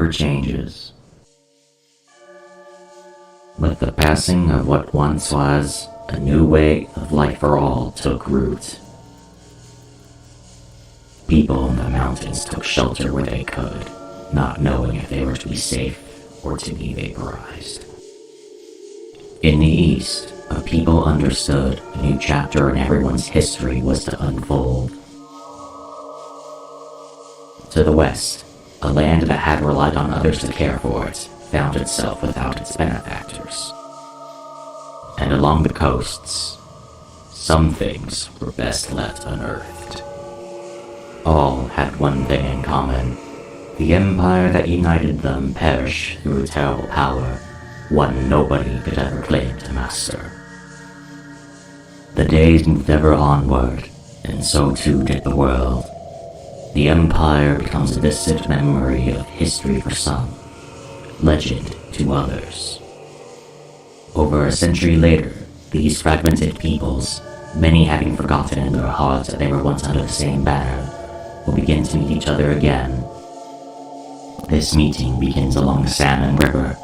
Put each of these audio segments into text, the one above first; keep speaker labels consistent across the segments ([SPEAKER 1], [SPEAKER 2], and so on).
[SPEAKER 1] for changes. With the passing of what once was, a new way of life for all took root. People in the mountains took shelter where they could, not knowing if they were to be safe or to be vaporized. In the east, a people understood a new chapter in everyone's history was to unfold. To the west, a land that had relied on others to care for it found itself without its benefactors. And along the coasts, some things were best left unearthed. All had one thing in common. The empire that united them perished through a terrible power, one nobody could ever claim to master. The days moved ever onward, and so too did the world. The empire becomes a distant memory of history for some, legend to others. Over a century later, these fragmented peoples, many having forgotten in their hearts that they were once under the same banner, will begin to meet each other again. This meeting begins along the Salmon River.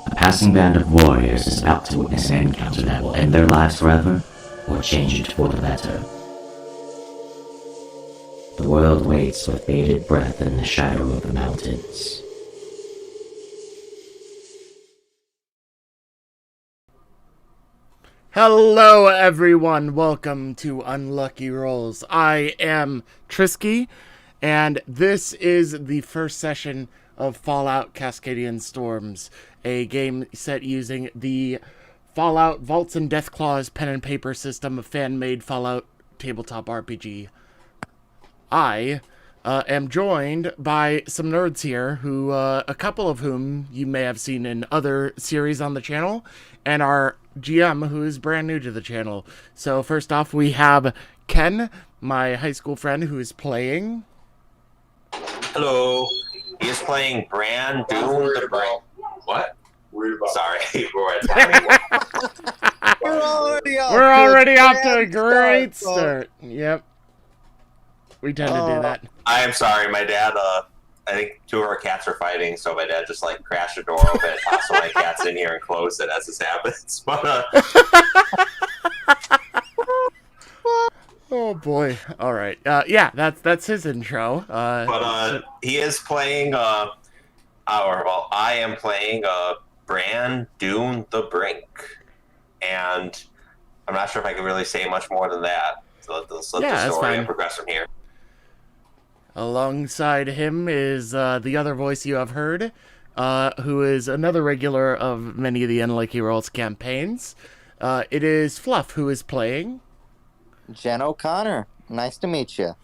[SPEAKER 1] A passing band of warriors is about to witness an encounter that will end their lives forever, or change it for the better. The world waits with bated breath in the shadow of the mountains.
[SPEAKER 2] Hello everyone, welcome to Unlucky Rolls. I am Trisky, and this is the first session of Fallout Cascadian Storms, a game set using the Fallout Vaults and Deathclaws pen and paper system of fan-made Fallout tabletop RPG. I am joined by some nerds here, who a couple of whom you may have seen in other series on the channel, and our GM, who is brand new to the channel. So first off, we have Ken, my high school friend, who is playing.
[SPEAKER 3] Hello. He is playing Brand Doom the Brink. What? Sorry, we're at time.
[SPEAKER 2] We're already off to a great start. Yep. We tend to do that.
[SPEAKER 3] I am sorry, my dad, I think two of our cats are fighting, so my dad just crashed the door open and tossed one of my cats in here and closed it as this happens. But
[SPEAKER 2] oh boy. All right. Yeah, that's his intro.
[SPEAKER 3] He is playing I am playing Brand Doom the Brink. And I'm not sure if I can really say much more than that. So let's let the story progress from here.
[SPEAKER 2] Alongside him is the other voice you have heard, who is another regular of many of the Unlucky Rolls campaigns. It is Fluff, who is playing
[SPEAKER 4] Jen O'Connor. Nice to meet you.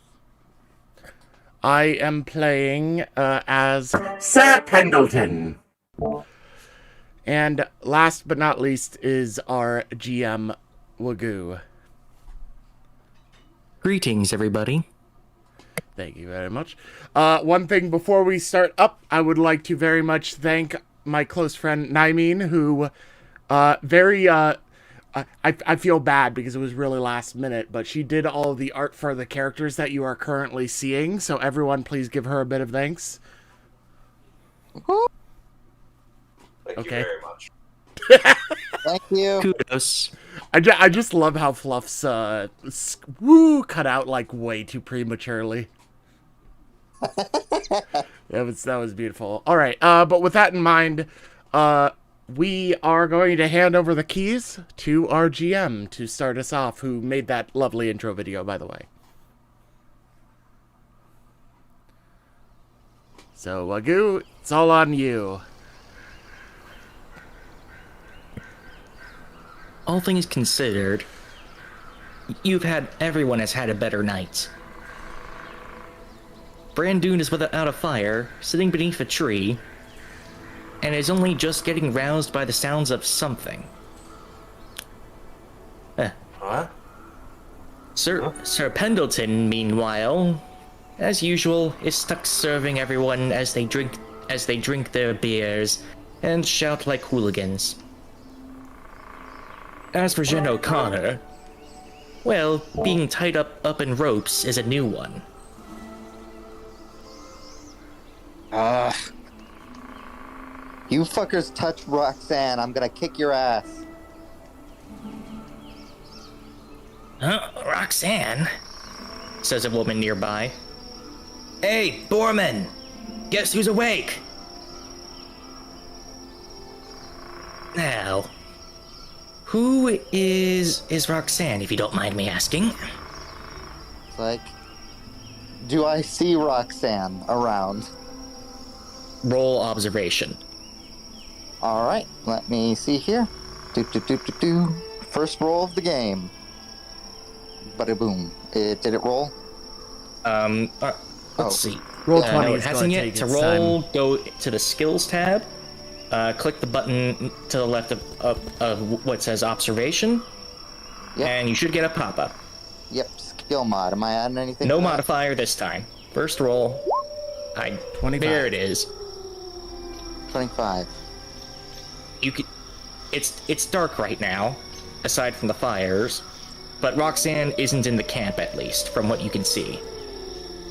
[SPEAKER 2] I am playing as Sir Pendleton. And last but not least is our GM, Wagoo.
[SPEAKER 5] Greetings, everybody.
[SPEAKER 2] Thank you very much. One thing before we start up, I would like to very much thank my close friend Naimeen, who I feel bad because it was really last minute, but she did all of the art for the characters that you are currently seeing, so everyone please give her a bit of thanks.
[SPEAKER 3] Thank you very much.
[SPEAKER 4] Thank you.
[SPEAKER 5] Kudos.
[SPEAKER 2] I just love how Fluff's woo cut out way too prematurely. That was beautiful. All right, but with that in mind, we are going to hand over the keys to our GM to start us off, who made that lovely intro video, by the way. So, Wagoo, it's all on you.
[SPEAKER 5] All things considered, everyone has had a better night. Brandoon is without a fire, sitting beneath a tree, and is only just getting roused by the sounds of something.
[SPEAKER 3] What?
[SPEAKER 5] Sir Pendleton, meanwhile, as usual, is stuck serving everyone as they drink their beers and shout like hooligans. As for Jen O'Connor, well, being tied up in ropes is a new one.
[SPEAKER 4] You fuckers touch Roxanne, I'm gonna kick your ass.
[SPEAKER 5] Huh? Roxanne? Says a woman nearby. Hey, Borman! Guess who's awake? Now, who is Roxanne, if you don't mind me asking?
[SPEAKER 4] It's like, do I see Roxanne around?
[SPEAKER 5] Roll observation.
[SPEAKER 4] Alright, let me see here. First roll of the game. Bada boom. Did it roll?
[SPEAKER 5] Let's see.
[SPEAKER 2] Roll 20
[SPEAKER 5] No, it
[SPEAKER 2] is
[SPEAKER 5] hasn't
[SPEAKER 2] going to
[SPEAKER 5] yet.
[SPEAKER 2] take
[SPEAKER 5] To
[SPEAKER 2] its
[SPEAKER 5] roll,
[SPEAKER 2] time.
[SPEAKER 5] go to the skills tab. Click the button to the left of what says observation.
[SPEAKER 4] Yep.
[SPEAKER 5] And you should get a pop-up.
[SPEAKER 4] Yep, skill mod. Am I adding anything?
[SPEAKER 5] No
[SPEAKER 4] to that?
[SPEAKER 5] modifier this time. First roll.
[SPEAKER 2] 25.
[SPEAKER 5] There it is.
[SPEAKER 4] 25.
[SPEAKER 5] You could. It's dark right now, aside from the fires, but Roxanne isn't in the camp, at least from what you can see.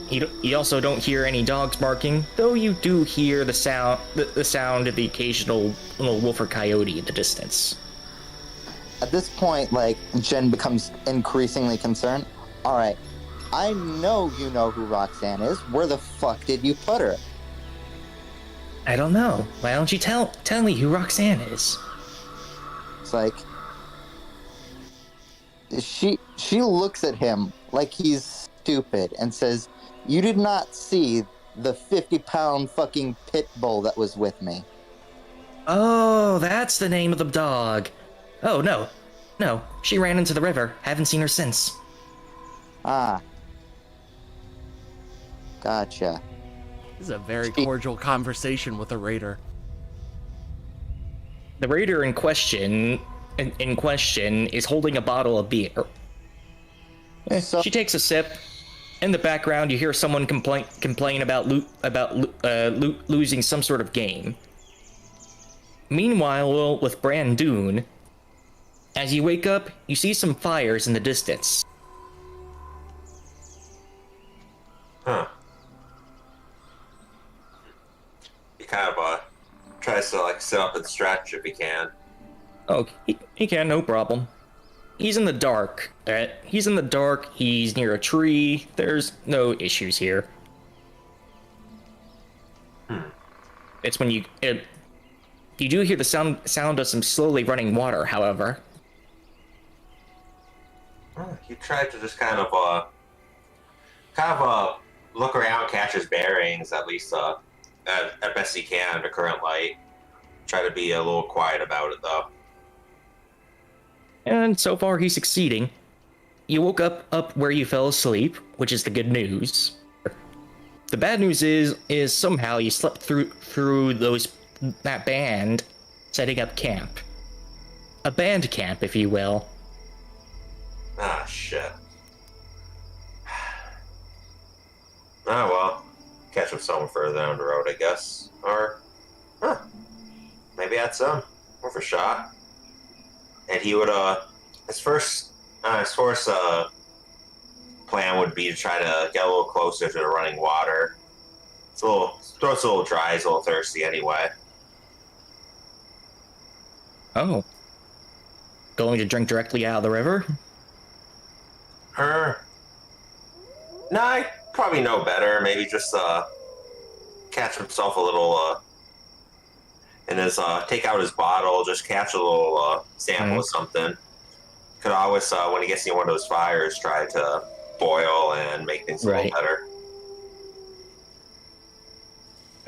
[SPEAKER 5] You also don't hear any dogs barking, though you do hear the sound of the occasional little wolf or coyote in the distance.
[SPEAKER 4] At this point, like, Jen becomes increasingly concerned. Alright, I know you know who Roxanne is. Where the fuck did you put her?
[SPEAKER 5] I don't know. Why don't you tell me who Roxanne is?
[SPEAKER 4] It's like... She looks at him like he's stupid and says, "You did not see the 50-pound fucking pit bull that was with me."
[SPEAKER 5] Oh, that's the name of the dog. Oh, no, she ran into the river. Haven't seen her since.
[SPEAKER 4] Ah. Gotcha.
[SPEAKER 2] This is a very cordial conversation with a raider.
[SPEAKER 5] The raider in question is holding a bottle of beer.
[SPEAKER 4] So-
[SPEAKER 5] She takes a sip. In the background, you hear someone complain about losing some sort of game. Meanwhile, with Brandoon, as you wake up, you see some fires in the distance.
[SPEAKER 3] Huh. He kind of tries to like sit up and stretch if he can.
[SPEAKER 5] Oh, he can, no problem. He's in the dark. He's near a tree. There's no issues here. It's when you do hear the sound of some slowly running water, however.
[SPEAKER 3] He tried to just kind of look around, catch his bearings, at least at best he can under current light. Try to be a little quiet about it though.
[SPEAKER 5] And so far, he's succeeding. You woke up where you fell asleep, which is the good news. The bad news is somehow you slept through that band setting up camp. A band camp, if you will.
[SPEAKER 3] Ah, shit. Oh well, catch up someone further down the road, I guess. Or, maybe that's worth a shot. And he would, his first plan would be to try to get a little closer to the running water. Throat's a little dry, he's a little thirsty anyway.
[SPEAKER 5] Oh. Going to drink directly out of the river?
[SPEAKER 3] No, I probably know better. Maybe just, catch himself a little, and his take out his bottle, just catch a little sample of something. Could always, when he gets near one of those fires, try to boil and make things a little better.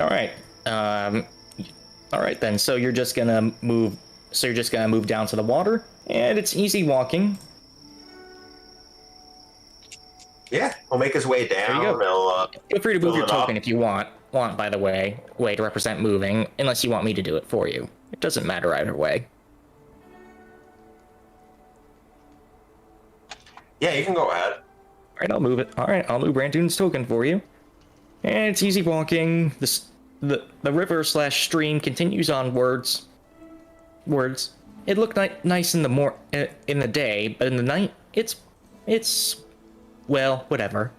[SPEAKER 5] All right then. So you're just gonna move. Down to the water, and it's easy walking.
[SPEAKER 3] Yeah, he'll make his way down.
[SPEAKER 5] There you go. Feel free to move
[SPEAKER 3] fill
[SPEAKER 5] your
[SPEAKER 3] it
[SPEAKER 5] token
[SPEAKER 3] up.
[SPEAKER 5] if you want. By the way to represent moving, unless you want me to do it for you. It doesn't matter either way.
[SPEAKER 3] Yeah, you can go ahead.
[SPEAKER 5] All right, I'll move it. All right, I'll move Brandoon's token for you. And it's easy walking. The river / stream continues onwards. It looked nice in the day, but in the night, it's well, whatever.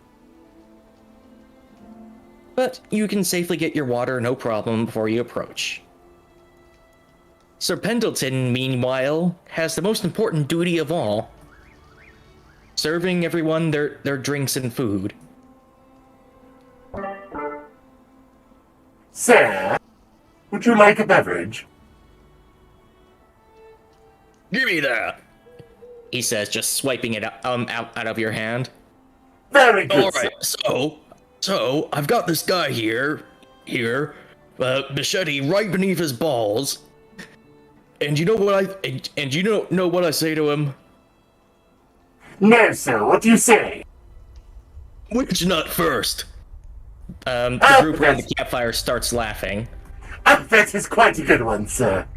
[SPEAKER 5] But you can safely get your water, no problem, before you approach. Sir Pendleton, meanwhile, has the most important duty of all. Serving everyone their drinks and food.
[SPEAKER 6] Sir, would you like a beverage?
[SPEAKER 5] Give me that! He says, just swiping it out of your hand.
[SPEAKER 6] Very good,
[SPEAKER 5] Alright, so, I've got this guy here, machete right beneath his balls. And you know what I say to him?
[SPEAKER 6] No, sir, what do you say?
[SPEAKER 5] Which nut first? The group around the campfire starts laughing.
[SPEAKER 6] That is quite a good one, sir.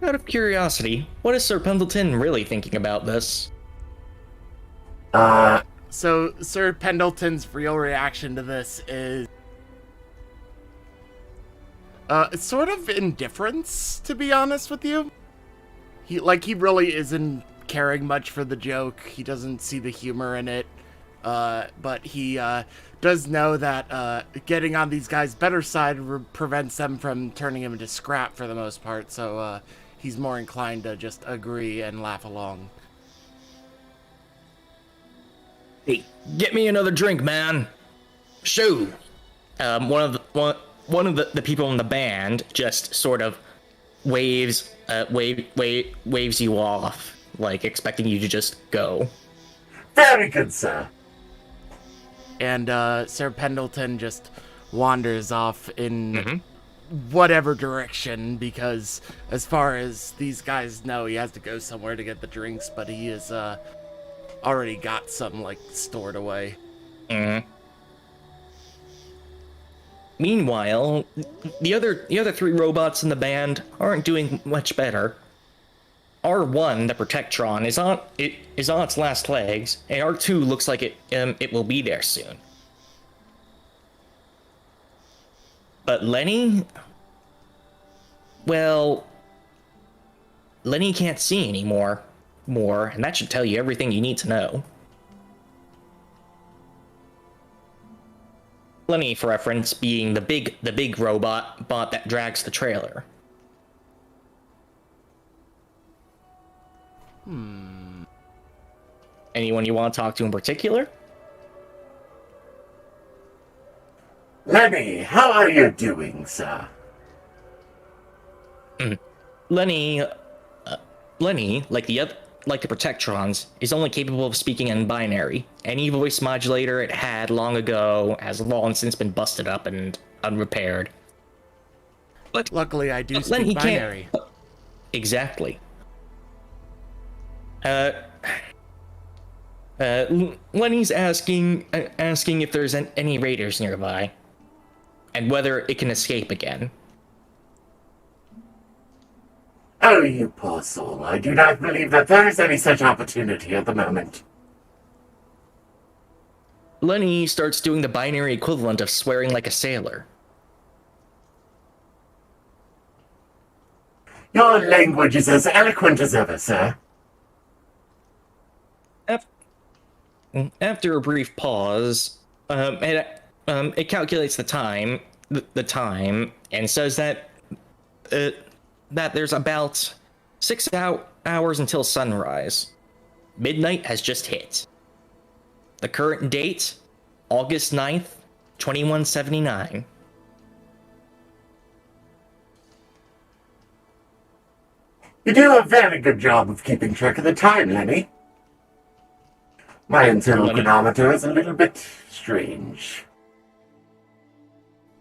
[SPEAKER 5] Out of curiosity, what is Sir Pendleton really thinking about this?
[SPEAKER 2] So Sir Pendleton's real reaction to this is it's sort of indifference, to be honest with you. He really isn't caring much for the joke. He doesn't see the humor in it. But he does know that getting on these guys' better side prevents them from turning him into scrap for the most part. So he's more inclined to just agree and laugh along.
[SPEAKER 5] Hey, get me another drink, man. Shoo. One of the people in the band just sort of waves you off, like expecting you to just go.
[SPEAKER 6] Very good, sir.
[SPEAKER 2] And Sir Pendleton just wanders off in whatever direction, because as far as these guys know, he has to go somewhere to get the drinks, but he is already got some stored away.
[SPEAKER 5] Meanwhile, the other three robots in the band aren't doing much better. R1, the Protectron, is on its last legs, and R2 looks like it will be there soon. But Lenny, well, Lenny can't see anymore, and that should tell you everything you need to know. Lenny, for reference, being the big robot that drags the trailer. Anyone you want to talk to in particular?
[SPEAKER 6] Lenny, how are you doing, sir?
[SPEAKER 5] Lenny, like the Protectrons, is only capable of speaking in binary. Any voice modulator it had long ago has long since been busted up and unrepaired. But
[SPEAKER 2] Luckily, I do
[SPEAKER 5] Lenny
[SPEAKER 2] speak binary.
[SPEAKER 5] Exactly. Lenny's asking if there's any raiders nearby, and whether it can escape again.
[SPEAKER 6] Oh, you poor soul. I do not believe that there is any such opportunity at the moment.
[SPEAKER 5] Lenny starts doing the binary equivalent of swearing like a sailor.
[SPEAKER 6] Your language is as eloquent as ever, sir.
[SPEAKER 5] After a brief pause, it calculates the time, and says that there's about 6 hours until sunrise. Midnight has just hit. The current date, August 9th, 2179.
[SPEAKER 6] You do a very good job of keeping track of the time, Lenny. My internal chronometer is a little bit strange.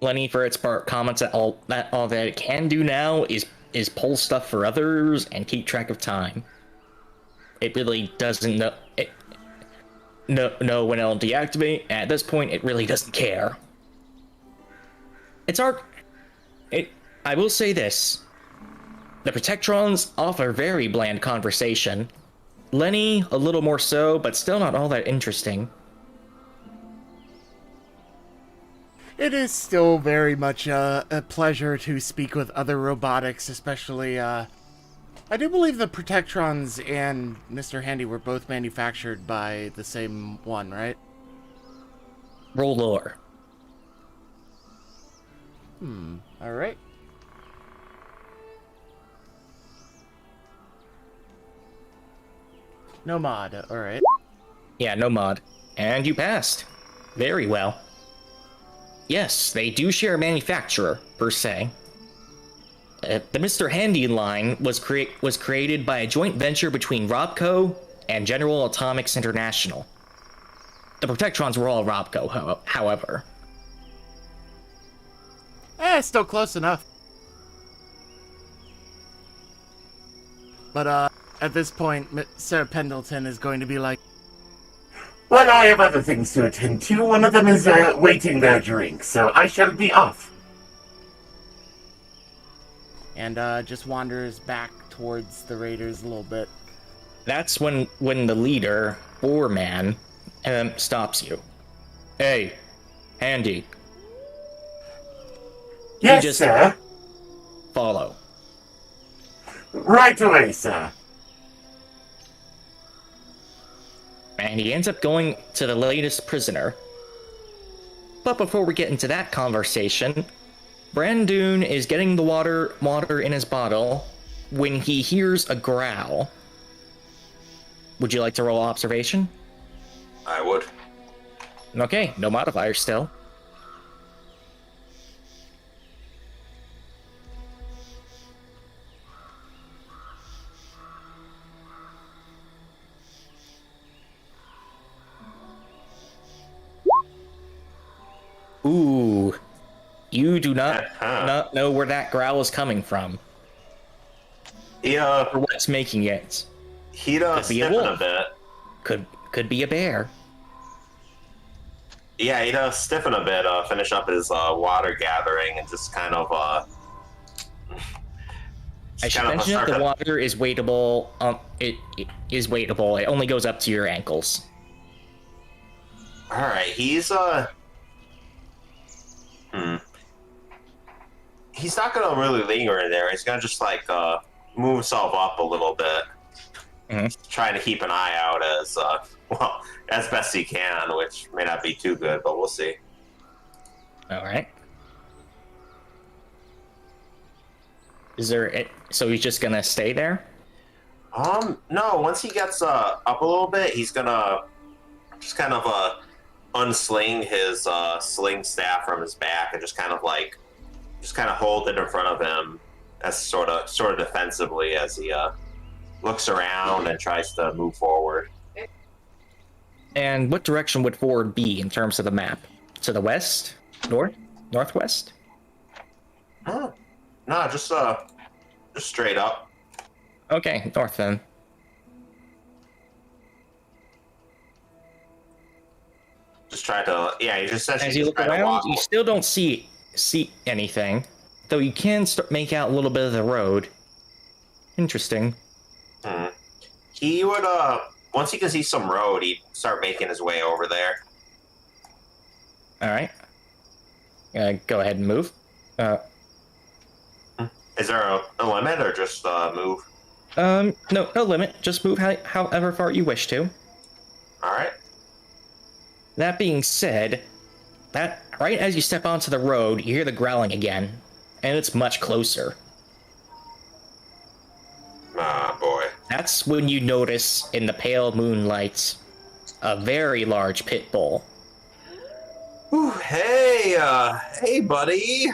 [SPEAKER 5] Lenny, for its part, comments that all that it can do now is pull stuff for others and keep track of time. It really doesn't know when it'll deactivate. At this point, it really doesn't care. I will say this. The Protectrons offer very bland conversation. Lenny, a little more so, but still not all that interesting.
[SPEAKER 2] It is still very much a pleasure to speak with other robotics, especially, I do believe the Protectrons and Mr. Handy were both manufactured by the same one, right?
[SPEAKER 5] Roll lore.
[SPEAKER 2] Alright. No mod, alright.
[SPEAKER 5] Yeah, no mod. And you passed. Very well. Yes, they do share a manufacturer, per se. The Mr. Handy line was created by a joint venture between Robco and General Atomics International. The Protectrons were all Robco, however.
[SPEAKER 2] Still close enough. But, at this point, Sir Pendleton is going to be like,
[SPEAKER 6] Well, I have other things to attend to. One of them is waiting their drink, so I shall be off.
[SPEAKER 2] and just wanders back towards the raiders a little bit.
[SPEAKER 5] That's when the leader, or man, stops you. Hey, Handy.
[SPEAKER 6] Yes,
[SPEAKER 5] just
[SPEAKER 6] sir.
[SPEAKER 5] Follow.
[SPEAKER 6] Right away, sir.
[SPEAKER 5] And he ends up going to the latest prisoner. But before we get into that conversation, Brandoon is getting the water in his bottle when he hears a growl. Would you like to roll observation?
[SPEAKER 3] I would.
[SPEAKER 5] Okay, no modifier still. Ooh, you do not know where that growl is coming from.
[SPEAKER 3] Yeah,
[SPEAKER 5] Or what's making it.
[SPEAKER 3] he does
[SPEAKER 5] Could be a
[SPEAKER 3] stiffen a
[SPEAKER 5] wolf.
[SPEAKER 3] bit.
[SPEAKER 5] Could be a bear.
[SPEAKER 3] Yeah, he does stiffen a bit. Finish up his water gathering and just kind of.
[SPEAKER 5] I should mention that the water is weightable. It is weightable. It only goes up to your ankles.
[SPEAKER 3] All right, he's He's not gonna really linger in there. He's gonna just like move himself up a little bit, trying to keep an eye out as well as best he can, which may not be too good, but we'll see.
[SPEAKER 5] All right. Is there? So he's just gonna stay there?
[SPEAKER 3] No. Once he gets up a little bit, he's gonna just kind of unsling his sling staff from his back and just kind of hold it in front of him as sort of defensively as he looks around and tries to move forward.
[SPEAKER 5] And what direction would forward be in terms of the map? To the west, north, northwest?
[SPEAKER 3] No, just straight up.
[SPEAKER 5] Okay, north then.
[SPEAKER 3] Just try to, yeah. You just
[SPEAKER 5] As you look around, you still don't see anything, though you can make out a little bit of the road. Interesting.
[SPEAKER 3] He would once he can see some road, he'd start making his way over there.
[SPEAKER 5] All right. Go ahead and move.
[SPEAKER 3] Is there a limit or just move?
[SPEAKER 5] No limit. Just move however far you wish to.
[SPEAKER 3] All right.
[SPEAKER 5] That being said, that right as you step onto the road, you hear the growling again, and it's much closer.
[SPEAKER 3] Ah, boy.
[SPEAKER 5] That's when you notice in the pale moonlight a very large pit bull.
[SPEAKER 3] Ooh, hey, buddy.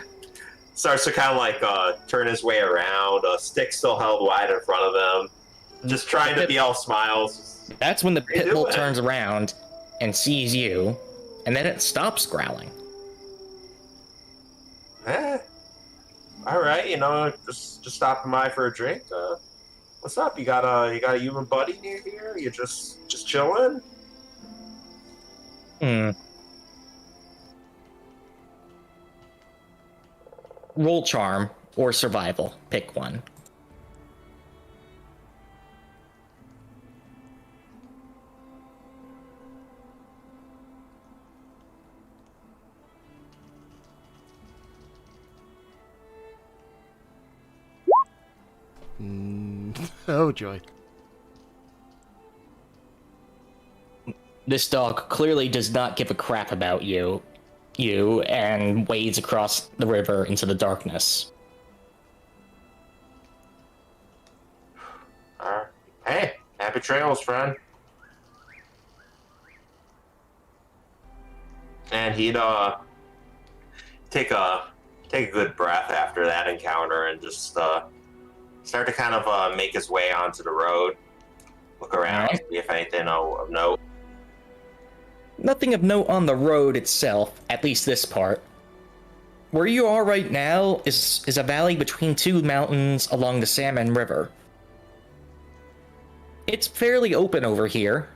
[SPEAKER 3] Starts to kind of like turn his way around. Stick still held wide in front of him, just trying to be all smiles.
[SPEAKER 5] That's when the pit bull turns around and sees you, and then it stops growling.
[SPEAKER 3] All right, just stopping by for a drink. What's up? You got a human buddy near here? You just chilling?
[SPEAKER 5] Roll charm or survival. Pick one.
[SPEAKER 2] Oh, joy.
[SPEAKER 5] This dog clearly does not give a crap about you, and wades across the river into the darkness.
[SPEAKER 3] Hey, Happy trails, friend. And he'd take a good breath after that encounter and just start to kind of make his way onto the road. Look around,
[SPEAKER 5] Alright.
[SPEAKER 3] see if anything of note.
[SPEAKER 5] Nothing of note on the road itself, at least this part. Where you are right now is a valley between two mountains along the Salmon River. It's fairly open over here,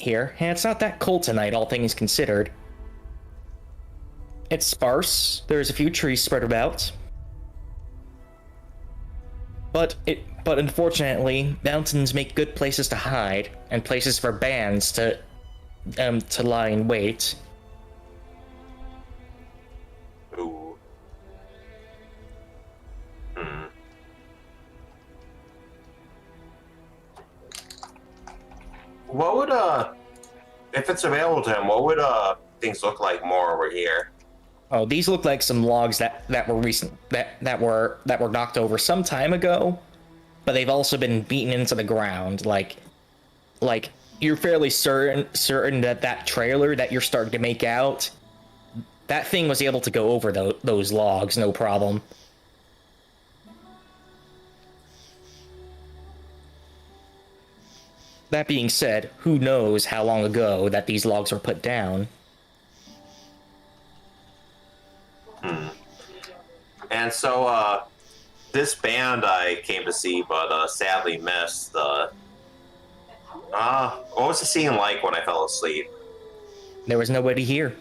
[SPEAKER 5] and it's not that cold tonight, all things considered. It's sparse. There's a few trees spread about. But unfortunately, mountains make good places to hide and places for bands to lie in wait.
[SPEAKER 3] Ooh. What would if it's available to him, what would things look like more over here?
[SPEAKER 5] Oh, these look like some logs that were knocked over some time ago, but they've also been beaten into the ground. Like you're fairly certain that trailer that you're starting to make out, that thing was able to go over those logs, no problem. That being said, who knows how long ago that these logs were put down?
[SPEAKER 3] And so, this band I came to see, but sadly missed. What was the scene like when I fell asleep?
[SPEAKER 5] There was nobody here.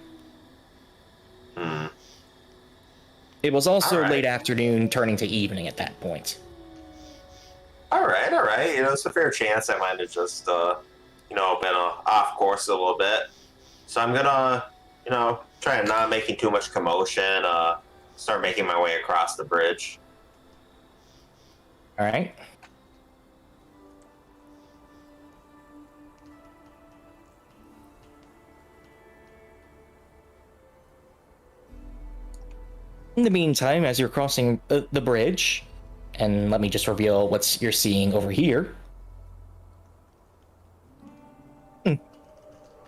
[SPEAKER 5] It was also
[SPEAKER 3] Alright.
[SPEAKER 5] late afternoon, turning to evening at that point.
[SPEAKER 3] All right. You know, it's a fair chance I might have just, been off course a little bit. So I'm gonna, try and not making too much commotion. Start making my way across the bridge.
[SPEAKER 5] All right. In the meantime, as you're crossing the bridge, and let me just reveal what you're seeing over here.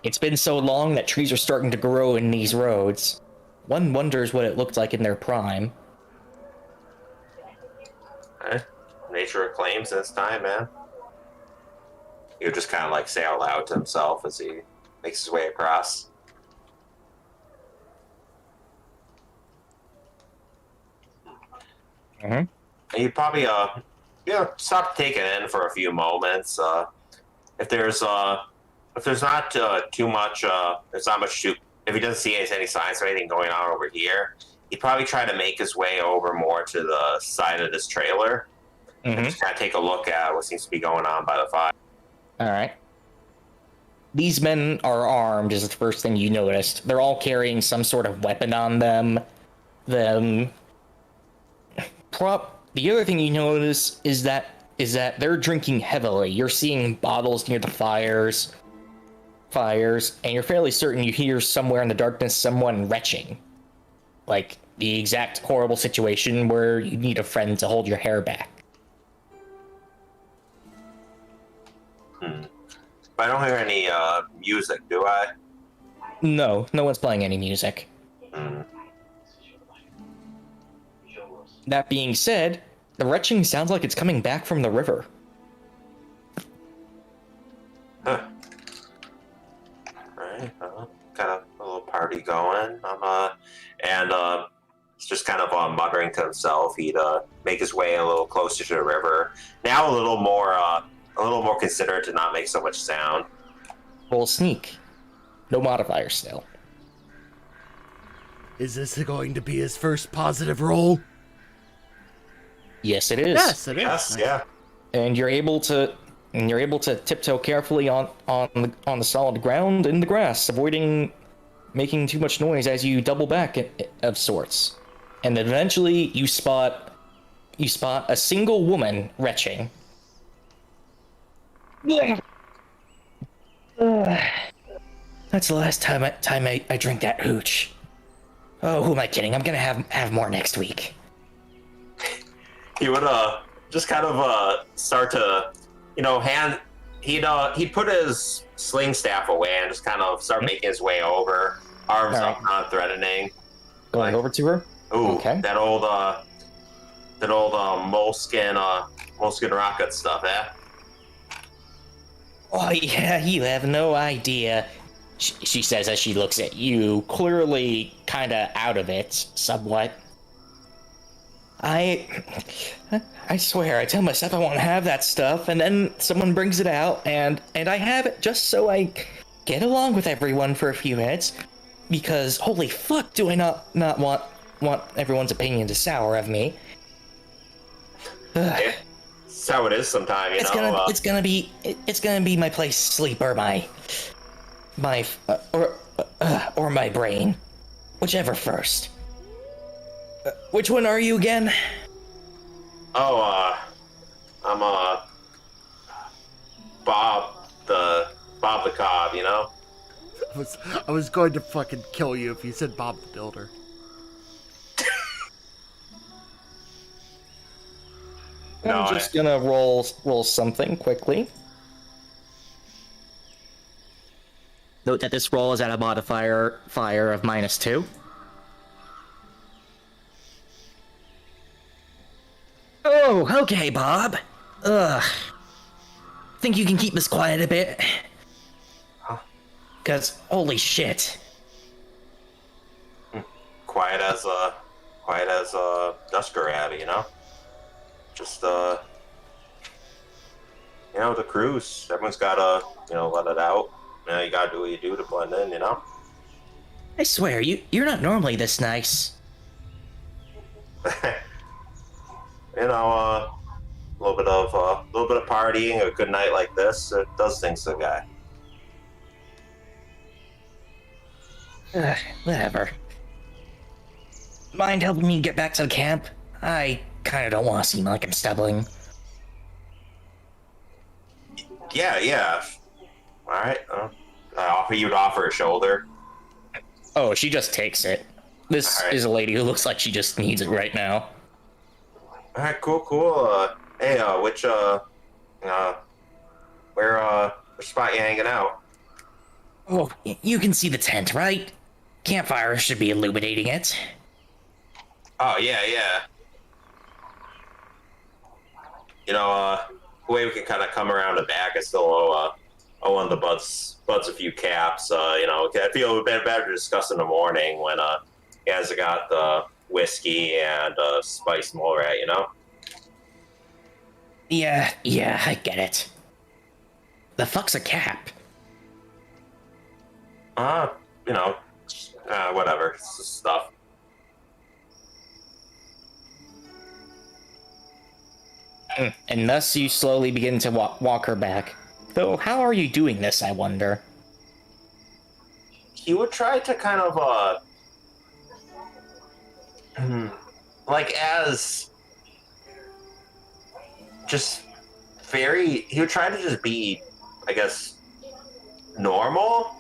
[SPEAKER 5] It's been so long that trees are starting to grow in these roads. One wonders what it looked like in their prime.
[SPEAKER 3] Nature claims its time, man. He would just kind of like say out loud to himself as he makes his way across. And you probably stop to take it in for a few moments. If there's not too much, there's not much to. If he doesn't see any signs of anything going on over here, he'd probably try to make his way over more to the side of this trailer and just kind of take a look at what seems to be going on by the fire.
[SPEAKER 5] All right. These men are armed, is the first thing you noticed. They're all carrying some sort of weapon on them. The other thing you notice is that they're drinking heavily. You're seeing bottles near the fires, and you're fairly certain you hear somewhere in the darkness someone retching. Like the exact horrible situation where you need a friend to hold your hair back.
[SPEAKER 3] But I don't hear any music, do I?
[SPEAKER 5] No one's playing any music. That being said, the retching sounds like it's coming back from the river.
[SPEAKER 3] Huh. Right. Got a little party going. He's just kind of muttering to himself. He'd make his way a little closer to the river. Now a little more considerate to not make so much sound.
[SPEAKER 5] Roll sneak. No modifier still.
[SPEAKER 2] Is this going to be his first positive roll?
[SPEAKER 5] Yes, it is.
[SPEAKER 2] Yes, it is.
[SPEAKER 3] Yes, yeah.
[SPEAKER 5] And you're able to tiptoe carefully on the solid ground in the grass, avoiding making too much noise as you double back of sorts. And then eventually you spot a single woman retching. That's the last time I drink that hooch. Oh, who am I kidding? I'm gonna have more next week.
[SPEAKER 3] He would just kind of start to, he'd put his sling staff away and just kind of start making his way over, arms
[SPEAKER 5] All
[SPEAKER 3] up, not threatening.
[SPEAKER 5] Going over to her.
[SPEAKER 3] Ooh,
[SPEAKER 5] Okay.
[SPEAKER 3] that old moleskin rocket stuff, eh?
[SPEAKER 5] Oh yeah, you have no idea. She says as she looks at you, clearly kind of out of it, somewhat. I swear, I tell myself I won't have that stuff, and then someone brings it out, and I have it just so I get along with everyone for a few minutes. Because holy fuck, do I not want everyone's opinion to sour of me?
[SPEAKER 3] Yeah, that's how it is sometimes, you know.
[SPEAKER 5] It's gonna be my place to sleep or or my brain, whichever first. Which one are you again?
[SPEAKER 3] I'm Bob the Cobb, you know.
[SPEAKER 2] I was going to fucking kill you if you said Bob the Builder.
[SPEAKER 5] I'm just gonna roll something quickly. Note that this roll is at a modifier of -2. Oh, okay, Bob. Think you can keep this quiet a bit? Cause holy shit.
[SPEAKER 3] Quiet as a Dusker Abbey, you know. Just the cruise. Everyone's gotta let it out. You gotta do what you do to blend in, you know.
[SPEAKER 5] I swear, you're not normally this nice.
[SPEAKER 3] A little bit of partying, a good night like this, it does things to the guy.
[SPEAKER 5] Whatever. Mind helping me get back to the camp? I kinda don't want to seem like I'm stumbling.
[SPEAKER 3] Yeah. All right. You'd offer a shoulder.
[SPEAKER 5] Oh, she just takes it. This is a lady who looks like she just needs it right now.
[SPEAKER 3] All right, cool. Hey, which spot you hanging out?
[SPEAKER 5] Oh, you can see the tent, right? Campfire should be illuminating it.
[SPEAKER 3] Oh, yeah. The way we can kind of come around the back, I still owe one of the buds a few caps. I feel better to discuss in the morning when he has got the whiskey and spiced mole rat, you know?
[SPEAKER 5] Yeah, I get it. The fuck's a cap?
[SPEAKER 3] Whatever. It's just stuff.
[SPEAKER 5] And thus you slowly begin to walk her back. Though, how are you doing this, I wonder?
[SPEAKER 3] He would try to kind of, he would try to just be, I guess, normal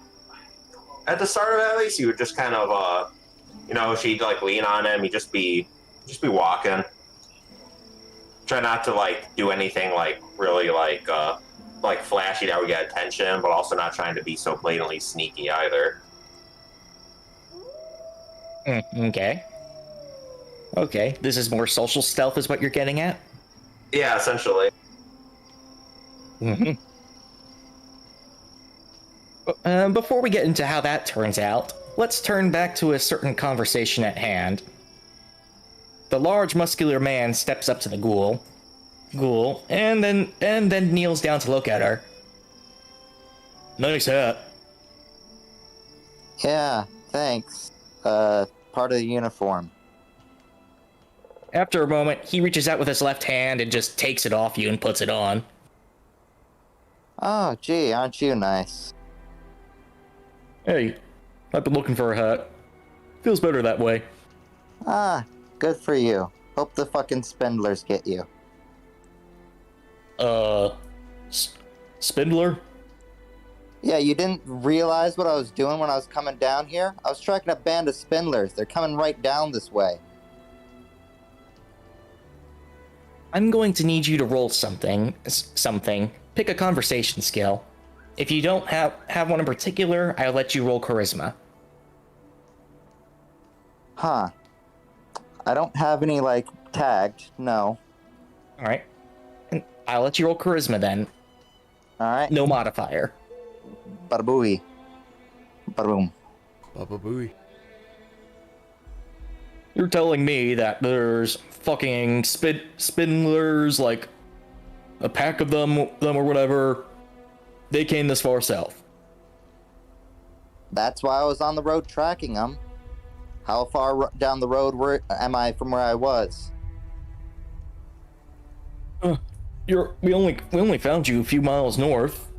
[SPEAKER 3] at the start of it, at least. He would just kind of, she'd, lean on him, he'd just be walking. Try not to, do anything, really, flashy that would get attention, but also not trying to be so blatantly sneaky either.
[SPEAKER 5] Okay. This is more social stealth is what you're getting at?
[SPEAKER 3] Yeah, essentially.
[SPEAKER 5] Before we get into how that turns out, let's turn back to a certain conversation at hand. The large, muscular man steps up to the ghoul, and then kneels down to look at her. Nice hat.
[SPEAKER 4] Yeah, thanks. Part of the uniform.
[SPEAKER 5] After a moment, he reaches out with his left hand and just takes it off you and puts it on.
[SPEAKER 4] Oh, gee, aren't you nice?
[SPEAKER 5] Hey, I've been looking for a hat. Feels better that way.
[SPEAKER 4] Ah, good for you. Hope the fucking spindlers get you.
[SPEAKER 5] Spindler?
[SPEAKER 4] Yeah, you didn't realize what I was doing when I was coming down here? I was tracking a band of spindlers. They're coming right down this way.
[SPEAKER 5] I'm going to need you to roll something, pick a conversation skill. If you don't have one in particular, I'll let you roll charisma.
[SPEAKER 4] Huh. I don't have any, like, tagged. No.
[SPEAKER 5] Alright. I'll let you roll charisma then.
[SPEAKER 4] Alright.
[SPEAKER 5] No modifier.
[SPEAKER 4] Bada booey. Bada boom.
[SPEAKER 2] Baba Booey.
[SPEAKER 5] You're telling me that there's fucking spindlers, like a pack of them or whatever, they came this far south.
[SPEAKER 4] That's why I was on the road tracking them. How far down the road am I from where I was?
[SPEAKER 5] We only found you a few miles north.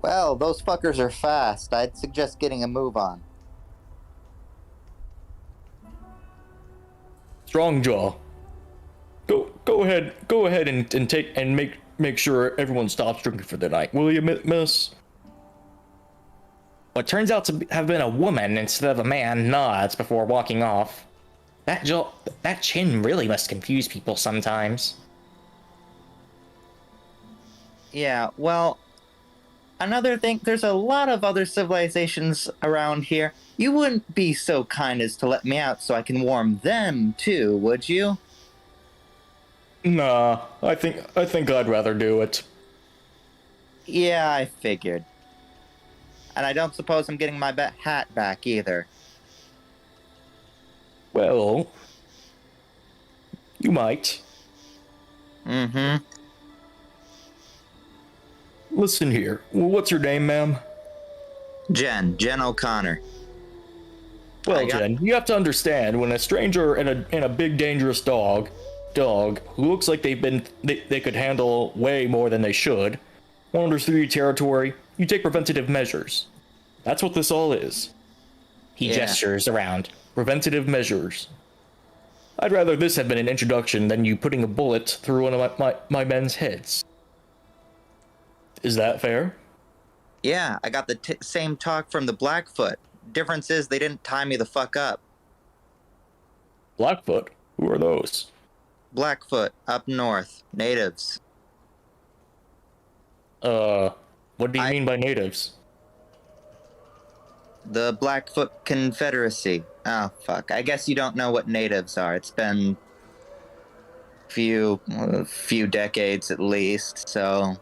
[SPEAKER 4] Well, those fuckers are fast. I'd suggest getting a move on.
[SPEAKER 5] Strongjaw. Go ahead and make sure everyone stops drinking for the night, will you, miss? What turns out to have been a woman instead of a man nods before walking off. That chin really must confuse people sometimes.
[SPEAKER 4] Yeah, well, another thing, there's a lot of other civilizations around here. You wouldn't be so kind as to let me out so I can warm them too, would you?
[SPEAKER 5] Nah, I think I'd rather do it.
[SPEAKER 4] Yeah, I figured. And I don't suppose I'm getting my hat back either.
[SPEAKER 5] Well, you might.
[SPEAKER 4] Mm-hmm.
[SPEAKER 5] Listen here. What's your name, ma'am?
[SPEAKER 4] Jen O'Connor.
[SPEAKER 5] Well, Jen, you have to understand, when a stranger and a big dangerous dog who looks like they could handle way more than they should, wanders through your territory, you take preventative measures. That's what this all is. He gestures around. Preventative measures. I'd rather this had been an introduction than you putting a bullet through one of my men's heads. Is that fair?
[SPEAKER 4] Yeah, I got the same talk from the Blackfoot. Difference is they didn't tie me the fuck up.
[SPEAKER 5] Blackfoot? Who are those?
[SPEAKER 4] Blackfoot, up north. Natives.
[SPEAKER 5] What do you mean by natives?
[SPEAKER 4] The Blackfoot Confederacy. Oh, fuck. I guess you don't know what natives are. It's been a few decades at least, so...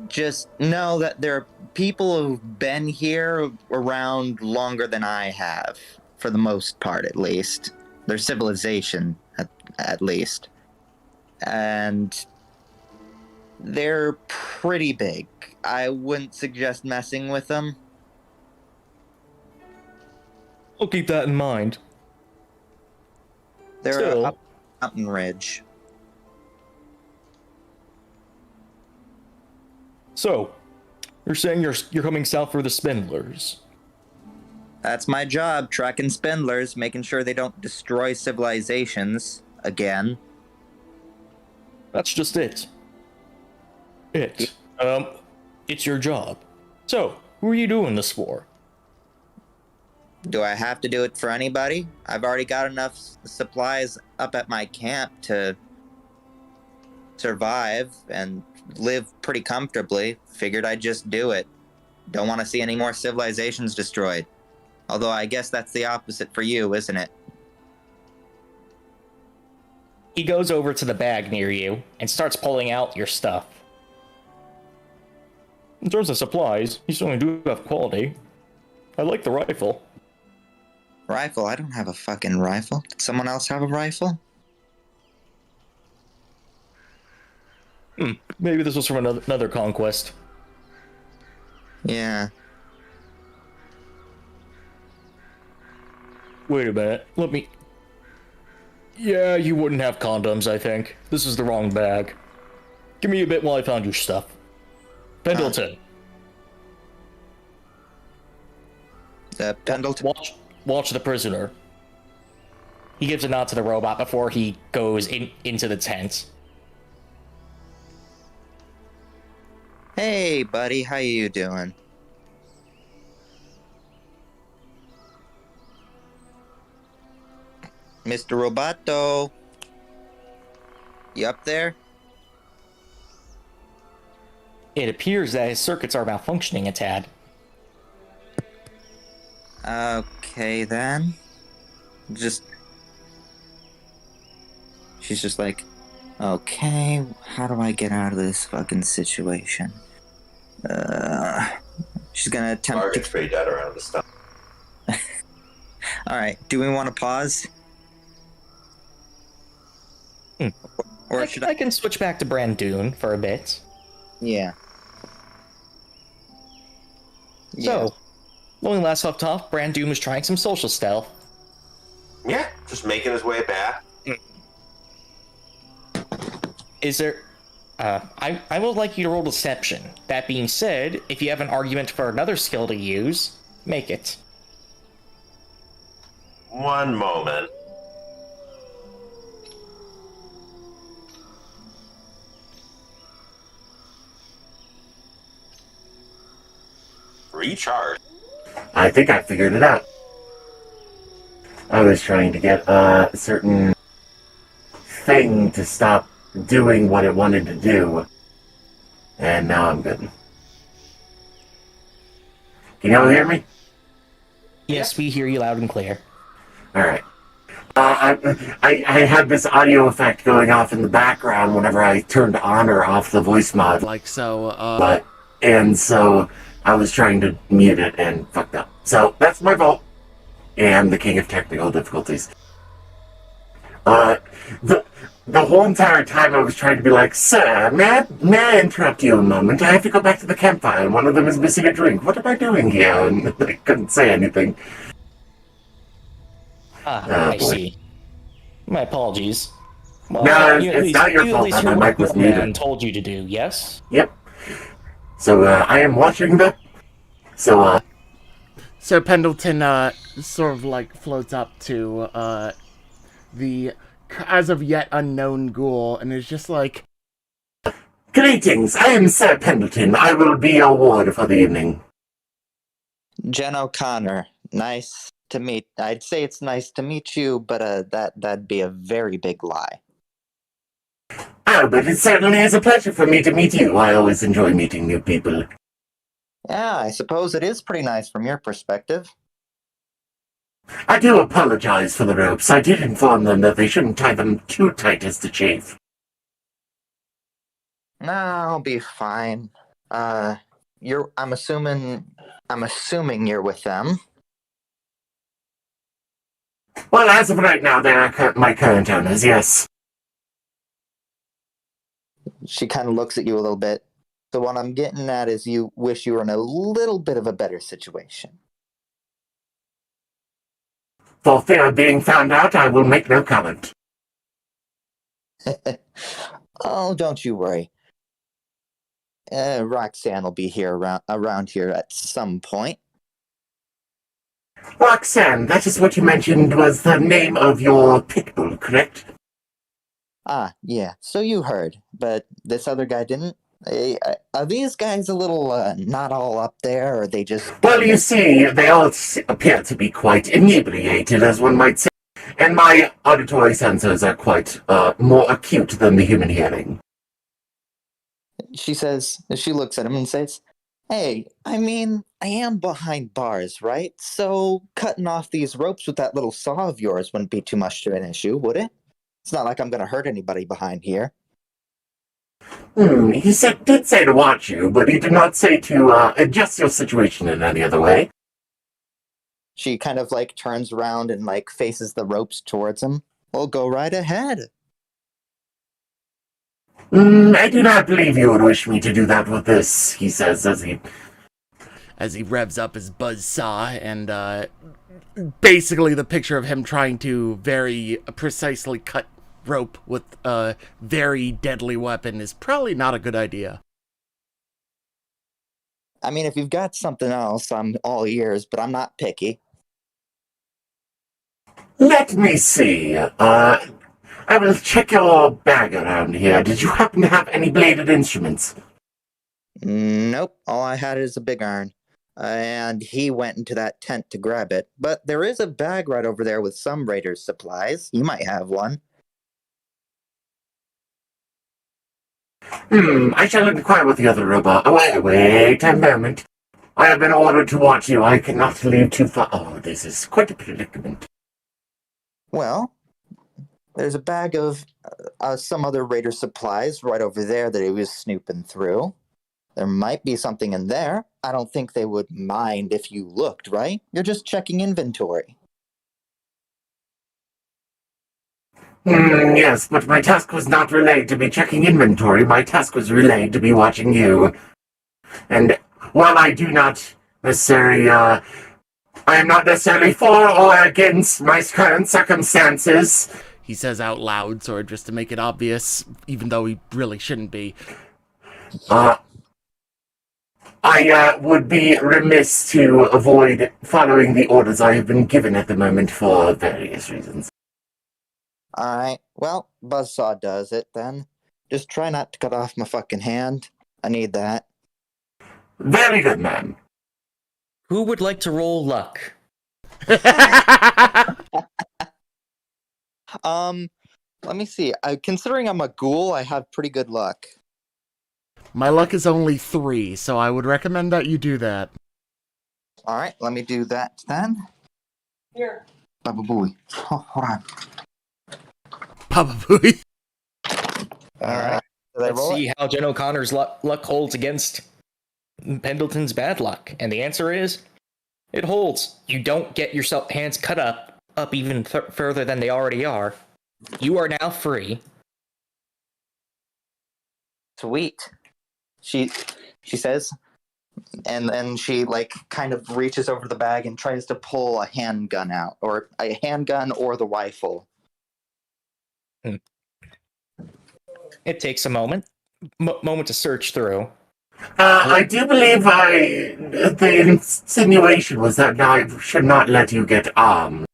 [SPEAKER 4] just know that there are people who've been here around longer than I have, for the most part, at least. Their civilization, at least. And they're pretty big. I wouldn't suggest messing with them.
[SPEAKER 5] I'll keep that in mind.
[SPEAKER 4] They're
[SPEAKER 5] Still,
[SPEAKER 4] up mountain ridge.
[SPEAKER 5] So, you're saying you're coming south for the spindlers?
[SPEAKER 4] That's my job, tracking spindlers, making sure they don't destroy civilizations again.
[SPEAKER 5] That's just it. It's your job. So, who are you doing this for?
[SPEAKER 4] Do I have to do it for anybody? I've already got enough supplies up at my camp to survive and live pretty comfortably. Figured I'd just do it. Don't want to see any more civilizations destroyed. Although I guess that's the opposite for you, isn't it?
[SPEAKER 5] He goes over to the bag near you and starts pulling out your stuff. In terms of supplies, you certainly do have quality. I like the rifle.
[SPEAKER 4] Rifle? I don't have a fucking rifle. Did someone else have a rifle?
[SPEAKER 5] Maybe this was from another conquest.
[SPEAKER 4] Yeah.
[SPEAKER 5] Wait a minute, let me... Yeah, you wouldn't have condoms, I think. This is the wrong bag. Give me a bit while I found your stuff. Pendleton.
[SPEAKER 4] Pendleton?
[SPEAKER 5] Watch the prisoner. He gives a nod to the robot before he goes into the tent.
[SPEAKER 4] Hey, buddy, how you doing? Mr. Roboto. You up there?
[SPEAKER 5] It appears that his circuits are malfunctioning a tad.
[SPEAKER 4] Okay, then. She's just like, okay, how do I get out of this fucking situation? She's gonna attempt
[SPEAKER 3] Target's pretty dead around this stuff.
[SPEAKER 4] Alright, do we want to pause? Or
[SPEAKER 5] I can switch back to Brandoon for a bit.
[SPEAKER 4] Yeah.
[SPEAKER 5] So, when we last left off, Brandoon was trying some social stealth.
[SPEAKER 3] Yeah, just making his way back.
[SPEAKER 5] Is there... I would like you to roll deception. That being said, if you have an argument for another skill to use, make it.
[SPEAKER 3] One moment. Recharge.
[SPEAKER 6] I think I figured it out. I was trying to get a certain thing to stop doing what it wanted to do. And now I'm good. Can y'all hear me?
[SPEAKER 5] Yes, we hear you loud and clear.
[SPEAKER 6] Alright. I had this audio effect going off in the background whenever I turned on or off the voice mod.
[SPEAKER 2] Like so,
[SPEAKER 6] And so I was trying to mute it and fucked up. So that's my fault. And the king of technical difficulties. The whole entire time I was trying to be like, sir, may I interrupt you a moment? I have to go back to the campfire and one of them is missing a drink. What am I doing here? And I couldn't say anything.
[SPEAKER 5] I see. My apologies. Well,
[SPEAKER 6] No, it's not your fault that my mic was muted.
[SPEAKER 5] Told you to do, yes?
[SPEAKER 6] Yep. So, I am watching the... So
[SPEAKER 2] Pendleton, sort of, like, floats up to, the as of yet unknown ghoul and is just like,
[SPEAKER 6] greetings, I am Sir Pendleton. I will be your ward for the evening.
[SPEAKER 4] Jen O'Connor, nice to meet. I'd say it's nice to meet you, but that'd be a very big lie.
[SPEAKER 6] Oh, but it certainly is a pleasure for me to meet you. I always enjoy meeting new people.
[SPEAKER 4] Yeah, I suppose it is pretty nice from your perspective.
[SPEAKER 6] I do apologize for the ropes. I did inform them that they shouldn't tie them too tight as to chafe.
[SPEAKER 4] No, I'll be fine. I'm assuming you're with them.
[SPEAKER 6] Well, as of right now, they are my current owners, yes.
[SPEAKER 4] She kind of looks at you a little bit. So what I'm getting at is you wish you were in a little bit of a better situation.
[SPEAKER 6] For fear of being found out, I will make no comment.
[SPEAKER 4] Oh, don't you worry. Roxanne will be here around here at some point.
[SPEAKER 6] Roxanne, that is what you mentioned was the name of your pit bull, correct?
[SPEAKER 4] Ah, yeah, so you heard, but this other guy didn't? Are these guys a little not all up there, or are they just...
[SPEAKER 6] Well, you see, they all appear to be quite inebriated, as one might say, and my auditory sensors are quite more acute than the human hearing.
[SPEAKER 4] She looks at him and says, hey, I mean, I am behind bars, right? So cutting off these ropes with that little saw of yours wouldn't be too much of an issue, would it? It's not like I'm going to hurt anybody behind here.
[SPEAKER 6] He did say to watch you, but he did not say to adjust your situation in any other way.
[SPEAKER 4] She kind of like turns around and like faces the ropes towards him. Well, go right ahead.
[SPEAKER 6] I do not believe you would wish me to do that with this, he says
[SPEAKER 2] as he revs up his buzzsaw, and basically the picture of him trying to very precisely cut rope with a very deadly weapon is probably not a good idea.
[SPEAKER 4] I mean, if you've got something else, I'm all ears, but I'm not picky.
[SPEAKER 6] Let me see. I will check your bag around here. Did you happen to have any bladed instruments?
[SPEAKER 4] Nope. All I had is a big iron. And he went into that tent to grab it. But there is a bag right over there with some raiders' supplies. You might have one.
[SPEAKER 6] I shall inquire with the other robot. Oh, wait a moment. I have been ordered to watch you. I cannot leave too far. Oh, this is quite a predicament.
[SPEAKER 4] Well, there's a bag of some other raider supplies right over there that he was snooping through. There might be something in there. I don't think they would mind if you looked, right? You're just checking inventory.
[SPEAKER 6] Yes, but my task was not relayed to be checking inventory. My task was relayed to be watching you. And while I do not necessarily, I am not necessarily for or against my current circumstances.
[SPEAKER 2] He says out loud, sort of just to make it obvious, even though he really shouldn't be.
[SPEAKER 6] I would be remiss to avoid following the orders I have been given at the moment for various reasons.
[SPEAKER 4] Alright, well, Buzzsaw does it then. Just try not to cut off my fucking hand. I need that.
[SPEAKER 6] Very good, ma'am.
[SPEAKER 5] Who would like to roll luck?
[SPEAKER 4] Let me see. Considering I'm a ghoul, I have pretty good luck.
[SPEAKER 2] My luck is only 3, so I would recommend that you do that.
[SPEAKER 4] Alright, let me do that then. Here. Baba Booey. Oh, hold on.
[SPEAKER 2] Probably.
[SPEAKER 4] Alright.
[SPEAKER 5] Let's see how Jen O'Connor's luck holds against Pendleton's bad luck. And the answer is, it holds. You don't get yourself hands cut up even further than they already are. You are now free.
[SPEAKER 4] Sweet. She says, and then she kind of reaches over the bag and tries to pull a handgun out, or a handgun or the rifle.
[SPEAKER 5] It takes a moment to search through.
[SPEAKER 6] I do believe the insinuation was that I should not let you get armed.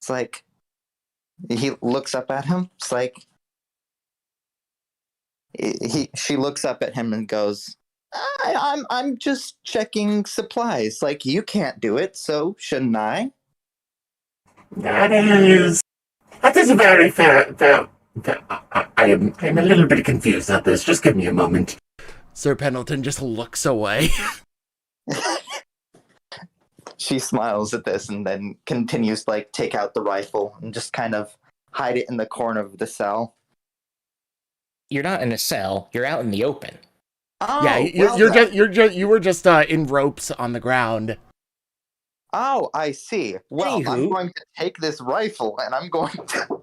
[SPEAKER 4] It's like, he looks up at him. It's like, she looks up at him and goes, I'm just checking supplies. Like, you can't do it, so shouldn't I?
[SPEAKER 6] That is a very fair. I'm a little bit confused at this. Just give me a moment.
[SPEAKER 2] Sir Pendleton just looks away.
[SPEAKER 4] She smiles at this and then continues to take out the rifle and just kind of hide it in the corner of the cell.
[SPEAKER 5] You're not in a cell. You're out in the open.
[SPEAKER 4] Oh,
[SPEAKER 2] Yeah, you were just in ropes on the ground.
[SPEAKER 4] Oh, I see. Well,
[SPEAKER 5] Anywho.
[SPEAKER 4] I'm going to take this rifle and I'm going to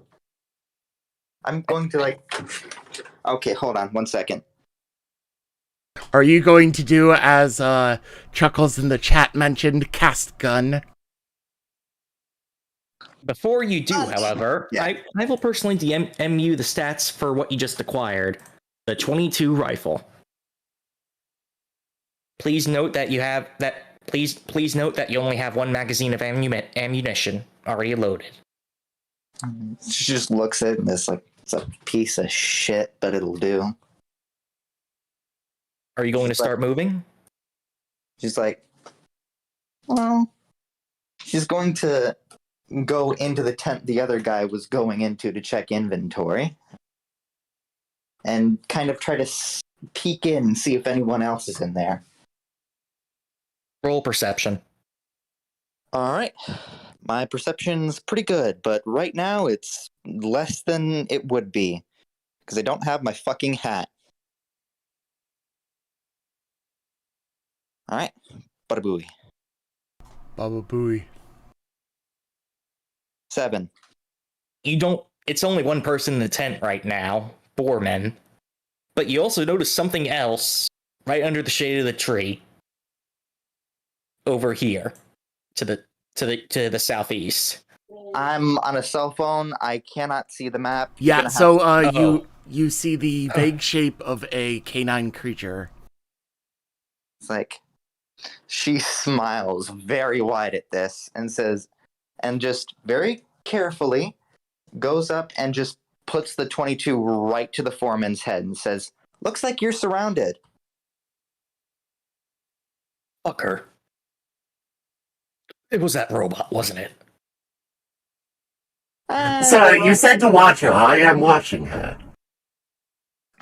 [SPEAKER 4] Okay, hold on 1 second.
[SPEAKER 2] Are you going to do as Chuckles in the chat mentioned, cast gun?
[SPEAKER 5] Before you do, however,
[SPEAKER 4] Yeah.
[SPEAKER 5] I will personally DM you the stats for what you just acquired. The 22 rifle. Please note that you have that. Please note that you only have one magazine of ammunition already loaded.
[SPEAKER 4] She just looks at it and it's like, it's a piece of shit, but it'll do.
[SPEAKER 5] Are you going to start moving?
[SPEAKER 4] She's like, well, she's going to go into the tent the other guy was going into to check inventory and kind of try to peek in and see if anyone else is in there.
[SPEAKER 5] Roll perception.
[SPEAKER 4] All right. My perception's pretty good, but right now it's less than it would be because I don't have my fucking hat. All right. Bada booey.
[SPEAKER 2] Baba Booey.
[SPEAKER 4] 7.
[SPEAKER 5] You don't. It's only one person in the tent right now, 4 men. But you also notice something else right under the shade of the tree. Over here, to the southeast.
[SPEAKER 4] I'm on a cell phone. I cannot see the map.
[SPEAKER 2] Yeah, so you see the vague shape of a canine creature.
[SPEAKER 4] It's like, she smiles very wide at this and says, and just very carefully goes up and just puts the 22 right to the foreman's head and says, looks like you're surrounded.
[SPEAKER 5] Fuck her. It was that robot, wasn't it?
[SPEAKER 6] Sir, you said to watch her. I am watching her.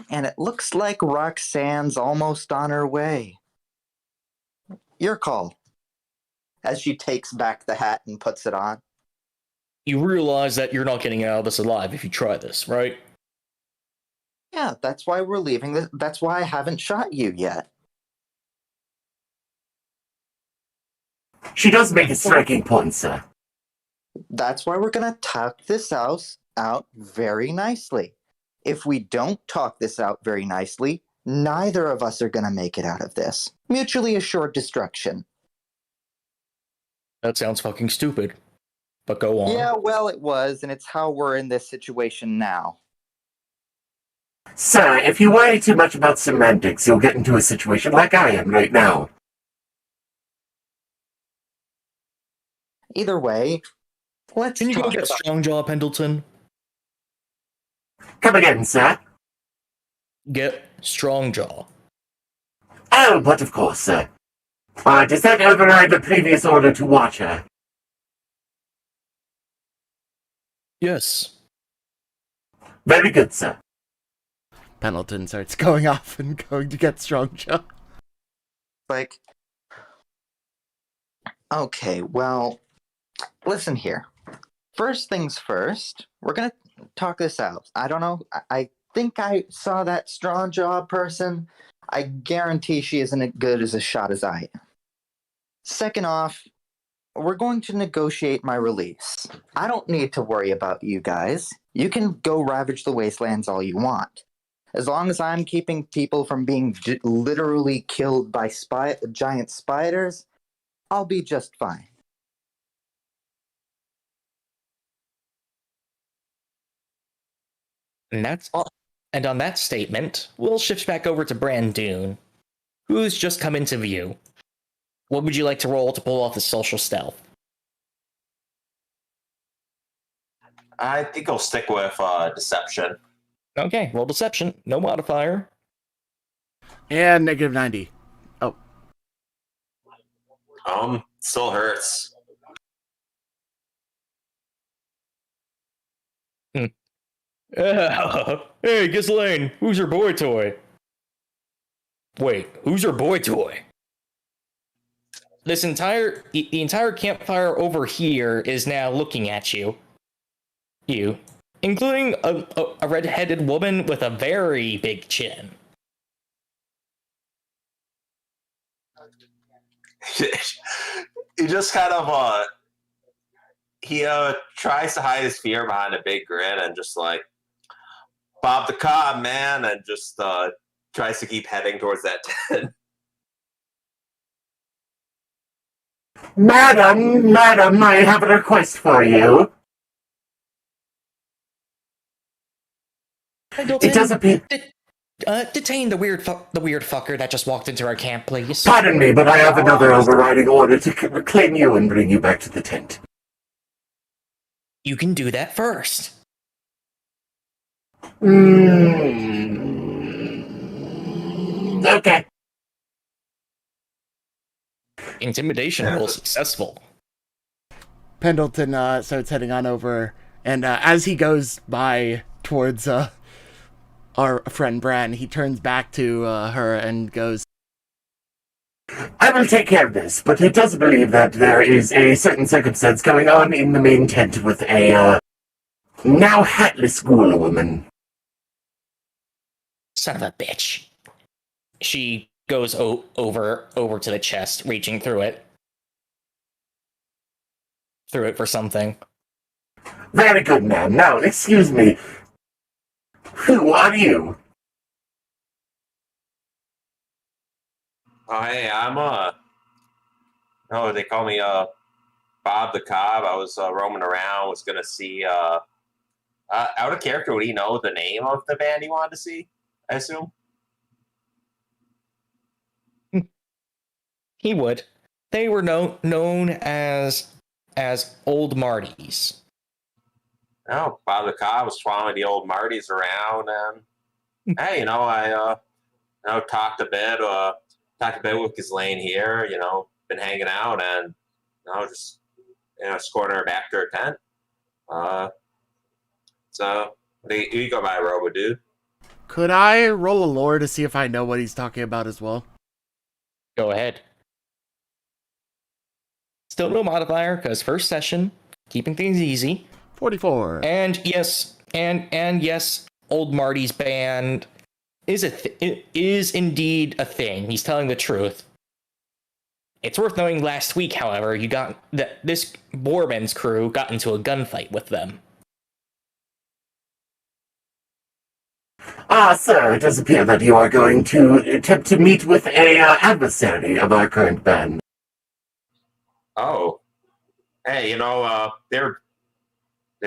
[SPEAKER 4] And it looks like Roxanne's almost on her way. Your call. As she takes back the hat and puts it on.
[SPEAKER 5] You realize that you're not getting out of this alive if you try this, right?
[SPEAKER 4] Yeah, that's why we're leaving. That's why I haven't shot you yet.
[SPEAKER 6] She does make a striking point, sir.
[SPEAKER 4] That's why we're going to talk this out very nicely. If we don't talk this out very nicely, neither of us are going to make it out of this. Mutually assured destruction.
[SPEAKER 5] That sounds fucking stupid. But go on.
[SPEAKER 4] Yeah, well, it was, and it's how we're in this situation now.
[SPEAKER 6] Sir, if you worry too much about semantics, you'll get into a situation like I am right now.
[SPEAKER 4] Either way, let's
[SPEAKER 5] Can you go
[SPEAKER 4] talk
[SPEAKER 5] get
[SPEAKER 4] about...
[SPEAKER 5] Strongjaw, Pendleton?
[SPEAKER 6] Come again, sir.
[SPEAKER 5] Get Strongjaw.
[SPEAKER 6] Oh, but of course, sir. Does that override the previous order to watch her?
[SPEAKER 5] Yes.
[SPEAKER 6] Very good, sir.
[SPEAKER 2] Pendleton starts going off and going to get Strongjaw.
[SPEAKER 4] Like, okay, well, listen here. First things first, we're gonna talk this out. I don't know, I think I saw that Strongjaw person. I guarantee she isn't as good as a shot as I am. Second off, we're going to negotiate my release. I don't need to worry about you guys. You can go ravage the wastelands all you want. As long as I'm keeping people from being literally killed by giant spiders, I'll be just fine.
[SPEAKER 5] And on that statement, we'll shift back over to Brandoon, who's just come into view. What would you like to roll to pull off the social stealth?
[SPEAKER 3] I think I'll stick with deception.
[SPEAKER 5] Okay, roll deception. No modifier.
[SPEAKER 2] And negative 90. Oh.
[SPEAKER 3] Still hurts.
[SPEAKER 5] Hey, Ghislaine, who's your boy toy? Wait, who's your boy toy? The entire campfire over here is now looking at you. You, including a red-headed woman with a very big chin.
[SPEAKER 3] He just kind of he tries to hide his fear behind a big grin and just like Bob the Cobb, man, and just tries to keep heading towards that tent.
[SPEAKER 6] Madam, I have a request for you. It does appear...
[SPEAKER 5] Detain the weird fucker that just walked into our camp, please.
[SPEAKER 6] Pardon me, but I have another overriding order to claim you and bring you back to the tent.
[SPEAKER 5] You can do that first.
[SPEAKER 6] Okay.
[SPEAKER 5] Intimidation roll successful.
[SPEAKER 2] Pendleton starts heading on over, and as he goes by towards our friend Bran, he turns back to her and goes,
[SPEAKER 6] I will take care of this, but it does believe that there is a certain circumstance going on in the main tent with a, now hatless ghoul woman.
[SPEAKER 5] Son of a bitch. She goes over to the chest, reaching through it for something.
[SPEAKER 6] Very good, ma'am. Now, excuse me. Who are you?
[SPEAKER 3] Oh, hey, I'm they call me Bob the Cobb. I was roaming around, was gonna see out of character. Would he know the name of the band he wanted to see? I assume.
[SPEAKER 5] He would. They were known as Old Martys.
[SPEAKER 3] Oh, Bob the Cobb was following the old Martys around, and hey, I talked a bit with Ghislaine here. Been hanging out, and just escorting her back to her tent. So you go by Robo Dude.
[SPEAKER 2] Could I roll a lore to see if I know what he's talking about as well?
[SPEAKER 5] Go ahead. Still no modifier, because first session, keeping things easy.
[SPEAKER 2] 44.
[SPEAKER 5] And yes, and yes, old Marty's band is indeed a thing. He's telling the truth. It's worth knowing last week, however, you got that this Borman's crew got into a gunfight with them.
[SPEAKER 6] Sir, it does appear that you are going to attempt to meet with a adversary of our current band.
[SPEAKER 3] Oh. Hey, their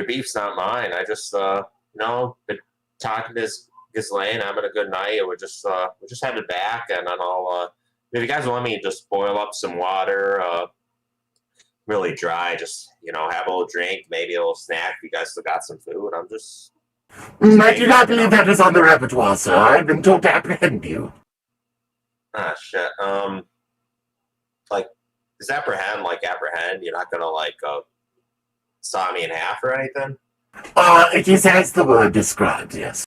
[SPEAKER 3] beef's not mine. I just, been talking to Ghislaine, having a good night. We're just headed back, and then I'll, if you guys want me to just boil up some water, really dry, just, have a little drink, maybe a little snack. If you guys still got some food, I'm just
[SPEAKER 6] I do not believe that is on the repertoire, sir. I've been told to apprehend you.
[SPEAKER 3] Ah, shit. Is apprehend, apprehend? You're not gonna, saw me in half or anything?
[SPEAKER 6] It is as the word describes, yes.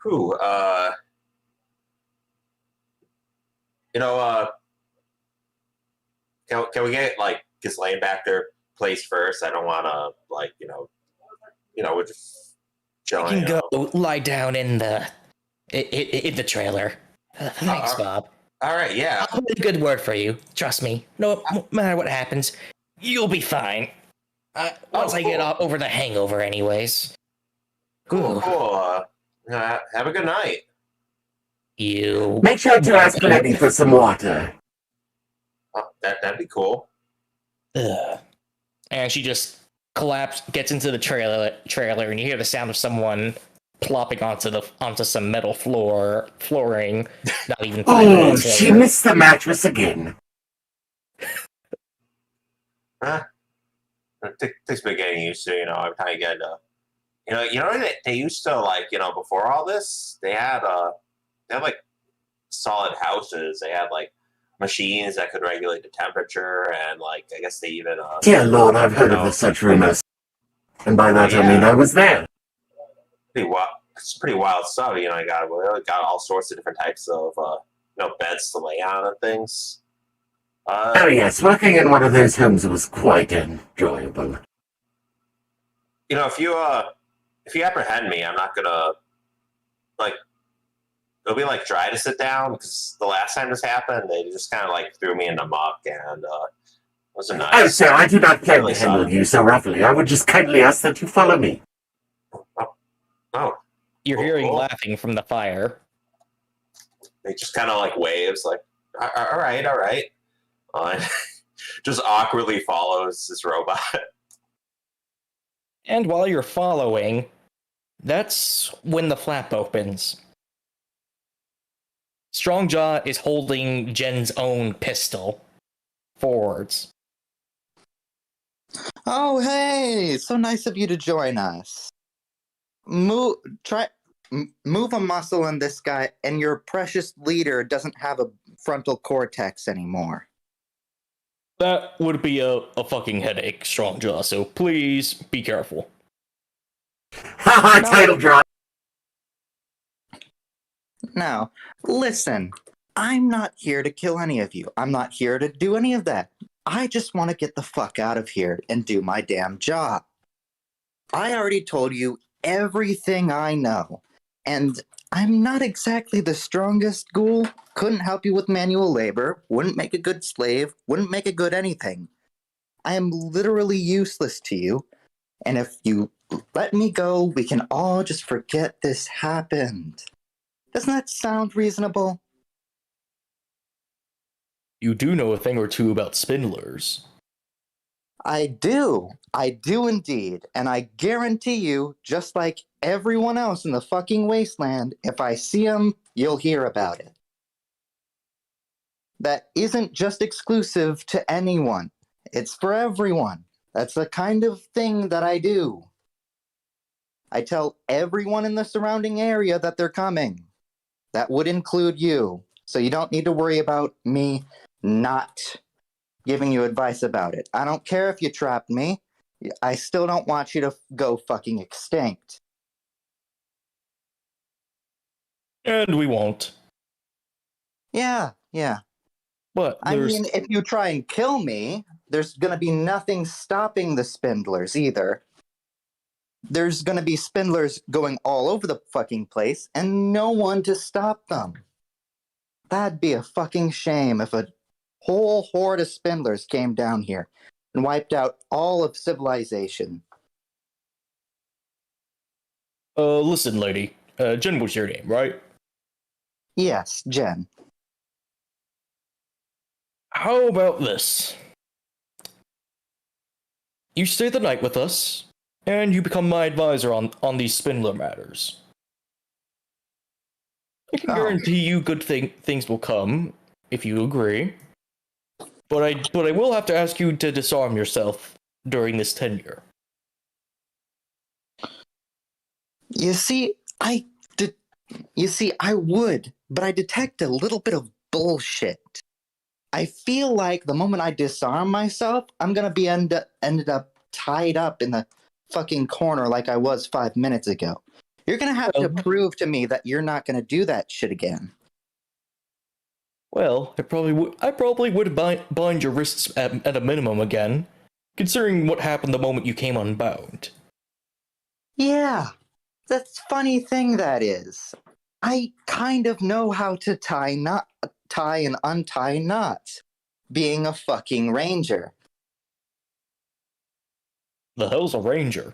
[SPEAKER 3] Whew, can we get, Ghislaine back their place first? I don't want to, we're just chilling.
[SPEAKER 5] You can go lie down in the trailer. Thanks, Bob.
[SPEAKER 3] All right, yeah.
[SPEAKER 5] I'll put a good word for you. Trust me. No matter what happens, you'll be fine. Once I get over the hangover, anyways.
[SPEAKER 3] Cool. Have a good night.
[SPEAKER 5] You.
[SPEAKER 6] Make sure to ask Lenny for some water.
[SPEAKER 3] Oh, that'd be cool.
[SPEAKER 5] Ugh. And she just gets into the trailer, and you hear the sound of someone plopping onto some metal flooring. Not even.
[SPEAKER 6] Oh, she missed the mattress again.
[SPEAKER 3] Huh? It takes big getting used to, every time you get, they used to, before all this, they had solid houses. They had, machines that could regulate the temperature, and, I guess they even,
[SPEAKER 6] Dear Lord, I've heard of such rumors. And by that I mean I was there.
[SPEAKER 3] It's pretty wild stuff, we got all sorts of different types of, beds to lay on and things.
[SPEAKER 6] Oh yes, working in one of those homes was quite enjoyable.
[SPEAKER 3] If you apprehend me, I'm not gonna, it'll be, dry to sit down, because the last time this happened, they just kind of, threw me in the muck, and, it wasn't nice.
[SPEAKER 6] Oh, sir, I do not plan to handle you so roughly. I would just kindly ask that you follow me.
[SPEAKER 3] Oh.
[SPEAKER 5] You're hearing laughing from the fire.
[SPEAKER 3] They just kind of, waves, all right. Just awkwardly follows this robot.
[SPEAKER 5] And while you're following, that's when the flap opens. Strongjaw is holding Jen's own pistol forwards.
[SPEAKER 4] Oh, hey! So nice of you to join us. Move a muscle in this guy, and your precious leader doesn't have a frontal cortex anymore.
[SPEAKER 5] That would be a fucking headache, Strongjaw, so please be careful.
[SPEAKER 6] Haha, title drop!
[SPEAKER 4] Now, listen, I'm not here to kill any of you. I'm not here to do any of that. I just want to get the fuck out of here and do my damn job. I already told you everything I know, and I'm not exactly the strongest ghoul. Couldn't help you with manual labor, wouldn't make a good slave, wouldn't make a good anything. I am literally useless to you, and if you let me go, we can all just forget this happened. Doesn't that sound reasonable?
[SPEAKER 5] You do know a thing or two about spindlers.
[SPEAKER 4] I do indeed, and I guarantee you, just like everyone else in the fucking wasteland, if I see them, you'll hear about it. That isn't just exclusive to anyone. It's for everyone. That's the kind of thing that I do. I tell everyone in the surrounding area that they're coming. That would include you, so you don't need to worry about me not giving you advice about it. I don't care if you trapped me. I still don't want you to go fucking extinct.
[SPEAKER 5] And we won't.
[SPEAKER 4] Yeah.
[SPEAKER 5] But
[SPEAKER 4] I mean, if you try and kill me, there's gonna be nothing stopping the spindlers either. There's gonna be spindlers going all over the fucking place and no one to stop them. That'd be a fucking shame if a whole horde of spindlers came down here and wiped out all of civilization.
[SPEAKER 5] Listen, lady. Jen was your name, right?
[SPEAKER 4] Yes, Jen.
[SPEAKER 5] How about this? You stay the night with us, and you become my advisor on these spindler matters. I can guarantee you good things will come, if you agree. But I will have to ask you to disarm yourself during this tenure.
[SPEAKER 4] You see, I would, but I detect a little bit of bullshit. I feel like the moment I disarm myself, I'm gonna be ended up tied up in the fucking corner like I was 5 minutes ago. You're gonna have to prove to me that you're not gonna do that shit again.
[SPEAKER 5] Well, I probably would bind your wrists at a minimum again, considering what happened the moment you came unbound.
[SPEAKER 4] Yeah, that's funny thing that is. I kind of know how to tie and untie knots, being a fucking ranger.
[SPEAKER 5] The hell's a ranger?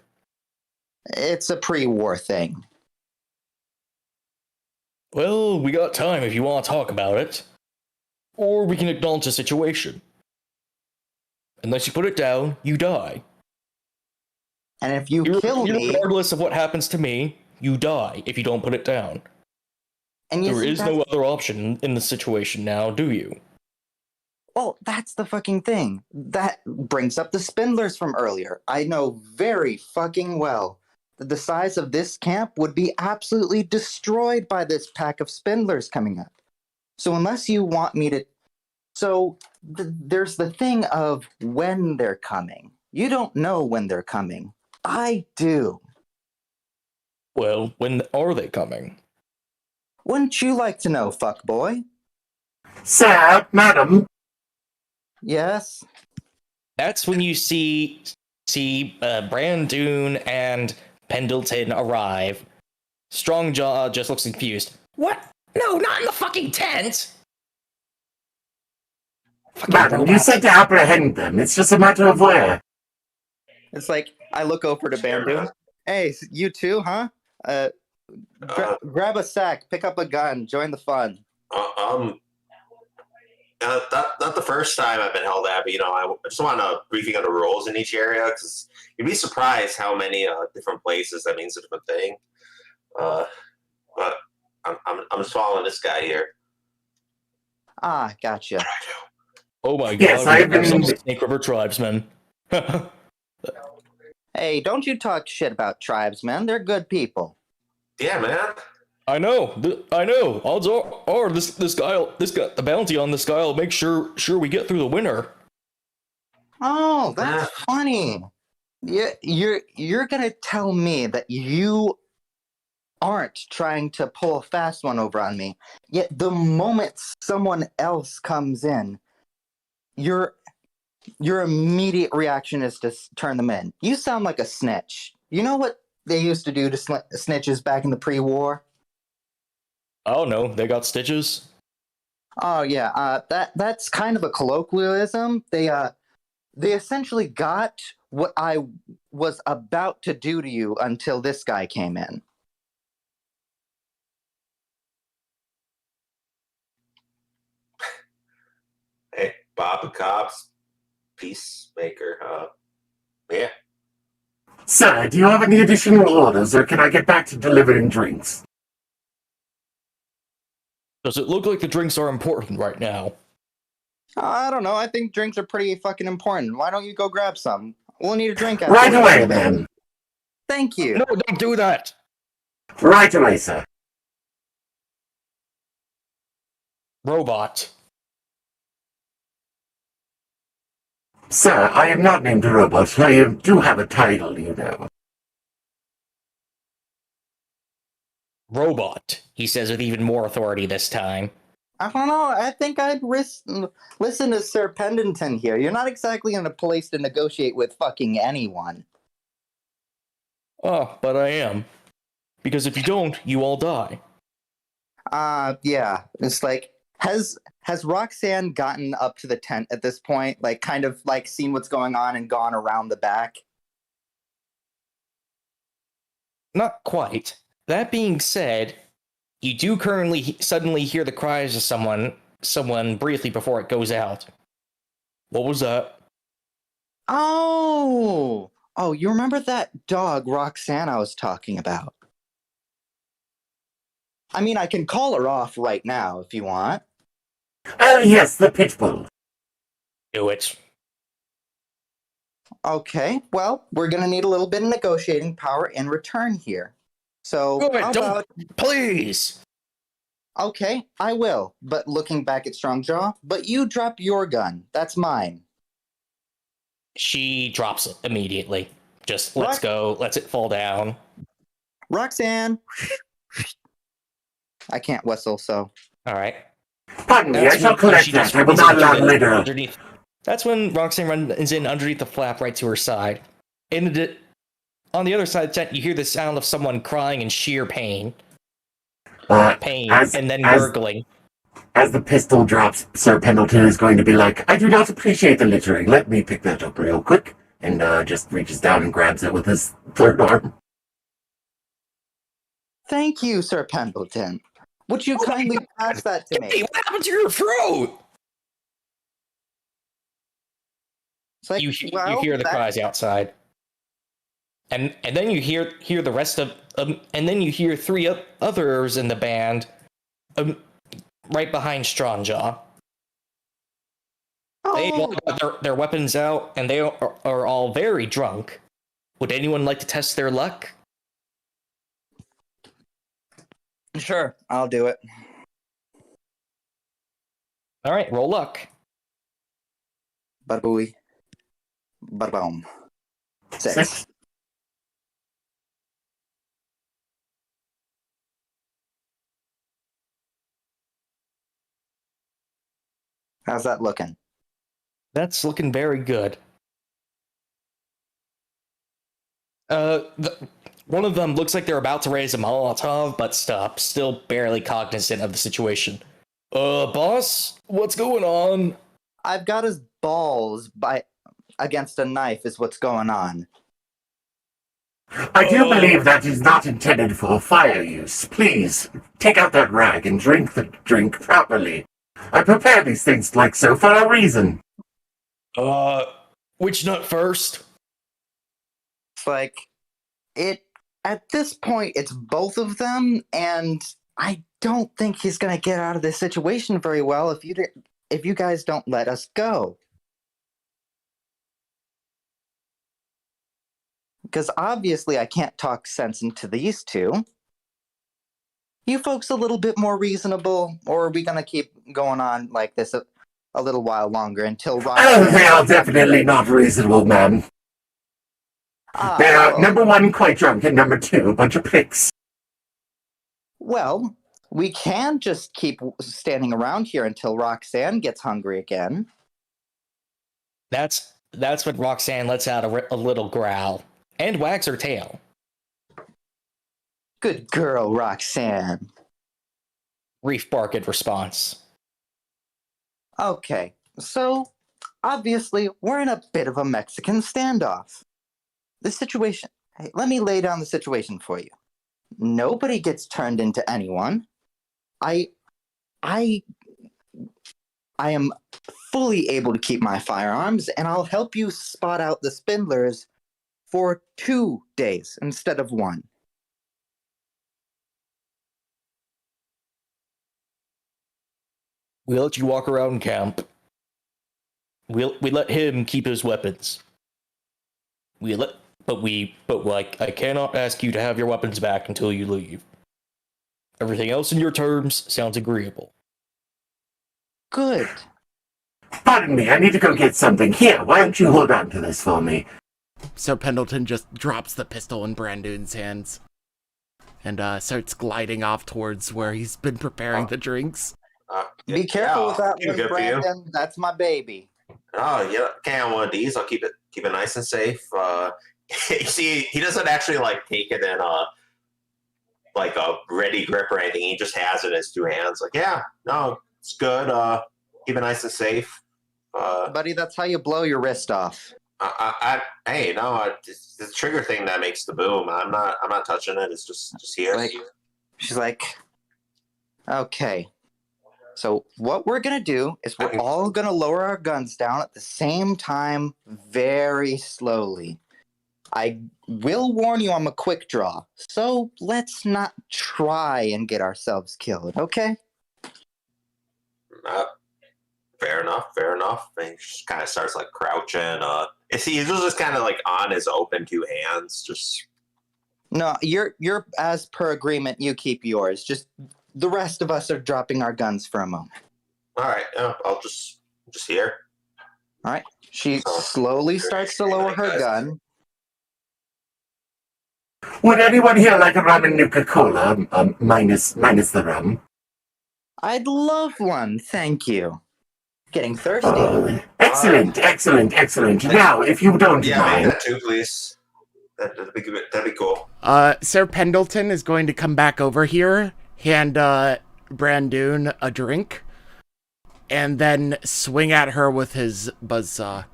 [SPEAKER 4] It's a pre-war thing.
[SPEAKER 5] Well, we got time if you want to talk about it. Or we can acknowledge the situation. Unless you put it down, you die.
[SPEAKER 4] And if you kill me...
[SPEAKER 5] Regardless of what happens to me, you die if you don't put it down.
[SPEAKER 4] And
[SPEAKER 5] there is no other option in the situation now, do you?
[SPEAKER 4] Well, that's the fucking thing. That brings up the spindlers from earlier. I know very fucking well that the size of this camp would be absolutely destroyed by this pack of spindlers coming up. So unless you want me to... there's the thing of when they're coming. You don't know when they're coming. I do.
[SPEAKER 5] Well, when are they coming?
[SPEAKER 4] Wouldn't you like to know, fuckboy?
[SPEAKER 6] Sir, madam.
[SPEAKER 4] Yes?
[SPEAKER 5] That's when you see Brandoon and Pendleton arrive. Strongjaw just looks confused. What? No, not in the fucking tent!
[SPEAKER 6] Madam, you said to apprehend them. It's just a matter of where.
[SPEAKER 4] It's like, I look over to Brandoon. Hey, you too, huh? Grab a sack, pick up a gun, join the fun.
[SPEAKER 3] Not the first time I've been held at, but I just want a briefing on the roles in each area, because you'd be surprised how many different places that means a different thing. But I'm just following this guy here.
[SPEAKER 4] Ah, gotcha.
[SPEAKER 5] Oh my god,
[SPEAKER 6] yes, I've been
[SPEAKER 5] Snake River tribesmen.
[SPEAKER 4] Hey, don't you talk shit about tribesmen. They're good people.
[SPEAKER 3] Yeah, man.
[SPEAKER 5] I know. Odds are this guy, the bounty on this guy will make sure we get through the winter.
[SPEAKER 4] Oh, that's funny. You're gonna tell me that you aren't trying to pull a fast one over on me. Yet the moment someone else comes in, your immediate reaction is to turn them in. You sound like a snitch. You know what they used to do to snitches back in the pre-war?
[SPEAKER 5] Oh no, they got stitches.
[SPEAKER 4] Oh yeah, that's kind of a colloquialism. They essentially got what I was about to do to you until this guy came in.
[SPEAKER 3] Hey, Bob the Cops, peacemaker. Yeah.
[SPEAKER 6] Sir, do you have any additional orders, or can I get back to delivering drinks?
[SPEAKER 5] Does it look like the drinks are important right now?
[SPEAKER 4] I don't know. I think drinks are pretty fucking important. Why don't you go grab some? We'll need a drink.
[SPEAKER 6] Right away, then.
[SPEAKER 4] Thank you.
[SPEAKER 5] No, don't do that.
[SPEAKER 6] Right away, sir.
[SPEAKER 5] Robot.
[SPEAKER 6] Sir, I am not named a robot. Do have a title, you know.
[SPEAKER 5] Robot, he says with even more authority this time.
[SPEAKER 4] I don't know. I think I'd listen to Sir Pendleton here. You're not exactly in a place to negotiate with fucking anyone.
[SPEAKER 5] Oh, but I am. Because if you don't, you all die.
[SPEAKER 4] Yeah. It's like, has Roxanne gotten up to the tent at this point? Like, kind of like seen what's going on and gone around the back?
[SPEAKER 5] Not quite. That being said, you do currently suddenly hear the cries of someone briefly before it goes out. What was that?
[SPEAKER 4] Oh, you remember that dog Roxanne I was talking about? I mean, I can call her off right now if you want.
[SPEAKER 6] Yes, the pit bull.
[SPEAKER 5] Do it.
[SPEAKER 4] Okay, well, we're gonna need a little bit of negotiating power in return here. So,
[SPEAKER 5] Go ahead,
[SPEAKER 4] how
[SPEAKER 5] don't,
[SPEAKER 4] about...
[SPEAKER 5] please.
[SPEAKER 4] Okay, I will, but looking back at Strongjaw, but you drop your gun. That's mine.
[SPEAKER 5] She drops it immediately. Just lets go, lets it fall down.
[SPEAKER 4] Roxanne! I can't whistle, so...
[SPEAKER 5] Alright.
[SPEAKER 6] Pardon me, I shall collect that. I will not allow litter.
[SPEAKER 5] That's when Roxanne runs in underneath the flap right to her side. On the other side of the tent, you hear the sound of someone crying in sheer pain. And then gurgling.
[SPEAKER 6] As the pistol drops, Sir Pendleton is going to be like, I do not appreciate the littering. Let me pick that up real quick. And just reaches down and grabs it with his third arm.
[SPEAKER 4] Thank you, Sir Pendleton. Would you kindly pass that to me?
[SPEAKER 5] Hey, what happened to your throat?
[SPEAKER 4] It's like,
[SPEAKER 5] You hear the cries outside. And then you hear the rest of and then you hear three others in the band right behind Strongjaw. They all got their weapons out and they are all very drunk. Would anyone like to test their luck?
[SPEAKER 4] Sure, I'll do it.
[SPEAKER 5] All right, roll luck.
[SPEAKER 4] Bada-booey. Bada-boom. 6. How's that looking?
[SPEAKER 5] That's looking very good. One of them looks like they're about to raise a Molotov, but stops, still barely cognizant of the situation. Boss? What's going on?
[SPEAKER 4] I've got his balls against a knife is what's going on.
[SPEAKER 6] I do believe that is not intended for fire use. Please, take out that rag and drink the drink properly. I prepare these things like so for a reason.
[SPEAKER 5] Which nut first?
[SPEAKER 4] It's like, at this point, it's both of them, and I don't think he's gonna get out of this situation very well if you guys don't let us go. Because obviously I can't talk sense into these two. You folks a little bit more reasonable, or are we gonna keep going on like this a little while longer until Roxanne...
[SPEAKER 6] They are definitely not reasonable, ma'am. They are, number one, quite drunk, and number two, a bunch of pricks.
[SPEAKER 4] Well, we can just keep standing around here until Roxanne gets hungry again.
[SPEAKER 5] That's when Roxanne lets out a little growl and wags her tail.
[SPEAKER 4] Good girl, Roxanne.
[SPEAKER 5] Reef bark in response.
[SPEAKER 4] Okay, so obviously we're in a bit of a Mexican standoff. The situation... Hey, let me lay down the situation for you. Nobody gets turned into anyone. I am fully able to keep my firearms, and I'll help you spot out the spindlers for 2 days instead of 1.
[SPEAKER 5] We let you walk around camp. We let him keep his weapons. I cannot ask you to have your weapons back until you leave. Everything else in your terms sounds agreeable.
[SPEAKER 4] Good.
[SPEAKER 6] Pardon me, I need to go get something. Here, why don't you hold on to this for me?
[SPEAKER 2] Sir Pendleton just drops the pistol in Brandoon's hands and starts gliding off towards where he's been preparing the drinks.
[SPEAKER 4] Be careful with that
[SPEAKER 3] too
[SPEAKER 4] one,
[SPEAKER 3] good for you.
[SPEAKER 4] Brandon. That's my baby.
[SPEAKER 3] Oh yeah, okay. On one of these, I'll keep it nice and safe. See, he doesn't actually like take it in like a ready grip or anything. He just has it in his two hands. Like, yeah, no, it's good. Keep it nice and safe.
[SPEAKER 4] Buddy, that's how you blow your wrist off.
[SPEAKER 3] Hey, no, it's the trigger thing that makes the boom. I'm not touching it. It's just here.
[SPEAKER 4] She's like, okay. So what we're gonna do is we're all gonna lower our guns down at the same time, very slowly. I will warn you, I'm a quick draw, so let's not try and get ourselves killed, okay?
[SPEAKER 3] Fair enough. And he just kind of starts like crouching. He's just kind of like on his open two hands. Just
[SPEAKER 4] No, you're as per agreement. You keep yours. Just the rest of us are dropping our guns for a moment.
[SPEAKER 3] all right. I'll just here.
[SPEAKER 4] All right. She slowly starts to lower her gun.
[SPEAKER 6] Would anyone here like a ramen Nuka-Cola, minus the rum?
[SPEAKER 4] I'd love one, thank you. Getting thirsty.
[SPEAKER 6] Oh, excellent. Now, if you don't
[SPEAKER 3] Yeah,
[SPEAKER 6] mind...
[SPEAKER 3] make that too, please. That'd be cool.
[SPEAKER 2] Sir Pendleton is going to come back over here, hand Brandoon a drink, and then swing at her with his buzzsaw.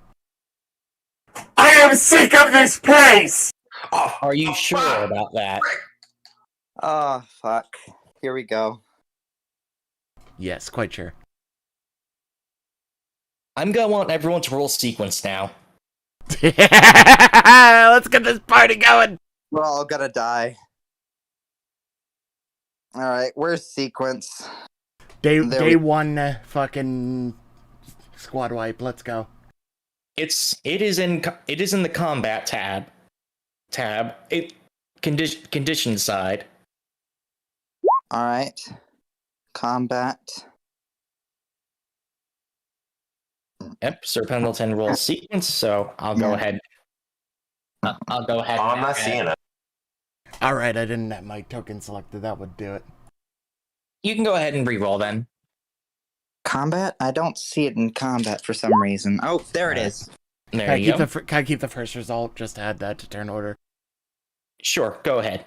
[SPEAKER 6] I am sick of this place!
[SPEAKER 5] Are you sure about that?
[SPEAKER 4] Oh, fuck. Here we go.
[SPEAKER 2] Yes, quite sure.
[SPEAKER 5] I'm gonna want everyone to roll sequence now.
[SPEAKER 2] Let's get this party going!
[SPEAKER 4] We're all gonna die. Alright, where's sequence?
[SPEAKER 2] Day one, fucking squad wipe. Let's go.
[SPEAKER 5] It is in the combat tab. Condition side.
[SPEAKER 4] Alright. Combat.
[SPEAKER 5] Yep, Sir Pendleton rolls sequence, so I'll go ahead. I'll go ahead.
[SPEAKER 3] Oh, I'm not seeing it.
[SPEAKER 2] Alright, I didn't have my token selected. That would do it.
[SPEAKER 5] You can go ahead and re-roll then.
[SPEAKER 4] Combat? I don't see it in combat for some reason. Oh, there it is.
[SPEAKER 5] There you go.
[SPEAKER 2] Can I keep the first result? Just add that to turn order.
[SPEAKER 5] Sure, go ahead.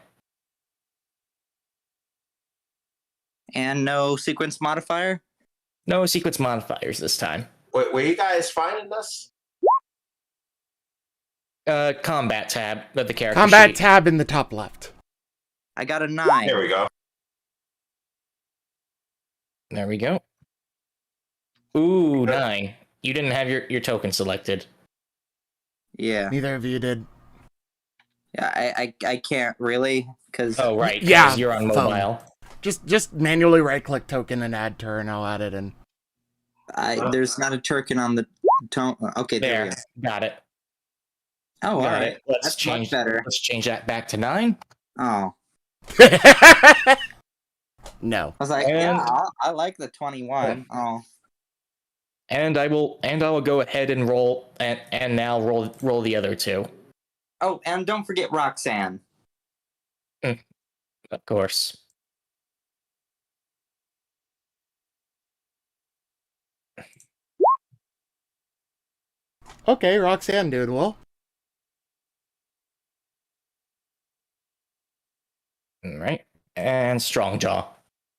[SPEAKER 4] And no sequence modifier?
[SPEAKER 5] No sequence modifiers this time.
[SPEAKER 3] Wait, were you guys finding this?
[SPEAKER 5] Combat tab of the character
[SPEAKER 2] Combat
[SPEAKER 5] sheet.
[SPEAKER 2] tab in the top left.
[SPEAKER 4] I got a 9.
[SPEAKER 3] There we go.
[SPEAKER 5] There we go. Ooh, 9. You didn't have your token selected.
[SPEAKER 4] Yeah.
[SPEAKER 2] Neither of you did.
[SPEAKER 4] Yeah, I can't really, because...
[SPEAKER 5] Oh, right. 'cause
[SPEAKER 2] Yeah,
[SPEAKER 5] you're on
[SPEAKER 2] phone.
[SPEAKER 5] mobile.
[SPEAKER 2] Just manually right-click token and add turn. I'll add it in.
[SPEAKER 4] There's not a token on the tone. Okay, there we
[SPEAKER 5] There,
[SPEAKER 4] go.
[SPEAKER 5] got it.
[SPEAKER 4] Oh,
[SPEAKER 5] Got
[SPEAKER 4] alright.
[SPEAKER 5] it. Let's
[SPEAKER 4] That's
[SPEAKER 5] change
[SPEAKER 4] much better.
[SPEAKER 5] Let's change that back to 9.
[SPEAKER 4] Oh.
[SPEAKER 2] No.
[SPEAKER 4] I was like,
[SPEAKER 5] And-
[SPEAKER 4] yeah, I like the 21. Oh.
[SPEAKER 5] And I will go ahead and roll and now roll the other two.
[SPEAKER 4] Oh, and don't forget Roxanne.
[SPEAKER 5] Of course.
[SPEAKER 2] Okay, Roxanne, dude. Well,
[SPEAKER 5] All right. And Strongjaw.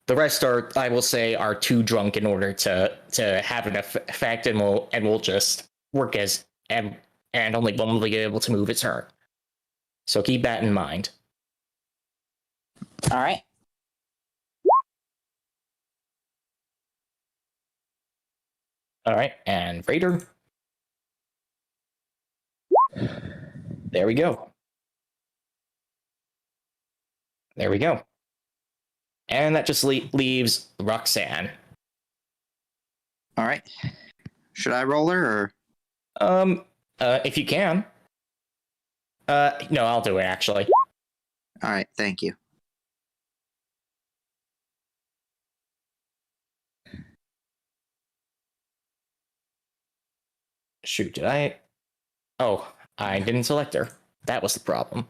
[SPEAKER 5] The rest are, I will say, are too drunk in order to have an effect, and we'll just work as and only one will be able to move its turn. So keep that in mind.
[SPEAKER 4] All right.
[SPEAKER 5] All right, and Raider. There we go. There we go. And that just leaves Roxanne.
[SPEAKER 4] All right. Should I roll her or?
[SPEAKER 5] If you can. No, I'll do it actually.
[SPEAKER 4] All right. Thank you.
[SPEAKER 5] Shoot, did I? Oh, I didn't select her. That was the problem.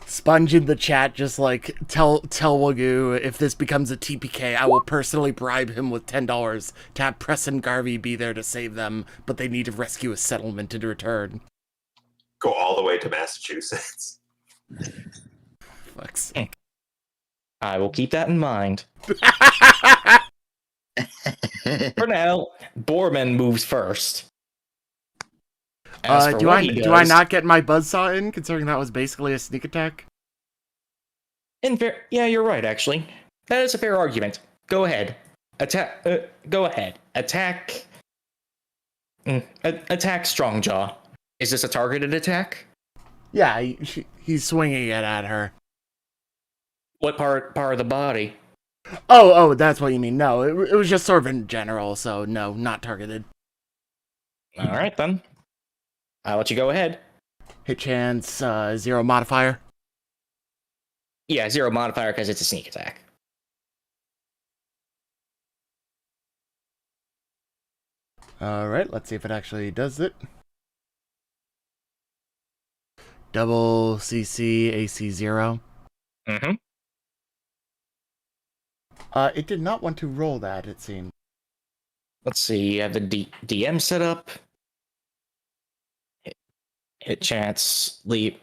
[SPEAKER 2] Sponge in the chat, just like, tell Wagyu if this becomes a TPK, I will personally bribe him with $10 to have Press and Garvey be there to save them, but they need to rescue a settlement in return.
[SPEAKER 3] Go all the way to Massachusetts.
[SPEAKER 2] Fucks.
[SPEAKER 5] I will keep that in mind. For now, Borman moves first.
[SPEAKER 2] Do I not get my buzzsaw in, considering that was basically a sneak attack?
[SPEAKER 5] Yeah, you're right, actually. That is a fair argument. Go ahead. Attack. Go ahead. Attack. Attack Strongjaw. Is this a targeted attack?
[SPEAKER 2] Yeah, he's swinging it at her.
[SPEAKER 5] What part of the body?
[SPEAKER 2] Oh, that's what you mean. No, it was just sort of in general, so no, not targeted.
[SPEAKER 5] All right, then. I'll let you go ahead.
[SPEAKER 2] Hit chance, 0 modifier.
[SPEAKER 5] Yeah, 0 modifier because it's a sneak attack.
[SPEAKER 2] Alright, let's see if it actually does it. Double CC, AC 0.
[SPEAKER 5] Mm-hmm.
[SPEAKER 2] It did not want to roll that, it seemed.
[SPEAKER 5] Let's see, you have the DM set up. Hit chance, leap.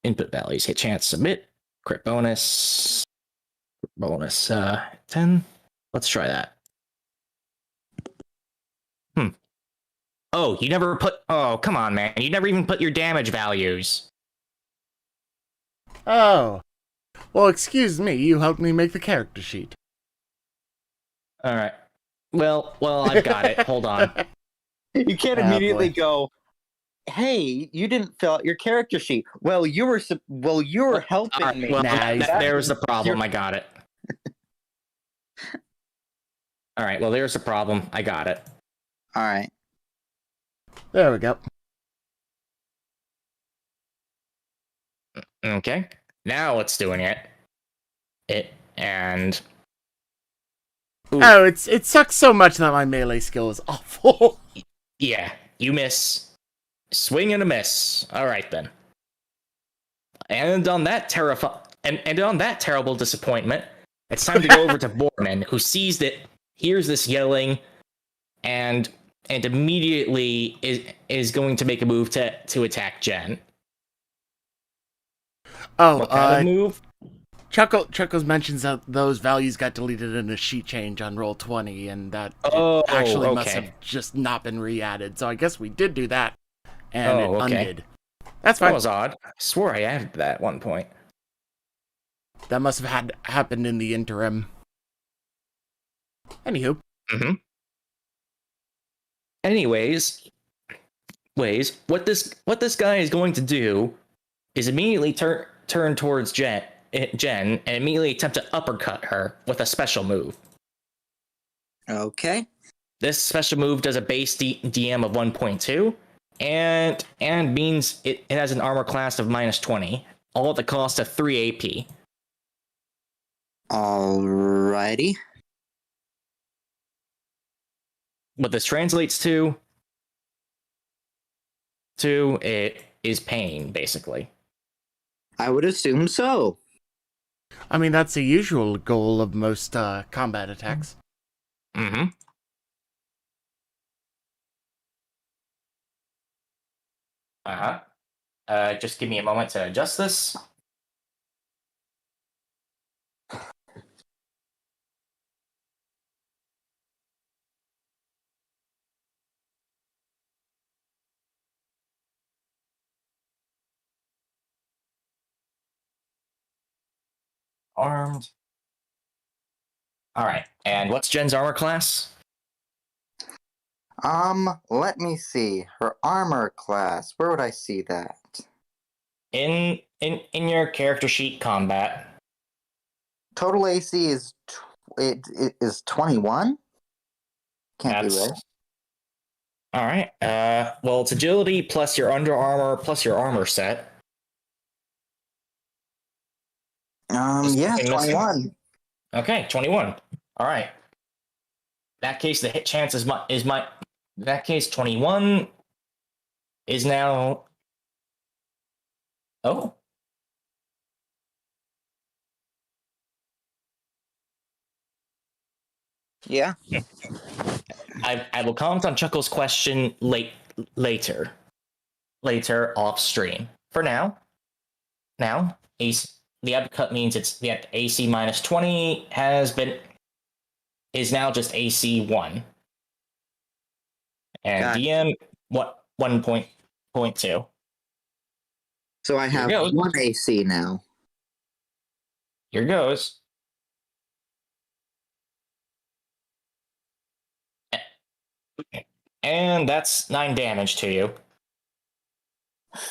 [SPEAKER 5] Input values, hit chance, submit. Crit bonus. 10. Let's try that. Oh, you never put... Oh, come on, man. You never even put your damage values.
[SPEAKER 2] Oh. Well, excuse me, you helped me make the character sheet.
[SPEAKER 5] Alright. Well, I've got it. Hold on.
[SPEAKER 4] You can't immediately go, hey, you didn't fill out your character sheet. Well, you were helping me.
[SPEAKER 5] Well,
[SPEAKER 2] Nice.
[SPEAKER 5] there's the problem. I got it. Alright, well, there's the problem. I got it.
[SPEAKER 4] All right.
[SPEAKER 2] There we go.
[SPEAKER 5] Okay. Now it's doing it. And... Ooh.
[SPEAKER 2] Oh, it sucks so much that my melee skill is awful.
[SPEAKER 5] Yeah, you miss. Swing and a miss. All right then. And on that terrible disappointment, it's time to go over to Borman, who sees that, hears this yelling, and immediately is going to make a move to attack Jen.
[SPEAKER 2] Oh,
[SPEAKER 5] What kind of move?
[SPEAKER 2] Chuckles mentions that those values got deleted in a sheet change on Roll20, and that actually must have just not been re-added. So I guess we did do that, and it undid. That's fine.
[SPEAKER 5] That was odd. I swore I added that at one point.
[SPEAKER 2] That must have happened in the interim. Anywho.
[SPEAKER 5] Mm-hmm. Anyways, what this guy is going to do is immediately turn towards Jen and immediately attempt to uppercut her with a special move.
[SPEAKER 4] Okay.
[SPEAKER 5] This special move does a base DM of 1.2 and means it has an armor class of -20, all at the cost of 3 AP.
[SPEAKER 4] Alrighty.
[SPEAKER 5] What this translates to it is pain, basically.
[SPEAKER 4] I would assume so.
[SPEAKER 2] I mean, that's the usual goal of most combat attacks.
[SPEAKER 5] Mm-hmm. Just give me a moment to adjust this. Armed. Alright, and what's Jen's armor class?
[SPEAKER 4] Let me see. Her armor class. Where would I see that?
[SPEAKER 5] In your character sheet, combat.
[SPEAKER 4] Total AC is it is 21? Can't be right.
[SPEAKER 5] Alright, well, it's agility plus your under armor plus your armor set.
[SPEAKER 4] Yeah, 21.
[SPEAKER 5] Okay, 21. Alright. that case, the hit chance is my. In that case, 21 is now. Oh.
[SPEAKER 4] Yeah.
[SPEAKER 5] I will comment on Chuckle's question later off stream. For now, AC, the uppercut means it's the AC minus 20 is now just AC 1. And
[SPEAKER 4] Gotcha.
[SPEAKER 5] DM 1.2.
[SPEAKER 4] So I have 1 AC now.
[SPEAKER 5] Here goes. And that's 9 damage to you.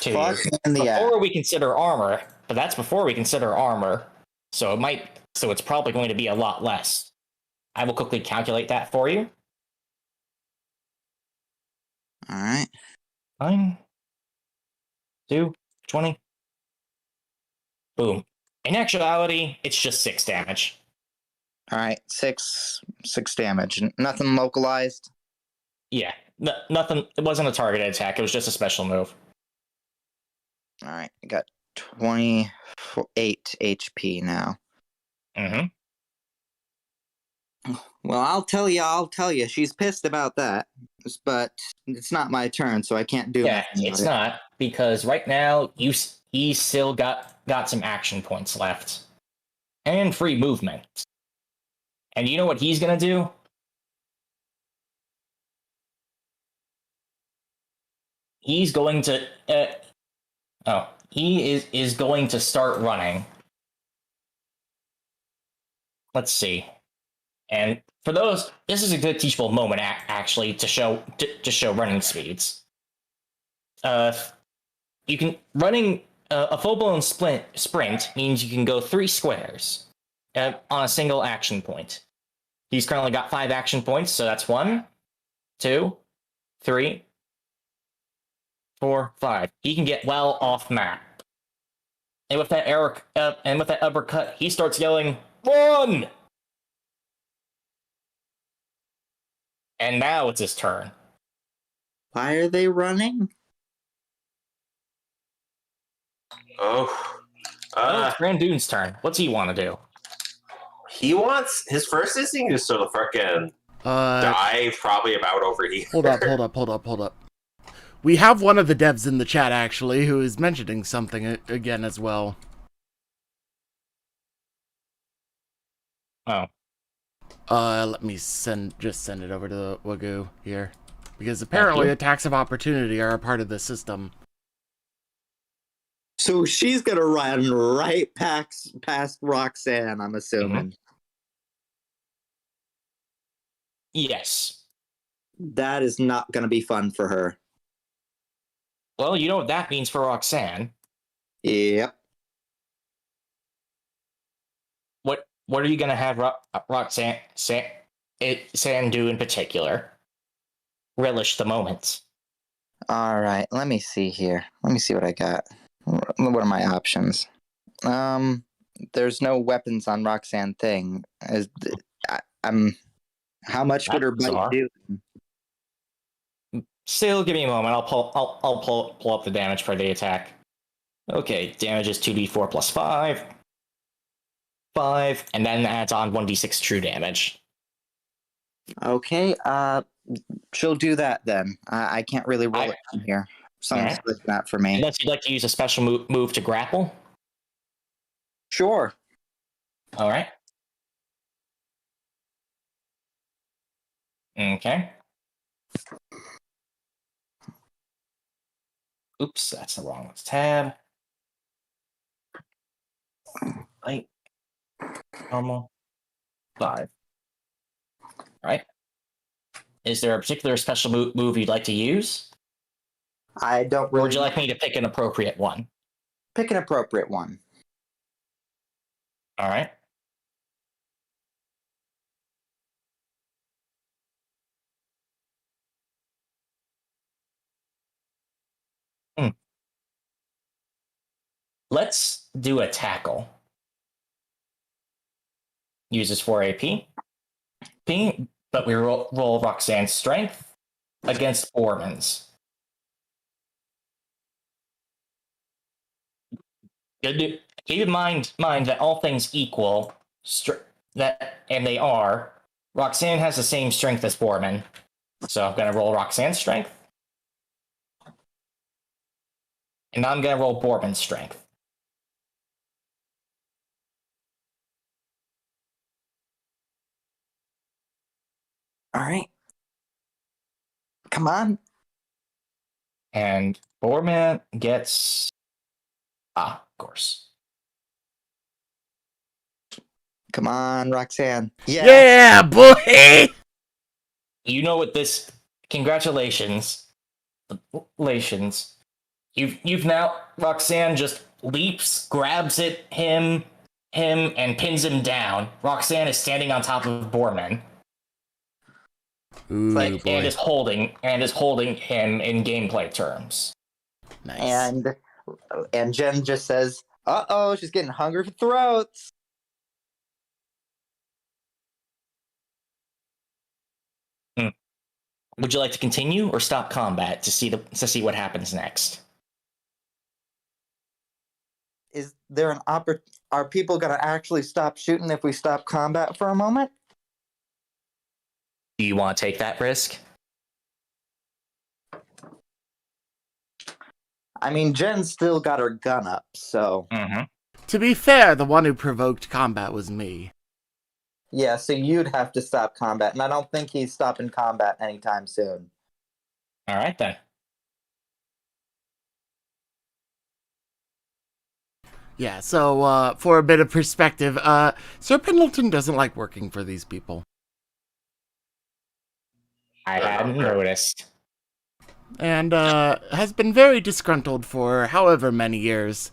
[SPEAKER 4] Fuck in the ass.
[SPEAKER 5] Before we consider armor, but that's before we consider armor. So it's probably going to be a lot less. I will quickly calculate that for you.
[SPEAKER 4] All right.
[SPEAKER 5] 9, 2, 20. Boom. In actuality, it's just 6 damage.
[SPEAKER 4] All right. 6 damage. Nothing localized.
[SPEAKER 5] Yeah. Nothing. It wasn't a targeted attack. It was just a special move.
[SPEAKER 4] All right. I got 28 HP now.
[SPEAKER 5] Mm-hmm.
[SPEAKER 4] Well, I'll tell you. She's pissed about that, but it's not my turn, so I can't do
[SPEAKER 5] Yeah,
[SPEAKER 4] anything
[SPEAKER 5] it's
[SPEAKER 4] about it.
[SPEAKER 5] not, because right now he's still got some action points left. And free movement. And you know what he's gonna do? He's going to he is going to start running. Let's see. And for those, this is a good teachable moment actually to show running speeds. You can running a full-blown sprint means you can go 3 squares on a single action point. He's currently got 5 action points, so that's 1, 2, 3, 4, 5. He can get well off map. And with that uppercut, he starts yelling, "Run!" And now it's his turn.
[SPEAKER 4] Why are they running?
[SPEAKER 3] Oh.
[SPEAKER 5] It's Brandoon's turn. What's he want to do?
[SPEAKER 3] He wants his first instinct is to frickin' dive probably about over here.
[SPEAKER 2] Hold up. We have one of the devs in the chat, actually, who is mentioning something again as well.
[SPEAKER 5] Oh.
[SPEAKER 2] Let me send it over to the Wagyu here. Because apparently attacks of opportunity are a part of the system.
[SPEAKER 4] So she's gonna run right past Roxanne, I'm assuming.
[SPEAKER 5] Yes.
[SPEAKER 4] That is not gonna be fun for her.
[SPEAKER 5] Well, you know what that means for Roxanne.
[SPEAKER 4] Yep.
[SPEAKER 5] What are you gonna have Roxanne do in particular? Relish the moment.
[SPEAKER 4] All right, let me see here. Let me see what I got. What are my options? There's no weapons on Roxanne thing. How much would her bite do?
[SPEAKER 5] Still, give me a moment. I'll pull up the damage for the attack. Okay, damage is 2d4 plus 5. 5, and then adds on 1d6 true damage.
[SPEAKER 4] Okay, she'll do that then. I can't really roll it from here. Something's like that for me.
[SPEAKER 5] Unless you'd like to use a special move to grapple.
[SPEAKER 4] Sure.
[SPEAKER 5] All right. Okay. Oops, that's the wrong tab. Light. Normal. 5. All right. Is there a particular special move you'd like to use?
[SPEAKER 4] I don't really.
[SPEAKER 5] Or would you like me to pick an appropriate one?
[SPEAKER 4] Pick an appropriate one.
[SPEAKER 5] All right. Let's do a tackle. Uses 4 AP. But we roll Roxanne's strength against Borman's. Keep in mind that all things equal, and they are, Roxanne has the same strength as Borman. So I'm going to roll Roxanne's strength. And I'm going to roll Borman's strength.
[SPEAKER 4] All right. Come on.
[SPEAKER 5] And Borman gets... of course.
[SPEAKER 4] Come on, Roxanne.
[SPEAKER 2] Yeah, boy!
[SPEAKER 5] You know what this... Congratulations. You've now... Roxanne just leaps, grabs him, and pins him down. Roxanne is standing on top of Borman.
[SPEAKER 2] Ooh, boy.
[SPEAKER 5] And is holding him in gameplay terms.
[SPEAKER 2] Nice.
[SPEAKER 4] And Jen just says, "Uh-oh, she's getting hungry for throats."
[SPEAKER 5] Would you like to continue or stop combat to see what happens next?
[SPEAKER 4] Is there an Are people going to actually stop shooting if we stop combat for a moment?
[SPEAKER 5] Do you want to take that risk?
[SPEAKER 4] I mean, Jen's still got her gun up, so...
[SPEAKER 5] Mm-hmm.
[SPEAKER 2] To be fair, the one who provoked combat was me.
[SPEAKER 4] Yeah, so you'd have to stop combat, and I don't think he's stopping combat anytime soon.
[SPEAKER 5] All right, then.
[SPEAKER 2] Yeah, so for a bit of perspective, Sir Pendleton doesn't like working for these people.
[SPEAKER 5] I hadn't noticed.
[SPEAKER 2] And has been very disgruntled for however many years.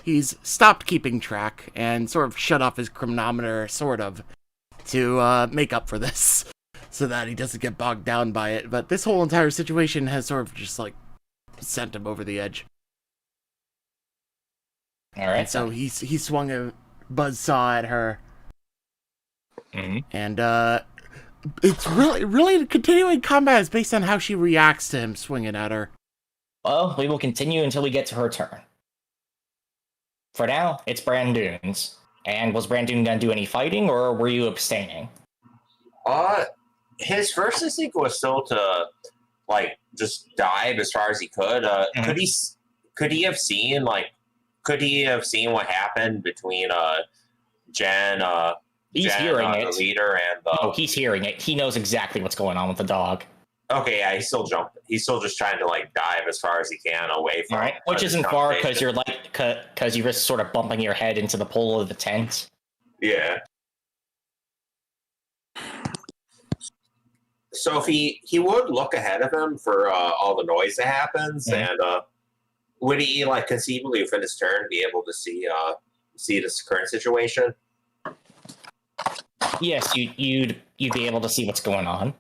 [SPEAKER 2] He's stopped keeping track and sort of shut off his chronometer, sort of, to make up for this, so that he doesn't get bogged down by it. But this whole entire situation has sort of just, like, sent him over the edge.
[SPEAKER 5] All right.
[SPEAKER 2] And so he swung a buzzsaw at her.
[SPEAKER 5] Mm-hmm.
[SPEAKER 2] And it's really continuing combat is based on how she reacts to him swinging at her.
[SPEAKER 5] Well, we will continue until we get to her turn. For now, it's Brandoon's. And was Brandoon going to do any fighting, or were you abstaining?
[SPEAKER 3] His first instinct was still to, like, just dive as far as he could. Could he have seen what happened between Jen,
[SPEAKER 5] He's hearing it.
[SPEAKER 3] the leader, and
[SPEAKER 5] Oh, he's hearing it. He knows exactly what's going on with the dog.
[SPEAKER 3] Okay, yeah, he's still jumping. He's still just trying to, like, dive as far as he can away from.
[SPEAKER 5] All right, which isn't far because you're because you risk sort of bumping your head into the pole of the tent.
[SPEAKER 3] Yeah. So if he would look ahead of him for all the noise that happens, and would he, like, conceivably within his turn be able to see this current situation?
[SPEAKER 5] Yes, you'd be able to see what's going on.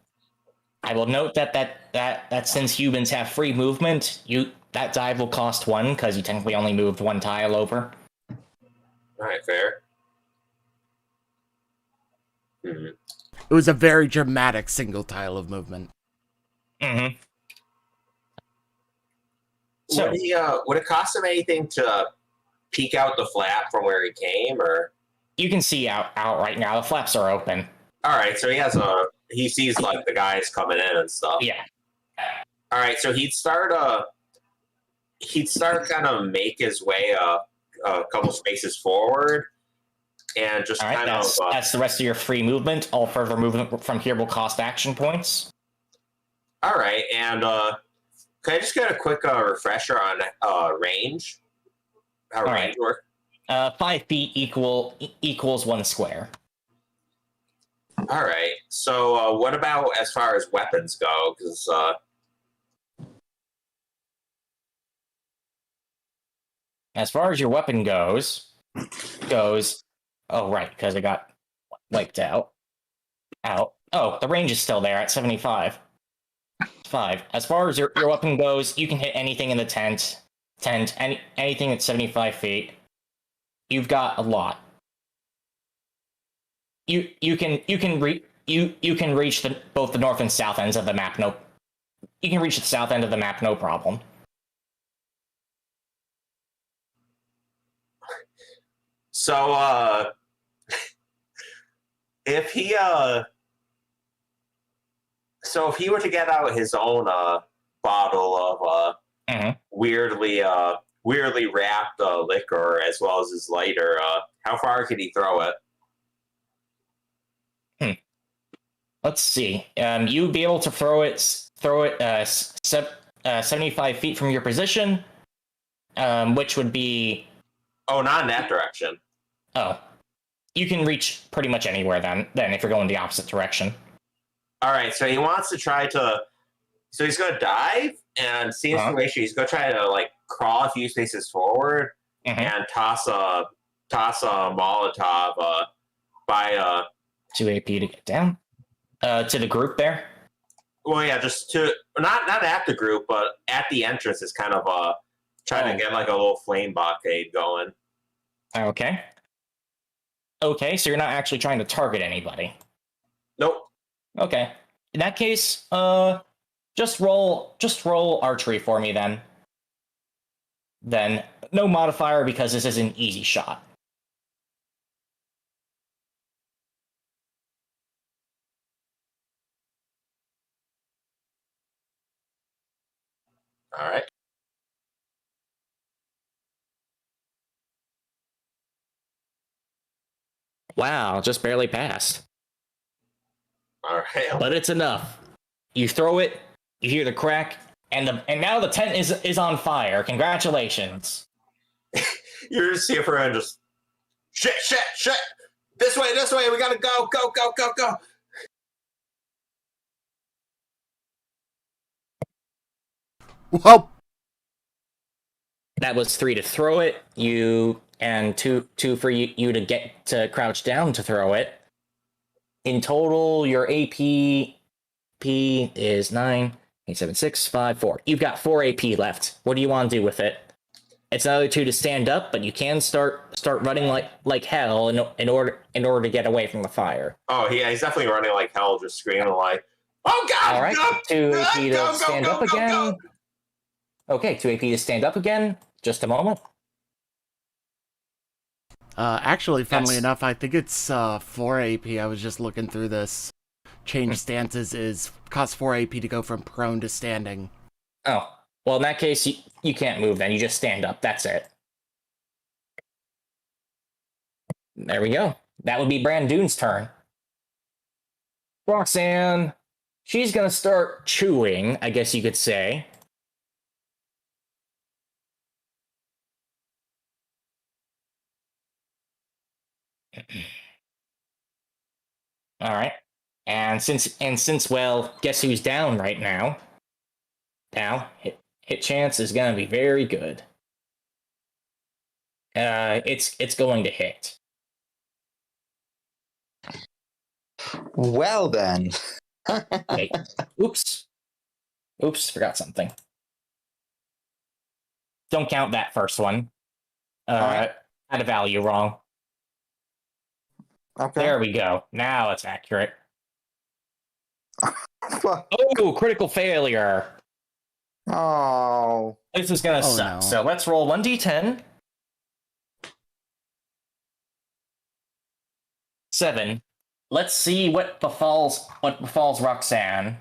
[SPEAKER 5] I will note that since humans have free movement, that dive will cost 1 because you technically only moved 1 tile over.
[SPEAKER 3] All right, fair. Mm-hmm.
[SPEAKER 2] It was a very dramatic single tile of movement.
[SPEAKER 5] Mm-hmm. So,
[SPEAKER 3] would it cost him anything to peek out the flap from where he came, or?
[SPEAKER 5] You can see out right now. The flaps are open.
[SPEAKER 3] All right, so he sees, like, the guys coming in and stuff.
[SPEAKER 5] Yeah.
[SPEAKER 3] All right, so he'd start kind of make his way a couple spaces forward, and just
[SPEAKER 5] all right, that's the rest of your free movement. All further movement from here will cost action points.
[SPEAKER 3] All right, and can I just get a quick refresher on range? How range work?
[SPEAKER 5] 5 feet equals 1 square.
[SPEAKER 3] All right. So, what about as far as weapons go? Because
[SPEAKER 5] as far as your weapon goes. Oh, right, because it got wiped out. Oh, the range is still there at 75. 5. As far as your weapon goes, you can hit anything in the tent, anything at 75 feet. You've got a lot. You can you can reach both the north and south ends of the map. No, you can reach the south end of the map, no problem.
[SPEAKER 3] So, if he were to get out his own bottle of weirdly wrapped liquor as well as his lighter, how far could he throw it?
[SPEAKER 5] Let's see. You'd be able to throw it 75 feet from your position, which would be...
[SPEAKER 3] Oh, not in that direction.
[SPEAKER 5] Oh. You can reach pretty much anywhere then if you're going the opposite direction.
[SPEAKER 3] All right, so he wants to try to... So he's going to dive, and seeing the situation, he's going to try to like crawl a few spaces forward and toss a Molotov by
[SPEAKER 5] 2 AP to get down. To the group there?
[SPEAKER 3] Well, yeah, just to not at the group, but at the entrance is kind of trying to get like a little flame blockade going.
[SPEAKER 5] Okay. Okay, so you're not actually trying to target anybody.
[SPEAKER 3] Nope.
[SPEAKER 5] Okay. In that case, just roll archery for me then. Then no modifier because this is an easy shot.
[SPEAKER 3] All right.
[SPEAKER 5] Wow, just barely passed.
[SPEAKER 3] All right.
[SPEAKER 5] But it's enough. You throw it, you hear the crack, and now the tent is on fire. Congratulations.
[SPEAKER 3] You're just here for and just shit. This way. We gotta go.
[SPEAKER 2] Whoa!
[SPEAKER 5] That was 3 to throw it. And two for you to get to crouch down to throw it. In total, your AP is 9, 8, 7, 6, 5, 4. You've got 4 AP left. What do you want to do with it? It's another 2 to stand up, but you can start running like hell in order to get away from the fire.
[SPEAKER 3] Oh yeah, he's definitely running like hell, just screaming like, "Oh God!"
[SPEAKER 5] All right,
[SPEAKER 3] no!
[SPEAKER 5] 2 AP to stand up again. Okay, 2 AP to stand up again. Just a moment.
[SPEAKER 2] Actually, funnily enough, I think it's 4 AP. I was just looking through this. Change stances costs 4 AP to go from prone to standing.
[SPEAKER 5] Oh, well, in that case, you can't move then. You just stand up. That's it. There we go. That would be Brandoon's turn. Roxanne, she's going to start chewing, I guess you could say. All right. And since well, guess who's down right now? Now, hit chance is going to be very good. It's going to hit.
[SPEAKER 4] Well then.
[SPEAKER 5] Wait. Oops, forgot something. Don't count that first one.
[SPEAKER 4] Right.
[SPEAKER 5] Had a value wrong.
[SPEAKER 4] Okay.
[SPEAKER 5] There we go. Now it's accurate. Oh, critical failure.
[SPEAKER 4] Oh.
[SPEAKER 5] This is gonna suck.
[SPEAKER 2] No.
[SPEAKER 5] So let's roll 1d10. 7. Let's see what befalls Roxanne.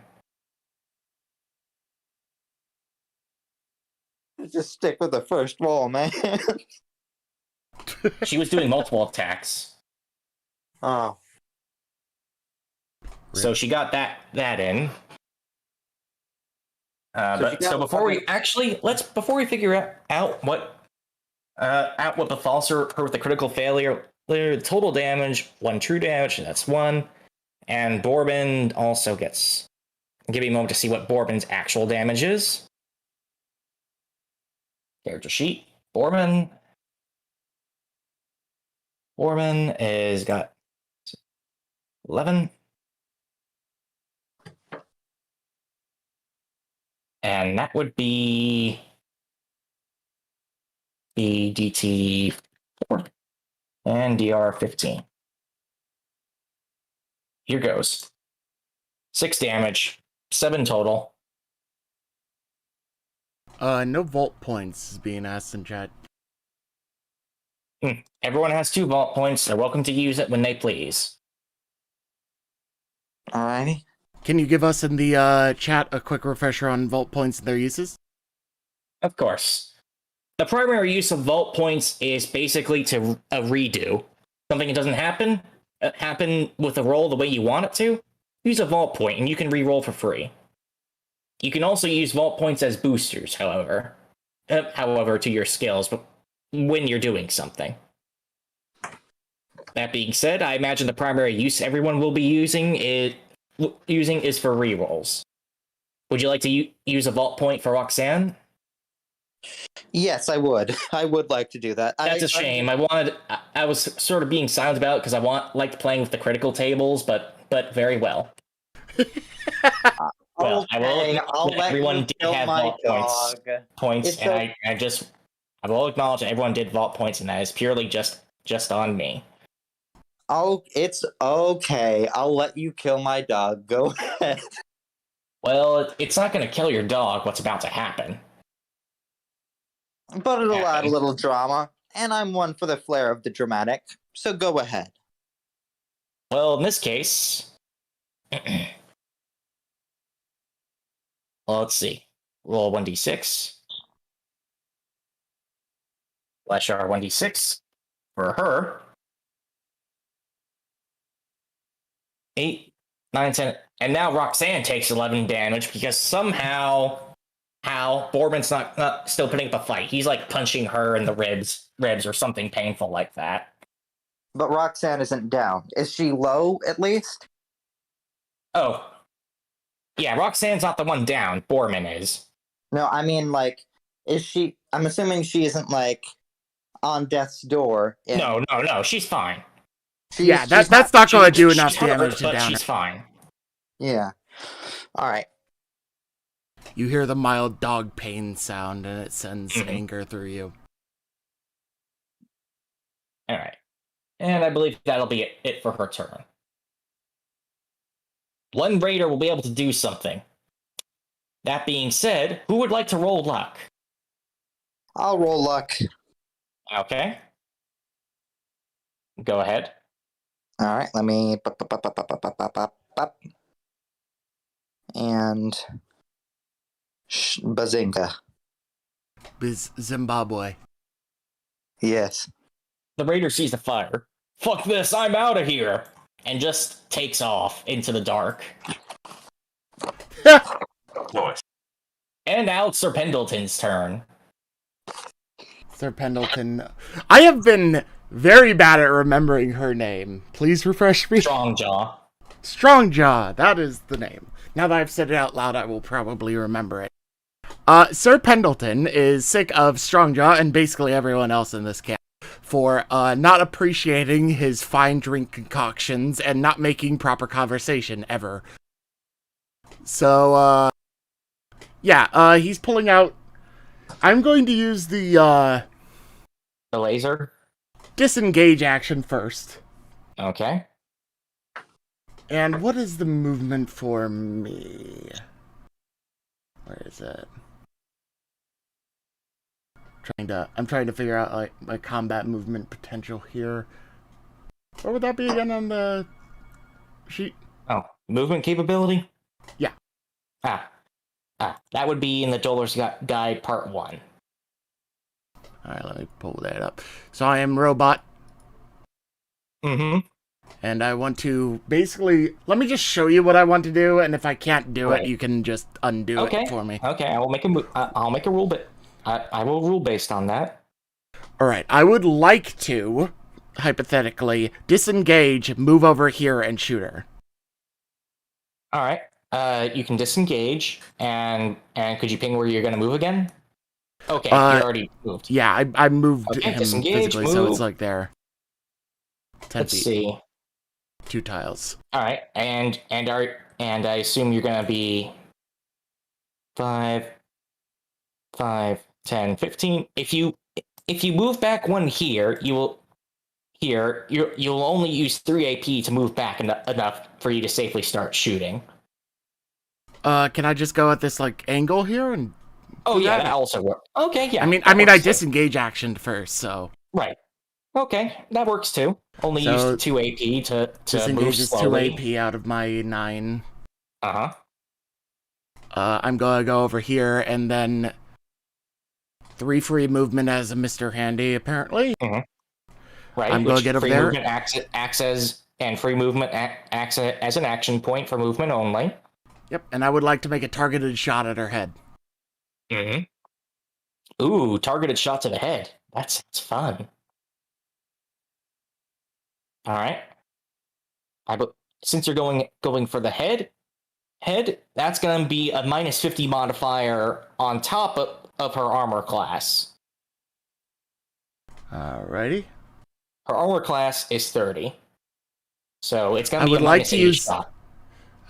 [SPEAKER 4] Just stick with the first roll, man.
[SPEAKER 5] She was doing multiple attacks.
[SPEAKER 4] Oh.
[SPEAKER 5] So she got that in. So before we figure out what befalls her with the critical failure, the total damage, 1 true damage, that's 1, and Bourbon also gets. Give me a moment to see what Bourbon's actual damage is. Character sheet. Bourbon is got 11. And that would be the DT 4 and DR 15. here goes. 6 damage, 7 total.
[SPEAKER 2] No vault points is being asked in chat.
[SPEAKER 5] Everyone has 2 vault points. They're welcome to use it when they please.
[SPEAKER 4] Alrighty.
[SPEAKER 2] Can you give us in the chat a quick refresher on vault points and their uses?
[SPEAKER 5] Of course. The primary use of vault points is basically to redo. Something that doesn't happen with a roll the way you want it to, use a vault point and you can re-roll for free. You can also use vault points as boosters, however to your skills, but when you're doing something. That being said, I imagine the primary use everyone will be using is for re-rolls. Would you like to use a vault point for Roxanne?
[SPEAKER 4] Yes, I would. I would like to do that.
[SPEAKER 5] That's a shame. I was sort of being silent about it because I liked playing with the critical tables, but very well. Well,
[SPEAKER 4] okay, I'll let
[SPEAKER 5] everyone
[SPEAKER 4] you
[SPEAKER 5] did
[SPEAKER 4] kill
[SPEAKER 5] have
[SPEAKER 4] my
[SPEAKER 5] vault
[SPEAKER 4] dog.
[SPEAKER 5] points,
[SPEAKER 4] It's
[SPEAKER 5] and I will acknowledge that everyone did vault points, and that is purely just on me.
[SPEAKER 4] Oh, it's okay. I'll let you kill my dog. Go ahead.
[SPEAKER 5] Well, it's not going to kill your dog. What's about to happen?
[SPEAKER 4] But it'll add a little drama, and I'm one for the flair of the dramatic, so go ahead.
[SPEAKER 5] Well, in this case, well, let's see. Roll 1d6. Flash R 1d6 for her. 8, 9, 10, and now Roxanne takes 11 damage because somehow Borman's not still putting up a fight. He's like punching her in the ribs or something painful like that.
[SPEAKER 4] But Roxanne isn't down. Is she low, at least?
[SPEAKER 5] Oh. Yeah, Roxanne's not the one down. Borman is.
[SPEAKER 4] No, I mean, like, is she... I'm assuming she isn't, like, on death's door.
[SPEAKER 5] No, she's fine.
[SPEAKER 2] That's not going to do enough damage to
[SPEAKER 5] but
[SPEAKER 2] down
[SPEAKER 5] she's
[SPEAKER 2] her.
[SPEAKER 5] fine.
[SPEAKER 4] Yeah. Alright.
[SPEAKER 2] You hear the mild dog pain sound, and it sends anger through you.
[SPEAKER 5] Alright. And I believe that'll be it for her turn. One raider will be able to do something. That being said, who would like to roll luck?
[SPEAKER 4] I'll roll luck.
[SPEAKER 5] Okay. Go ahead.
[SPEAKER 4] Alright, let me... And... Bazinga.
[SPEAKER 2] Zimbabwe.
[SPEAKER 4] Yes.
[SPEAKER 5] The raider sees the fire. Fuck this, I'm out of here! And just takes off into the dark.
[SPEAKER 3] Nice.
[SPEAKER 5] And now it's Sir Pendleton's turn.
[SPEAKER 2] Sir Pendleton. I have been very bad at remembering her name. Please refresh me.
[SPEAKER 5] Strongjaw.
[SPEAKER 2] Strongjaw, that is the name. Now that I've said it out loud, I will probably remember it. Sir Pendleton is sick of Strongjaw and basically everyone else in this camp for not appreciating his fine drink concoctions and not making proper conversation ever. So, he's pulling out... I'm going to use the
[SPEAKER 5] laser?
[SPEAKER 2] Disengage action first.
[SPEAKER 5] Okay.
[SPEAKER 2] And what is the movement for me? Where is it? I'm trying to figure out like my combat movement potential here. What would that be again on the sheet?
[SPEAKER 5] Oh, movement capability?
[SPEAKER 2] Yeah.
[SPEAKER 5] That would be in the Dolar's Guide Part 1.
[SPEAKER 2] Alright, let me pull that up. So I am robot.
[SPEAKER 5] Mm-hmm.
[SPEAKER 2] And I want to basically... Let me just show you what I want to do, and if I can't do it, you can just undo it for me.
[SPEAKER 5] Okay, I will make I'll make a rule, but I will rule based on that.
[SPEAKER 2] Alright, I would like to, hypothetically, disengage, move over here, and shoot her.
[SPEAKER 5] Alright. You can disengage, and could you ping where you're going to move again? Okay, you already moved.
[SPEAKER 2] Yeah, I moved him
[SPEAKER 5] disengage,
[SPEAKER 2] physically,
[SPEAKER 5] move.
[SPEAKER 2] so it's like there. 10
[SPEAKER 5] Let's
[SPEAKER 2] feet.
[SPEAKER 5] see.
[SPEAKER 2] 2 tiles.
[SPEAKER 5] Alright, and I assume you're going to be 5, 10, 15. If you move back 1 here, here, you'll only use 3 AP to move back enough for you to safely start shooting.
[SPEAKER 2] Can I just go at this like angle here and?
[SPEAKER 5] Oh yeah, that also works. Okay, yeah.
[SPEAKER 2] I disengage action first, so.
[SPEAKER 5] Right. Okay, that works too. Only use the 2 AP to move slowly.
[SPEAKER 2] 2 AP out of my 9.
[SPEAKER 5] Uh-huh.
[SPEAKER 2] I'm gonna go over here and then 3 free movement as a Mr. Handy, apparently.
[SPEAKER 5] Mm-hmm. Right.
[SPEAKER 2] I'm gonna get over there.
[SPEAKER 5] Free movement acts as, and free movement acts as an action point for movement only.
[SPEAKER 2] Yep, and I would like to make a targeted shot at her head.
[SPEAKER 5] Mm-hmm. Ooh, targeted shot to the head. That's fun. All right. Since you're going for the head, that's going to be a -50 modifier on top of her armor class.
[SPEAKER 2] Alrighty.
[SPEAKER 5] Her armor class is 30. So it's going to be a -80 shot.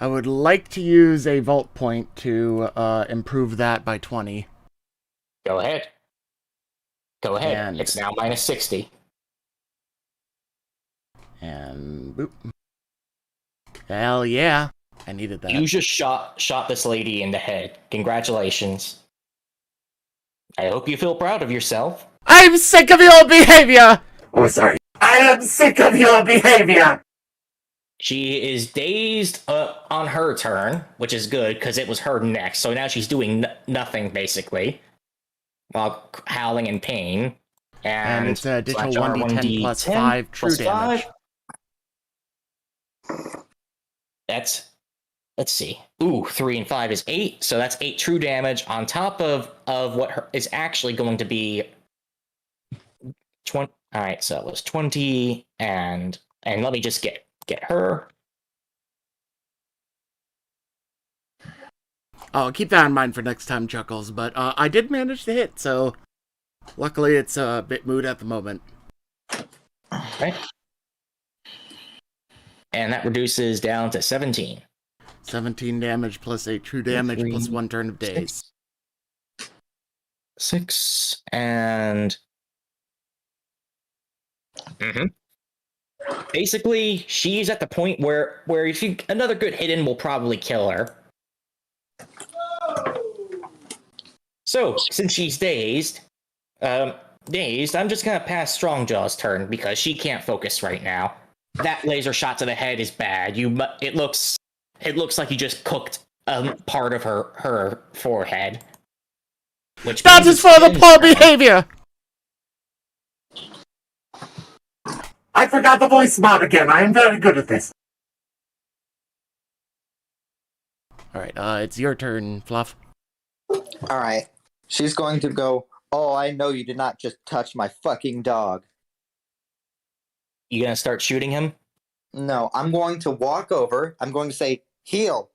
[SPEAKER 2] I would like to use a vault point to improve that by 20.
[SPEAKER 5] Go ahead.
[SPEAKER 2] And
[SPEAKER 5] it's now -60.
[SPEAKER 2] And boop. Hell yeah. I needed that.
[SPEAKER 5] You just shot this lady in the head. Congratulations. I hope you feel proud of yourself.
[SPEAKER 2] I'm sick of your behavior!
[SPEAKER 6] Oh, sorry. I am sick of your behavior!
[SPEAKER 5] She is dazed on her turn, which is good, because it was her next. So now she's doing nothing, basically, while howling in pain. And
[SPEAKER 2] it's an additional 1d10 plus 5 true damage.
[SPEAKER 5] That's, let's see. Ooh, 3 and 5 is 8, so that's 8 true damage on top of what is actually going to be 20. All right, so it was 20, and let me just get her.
[SPEAKER 2] Oh, keep that in mind for next time, Chuckles. But I did manage to hit, so luckily it's a bit moot at the moment.
[SPEAKER 5] Okay. And that reduces down to 17.
[SPEAKER 2] 17 damage plus 8 true damage plus 1 turn of daze.
[SPEAKER 5] 6 and... Basically, she's at the point where another good hit in will probably kill her. So, since she's dazed, I'm just gonna pass Strongjaw's turn because she can't focus right now. That laser shot to the head is bad. It looks like you just cooked part of her forehead. Which
[SPEAKER 2] that is for the poor behavior.
[SPEAKER 6] I forgot the voice mod again. I am very good at this.
[SPEAKER 2] Alright, it's your turn, Fluff.
[SPEAKER 4] Alright. She's going to go, oh, I know you did not just touch my fucking dog.
[SPEAKER 5] You gonna start shooting him?
[SPEAKER 4] No, I'm going to walk over. I'm going to say, heal.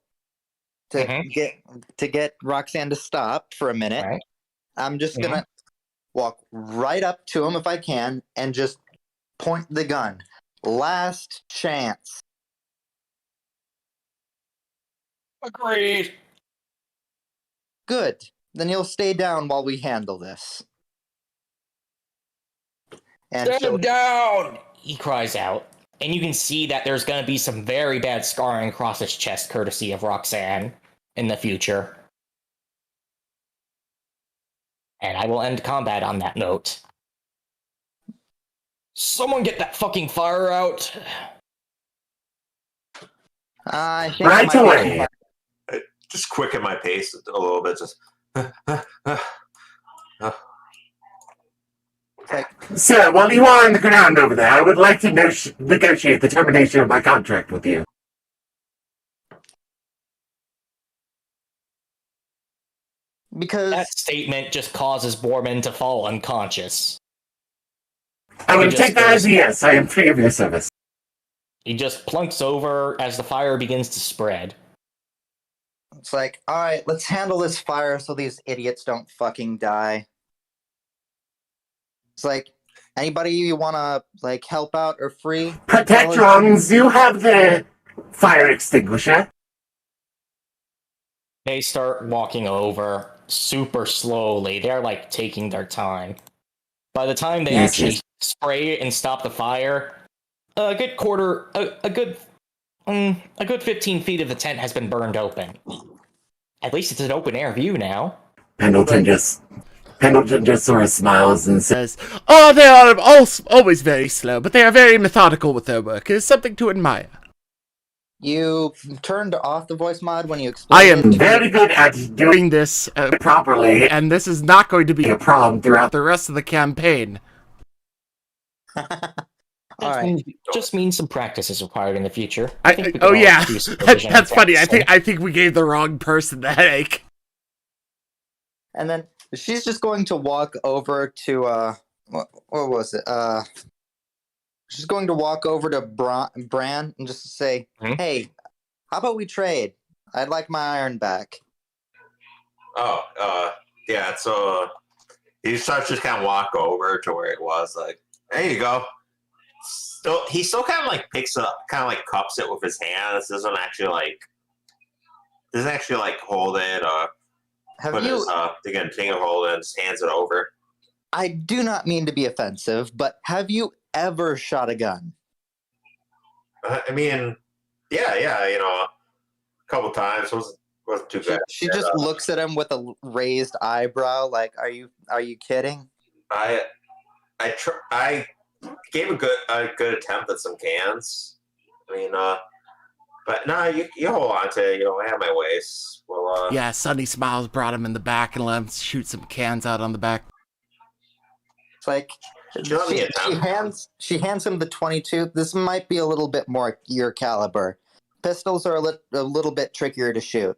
[SPEAKER 4] To get Roxanne to stop for a minute.
[SPEAKER 5] Right.
[SPEAKER 4] I'm just gonna walk right up to him if I can and just point the gun. Last chance.
[SPEAKER 5] Agreed.
[SPEAKER 4] Good. Then you'll stay down while we handle this. And
[SPEAKER 5] Stand him down! He cries out. And you can see that there's going to be some very bad scarring across his chest, courtesy of Roxanne, in the future. And I will end combat on that note. Someone get that fucking fire out!
[SPEAKER 6] Right away!
[SPEAKER 3] Just quicken my pace a little bit. Just.
[SPEAKER 6] Sir, while you are on the ground over there, I would like to negotiate the termination of my contract with you.
[SPEAKER 4] Because
[SPEAKER 5] that statement just causes Borman to fall unconscious.
[SPEAKER 6] I would take that as a yes. I am free of your service.
[SPEAKER 5] He just plunks over as the fire begins to spread.
[SPEAKER 4] It's like, alright, let's handle this fire so these idiots don't fucking die. It's like, anybody you wanna, like, help out or free?
[SPEAKER 6] Protectrons, you have the fire extinguisher.
[SPEAKER 5] They start walking over super slowly. They're, like, taking their time. By the time they
[SPEAKER 6] Yes,
[SPEAKER 5] actually
[SPEAKER 6] yes.
[SPEAKER 5] spray it and stop the fire, a good 15 feet of the tent has been burned open. At least it's an open air view now.
[SPEAKER 6] Pendleton just sort of smiles and says,
[SPEAKER 2] Says, "Oh, they are always very slow, but they are very methodical with their work. It is something to admire."
[SPEAKER 4] You turned off the voice mod when you
[SPEAKER 2] I
[SPEAKER 4] explained
[SPEAKER 2] am
[SPEAKER 4] it.
[SPEAKER 2] very good at doing this
[SPEAKER 6] properly,
[SPEAKER 2] and this is not going to be a problem throughout the rest of the campaign.
[SPEAKER 4] All right.
[SPEAKER 5] Just means some practice is required in the future.
[SPEAKER 2] Oh yeah, that's funny. I think we gave the wrong person the headache.
[SPEAKER 4] And then she's just going to walk over to what was it? She's going to walk over to Bran and just say, "Hey, how about we trade? I'd like my iron back."
[SPEAKER 3] Oh, yeah. So he starts to just kind of walk over to where it was. Like, there you go. He still kind of like picks it up, kind of like cups it with his hands. Doesn't actually hold it or
[SPEAKER 4] Have
[SPEAKER 3] put
[SPEAKER 4] you?
[SPEAKER 3] his thing of hold it and just hands it over.
[SPEAKER 4] I do not mean to be offensive, but have you ever shot a gun?
[SPEAKER 3] I mean, yeah, you know, a couple times wasn't too bad.
[SPEAKER 4] She just looks at him with a raised eyebrow, like, "Are you kidding?"
[SPEAKER 3] I gave a good attempt at some cans. I mean, but no, you hold on to it. You know, I have my ways. Well,
[SPEAKER 2] Yeah, Sunny Smiles brought him in the back and let him shoot some cans out on the back.
[SPEAKER 4] It's like she hands him the 22. This might be a little bit more your caliber. Pistols are a little bit trickier to shoot.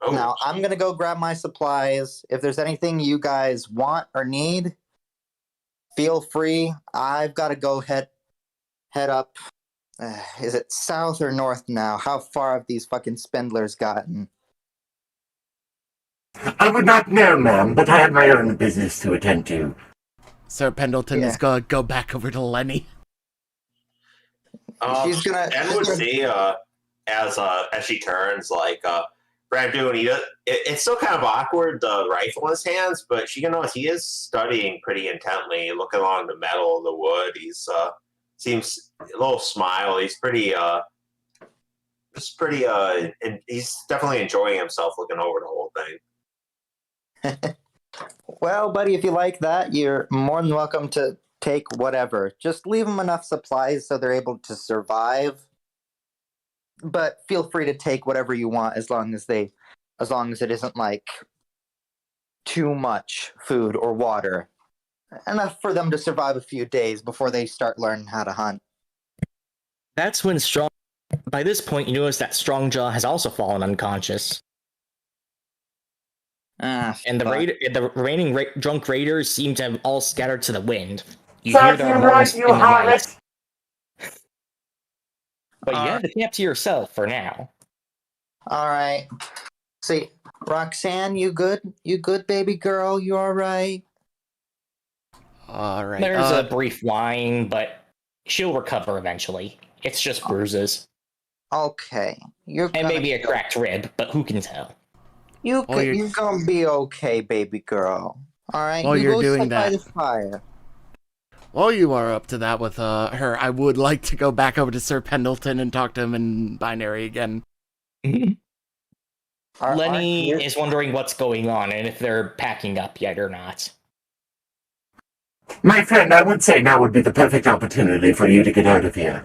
[SPEAKER 3] Oh.
[SPEAKER 4] Now, I'm going to go grab my supplies. If there's anything you guys want or need, feel free. I've got to go head up. Is it south or north now? How far have these fucking spindlers gotten?
[SPEAKER 6] "I would not know, ma'am, but I have my own business to attend to."
[SPEAKER 2] Sir Pendleton is going to go back over to Lenny.
[SPEAKER 4] She's gonna.
[SPEAKER 3] And would see as she turns like Brad doing. It's still kind of awkward, the rifle in his hands, but she can notice he is studying pretty intently, looking along the metal, the wood. He's seems a little smile. He's pretty and he's definitely enjoying himself looking over the whole thing.
[SPEAKER 4] Well, buddy, if you like that, you're more than welcome to take whatever. Just leave them enough supplies so they're able to survive. But feel free to take whatever you want as long as it isn't like too much food or water. Enough for them to survive a few days before they start learning how to hunt.
[SPEAKER 5] That's when by this point, you notice that Strongjaw has also fallen unconscious. And the remaining drunk raiders seem to have all scattered to the wind. You hear their moans in the night. But you have the camp to yourself for now.
[SPEAKER 4] All right. See, Roxanne, you good? You good, baby girl? You all right?
[SPEAKER 2] All right.
[SPEAKER 5] There's a brief whine, but she'll recover eventually. It's just bruises.
[SPEAKER 4] Okay.
[SPEAKER 5] And maybe a cracked rib, but who can tell?
[SPEAKER 4] You're gonna be okay, baby girl. All right.
[SPEAKER 2] While you're doing that,
[SPEAKER 4] by the fire.
[SPEAKER 2] While you are up to that with her, I would like to go back over to Sir Pendleton and talk to him in binary again.
[SPEAKER 5] Lenny is wondering what's going on and if they're packing up yet or not.
[SPEAKER 6] "My friend, I would say now would be the perfect opportunity for you to get out of here."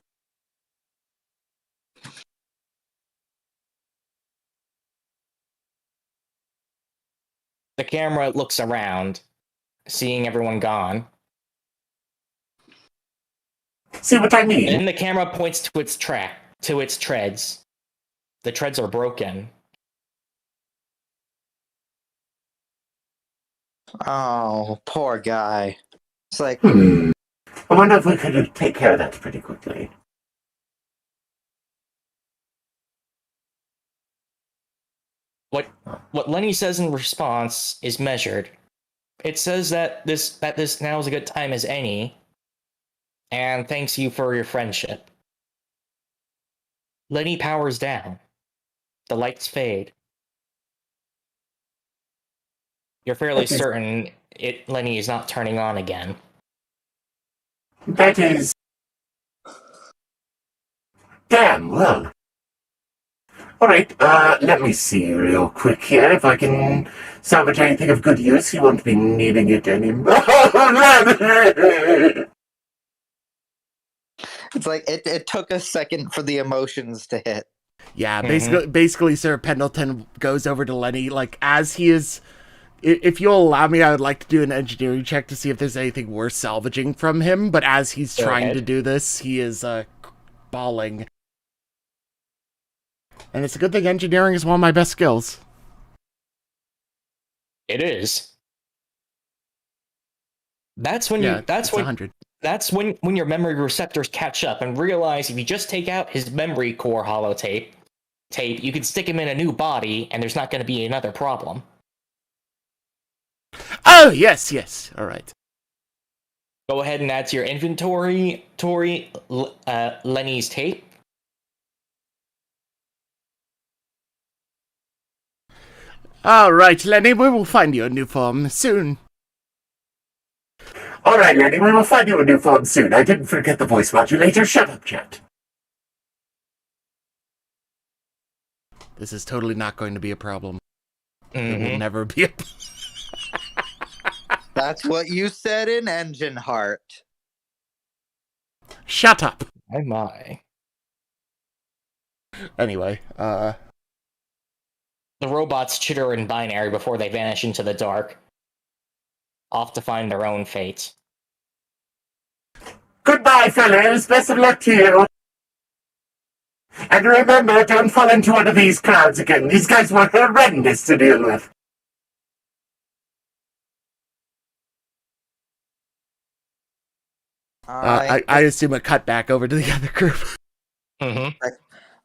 [SPEAKER 5] The camera looks around, seeing everyone gone.
[SPEAKER 6] "See what I mean?"
[SPEAKER 5] Then the camera points to its treads. The treads are broken.
[SPEAKER 4] Oh, poor guy. It's like,
[SPEAKER 6] I wonder if we could take care of that pretty quickly.
[SPEAKER 5] What Lenny says in response is measured. It says that this now is a good time as any, and thanks you for your friendship. Lenny powers down. The lights fade. You're fairly certain Lenny is not turning on again.
[SPEAKER 6] That is... Damn, well. Alright, let me see real quick here if I can salvage anything of good use. He won't be needing it anymore.
[SPEAKER 4] It's like it took a second for the emotions to hit.
[SPEAKER 2] Yeah, basically, Sir Pendleton goes over to Lenny, like, as he is... If you'll allow me, I would like to do an engineering check to see if there's anything worth salvaging from him, but as he's trying to do this, he is, bawling. And it's a good thing engineering is one of my best skills.
[SPEAKER 5] It is. That's when
[SPEAKER 2] That's 100.
[SPEAKER 5] That's when your memory receptors catch up and realize if you just take out his memory core holotape, you can stick him in a new body and there's not going to be another problem.
[SPEAKER 2] Oh, yes. All right.
[SPEAKER 5] Go ahead and add to your inventory, Lenny's tape.
[SPEAKER 2] All right, Lenny, we will find you a new form soon.
[SPEAKER 6] All right, Lenny, we will find you a new form soon. I didn't forget the voice modulator. Shut up, chat.
[SPEAKER 2] This is totally not going to be a problem. It will never be a
[SPEAKER 4] That's what you said in Engine Heart.
[SPEAKER 2] Shut up.
[SPEAKER 5] Oh my.
[SPEAKER 2] Anyway,
[SPEAKER 5] The robots chitter in binary before they vanish into the dark, off to find their own fate.
[SPEAKER 6] Goodbye, fellas. Best of luck to you. And remember, don't fall into one of these crowds again. These guys were horrendous to deal with.
[SPEAKER 2] I assume a cut back over to the other group.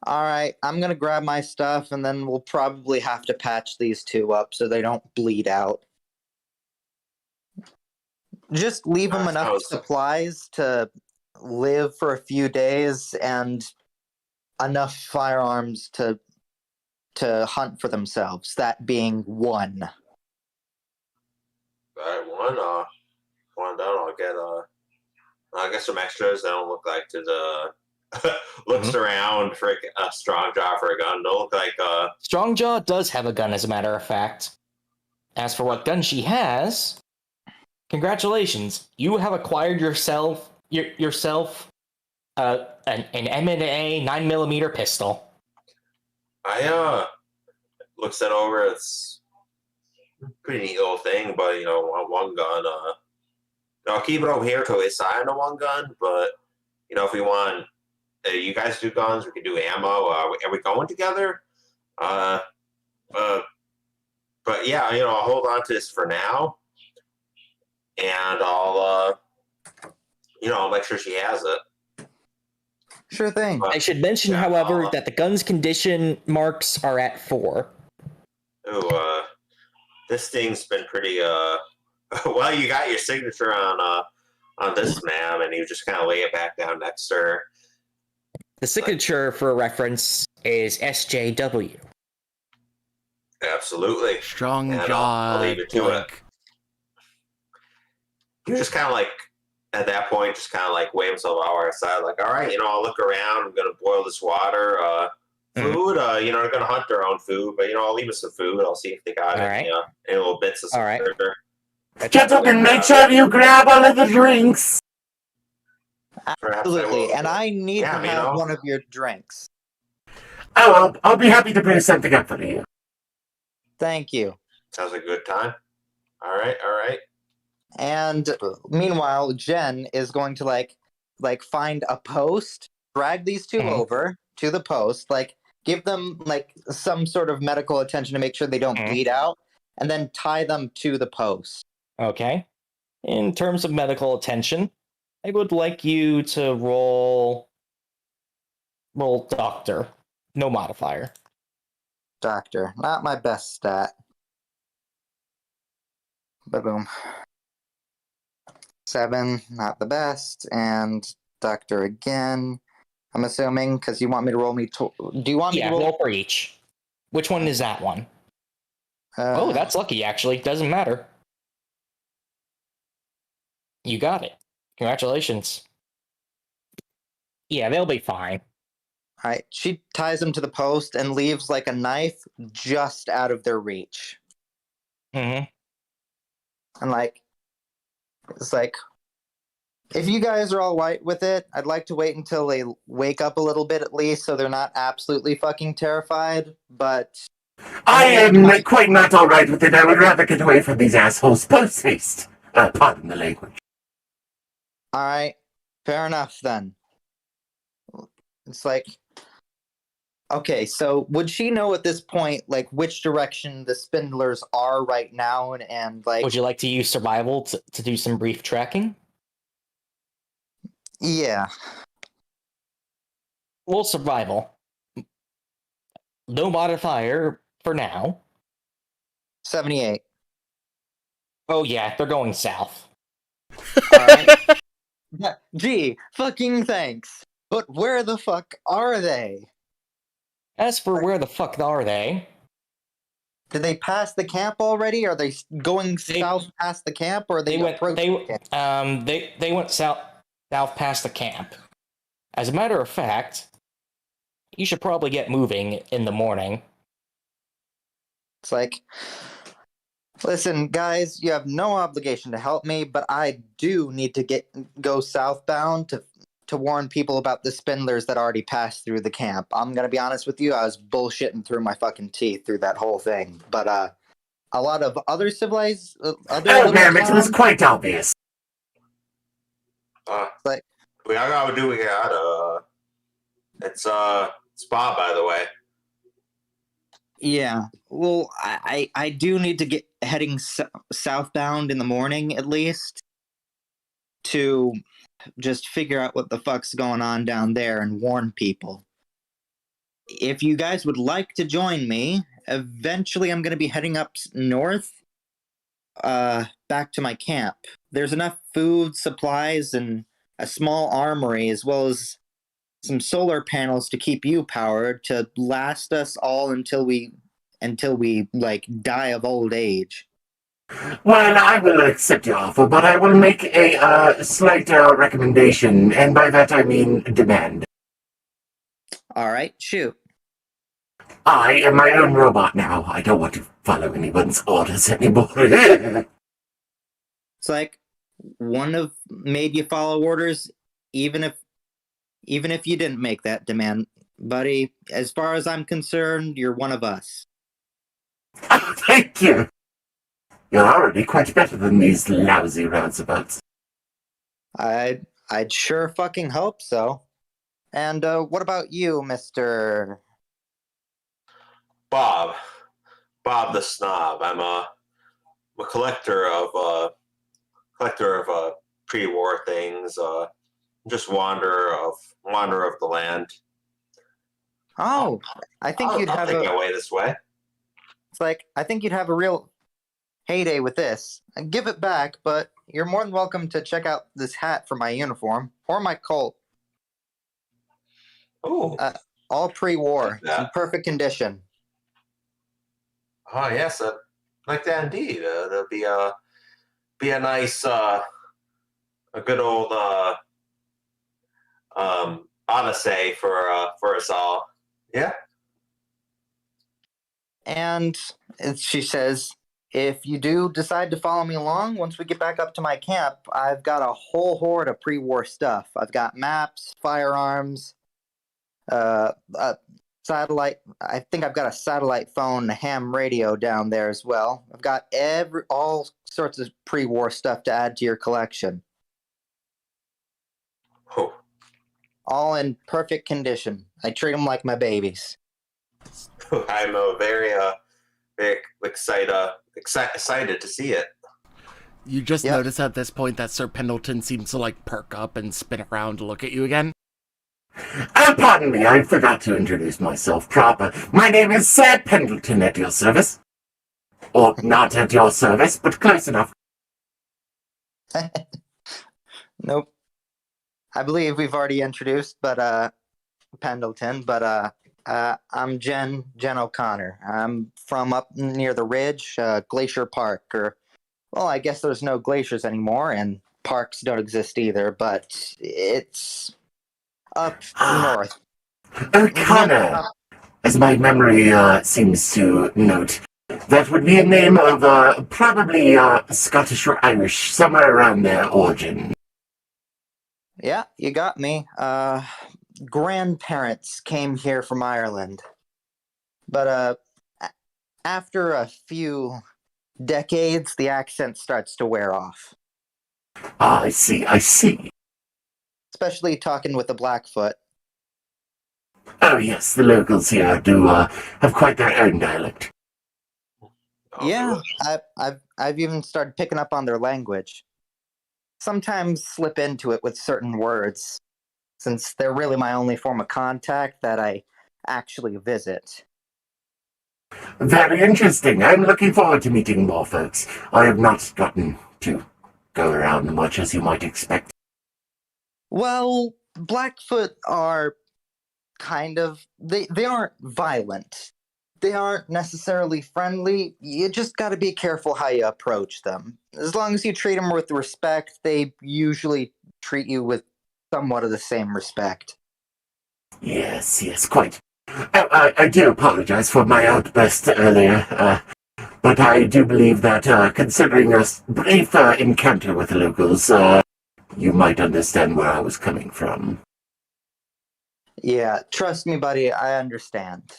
[SPEAKER 4] All right, I'm gonna grab my stuff, and then we'll probably have to patch these two up so they don't bleed out. Just leave them enough supplies to live for a few days and enough firearms to hunt for themselves. That being one.
[SPEAKER 3] Alright, one down. I'll get I guess some extras that don't look like to the looks around for a strong jaw for a gun. Don't look like
[SPEAKER 5] Strongjaw does have a gun, as a matter of fact. As for what gun she has, congratulations, you have acquired yourself an M&A 9mm pistol.
[SPEAKER 3] I looks that over. It's a pretty neat little thing, but one gun. I'll keep it over here till we assign the one gun. But if we want, you guys do guns, we can do ammo. Are we going together? But yeah, I'll hold on to this for now, and I'll make sure she has it.
[SPEAKER 4] Sure thing.
[SPEAKER 5] I should mention, however, that the gun's condition marks are at 4.
[SPEAKER 3] Ooh, this thing's been pretty well, you got your signature on this, ma'am, and you just kind of lay it back down next to her.
[SPEAKER 5] The signature, for reference, is SJW.
[SPEAKER 3] Absolutely.
[SPEAKER 2] Strong
[SPEAKER 3] And
[SPEAKER 2] jaw.
[SPEAKER 3] I'll leave it to it. You just kind of like, at that point, just kind of like weigh himself out our side, like, all right, I'll look around. I'm going to boil this water. Food, they're going to hunt their own food, but, I'll leave us some food. I'll see if they got any little bits of some sugar.
[SPEAKER 6] Gentlemen, make sure you grab all of the drinks.
[SPEAKER 4] Absolutely, and I need to have one of your drinks.
[SPEAKER 6] Oh, I'll be happy to bring something up for you.
[SPEAKER 4] Thank you.
[SPEAKER 3] Sounds like a good time. All right.
[SPEAKER 4] And meanwhile, Jen is going to like find a post, drag these two over to the post, give them some sort of medical attention to make sure they don't bleed out, and then tie them to the post.
[SPEAKER 5] Okay. In terms of medical attention, I would like you to roll doctor. No modifier.
[SPEAKER 4] Doctor, not my best stat. Boom. 7, not the best, and doctor again. I'm assuming because you want me to roll do you want me to roll
[SPEAKER 5] for each? Which one is that one? That's lucky. Actually, doesn't matter. You got it. Congratulations. Yeah, they'll be fine.
[SPEAKER 4] All right, she ties them to the post and leaves like a knife just out of their reach.
[SPEAKER 5] Mm-hmm.
[SPEAKER 4] And like, it's like, if you guys are all right with it, I'd like to wait until they wake up a little bit at least, so they're not absolutely fucking terrified. But
[SPEAKER 6] I am quite not all right with it. I would rather get away from these assholes post-haste. Pardon the language.
[SPEAKER 4] all right, fair enough then. It's like, okay, so would she know at this point, like, which direction the spindlers are right now, and like,
[SPEAKER 5] Would you like to use survival to do some brief tracking?
[SPEAKER 4] yeah,
[SPEAKER 5] Well, survival. No modifier for now.
[SPEAKER 4] 78.
[SPEAKER 5] Oh yeah, they're going south.
[SPEAKER 4] All right. Gee, fucking thanks. But where the fuck are they?
[SPEAKER 5] As for where the fuck are they?
[SPEAKER 4] Did they pass the camp already? Are they going south past the camp, or are they approaching the camp?
[SPEAKER 5] They went south past the camp. As a matter of fact, you should probably get moving in the morning.
[SPEAKER 4] It's like, listen, guys, you have no obligation to help me, but I do need to go southbound to warn people about the spindlers that already passed through the camp. I'm gonna be honest with you, I was bullshitting through my fucking teeth through that whole thing. But a lot of other civilized,
[SPEAKER 6] Damn it was quite obvious.
[SPEAKER 4] Like,
[SPEAKER 3] we are gonna do we got. It's Bob, by the way.
[SPEAKER 4] yeah. Well, I do need to get heading southbound in the morning at least to just figure out what the fuck's going on down there and warn people. If you guys would like to join me, eventually I'm going to be heading up north, back to my camp. There's enough food, supplies, and a small armory, as well as some solar panels to keep you powered to last us all until we like die of old age.
[SPEAKER 6] Well, I will accept your offer, but I will make a slight recommendation, and by that I mean demand.
[SPEAKER 4] All right, shoot.
[SPEAKER 6] I am my own robot now. I don't want to follow anyone's orders anymore.
[SPEAKER 4] It's like, one of made you follow orders, even if you didn't make that demand, buddy. As far as I'm concerned, you're one of us.
[SPEAKER 6] Oh, thank you. You're already quite better than these lousy roundabouts.
[SPEAKER 4] I'd sure fucking hope so. And what about you, Mr.
[SPEAKER 3] Bob the Snob. I'm a collector of pre-war things. Just wanderer of the land.
[SPEAKER 4] Oh, I think you'd
[SPEAKER 3] I'll
[SPEAKER 4] have
[SPEAKER 3] take my way this way.
[SPEAKER 4] It's like, I think you'd have a real heyday with this. I give it back, but you're more than welcome to check out this hat for my uniform or my colt.
[SPEAKER 3] Oh,
[SPEAKER 4] All pre-war,
[SPEAKER 3] like
[SPEAKER 4] in perfect condition.
[SPEAKER 3] oh yes, like that indeed. There'll be a nice, a good old odyssey for us all. Yeah.
[SPEAKER 4] And she says, if you do decide to follow me along, once we get back up to my camp, I've got a whole horde of pre-war stuff. I've got maps, firearms, satellite. I think I've got a satellite phone, and a ham radio down there as well. I've got all sorts of pre-war stuff to add to your collection.
[SPEAKER 3] Oh.
[SPEAKER 4] All in perfect condition. I treat them like my babies.
[SPEAKER 3] I'm very excited to see it.
[SPEAKER 2] You just notice at this point that Sir Pendleton seems to like perk up and spin around to look at you again.
[SPEAKER 6] Pardon me, I forgot to introduce myself proper. My name is Sir Pendleton, at your service. Or not at your service, but close enough.
[SPEAKER 4] Nope. I believe we've already introduced, but Pendleton, but I'm Jen O'Connor. I'm from up near the ridge, Glacier Park, or, well, I guess there's no glaciers anymore, and parks don't exist either, but it's up north.
[SPEAKER 6] O'Connor, as my memory seems to note. That would be a name of probably Scottish or Irish, somewhere around their origin.
[SPEAKER 4] Yeah, you got me. Grandparents came here from Ireland. But after a few decades, the accent starts to wear off.
[SPEAKER 6] Ah, I see.
[SPEAKER 4] Especially talking with the Blackfoot.
[SPEAKER 6] Oh yes, the locals here do have quite their own dialect.
[SPEAKER 4] Yeah, I've even started picking up on their language. Sometimes slip into it with certain words, since they're really my only form of contact that I actually visit.
[SPEAKER 6] Very interesting. I'm looking forward to meeting more folks. I have not gotten to go around much as you might expect.
[SPEAKER 4] Well, Blackfoot are kind of... They aren't violent. They aren't necessarily friendly. You just gotta be careful how you approach them. As long as you treat them with respect, they usually treat you with somewhat of the same respect.
[SPEAKER 6] Yes, quite. I do apologize for my outburst earlier, but I do believe that considering a brief encounter with the locals, you might understand where I was coming from.
[SPEAKER 4] Yeah, trust me, buddy, I understand.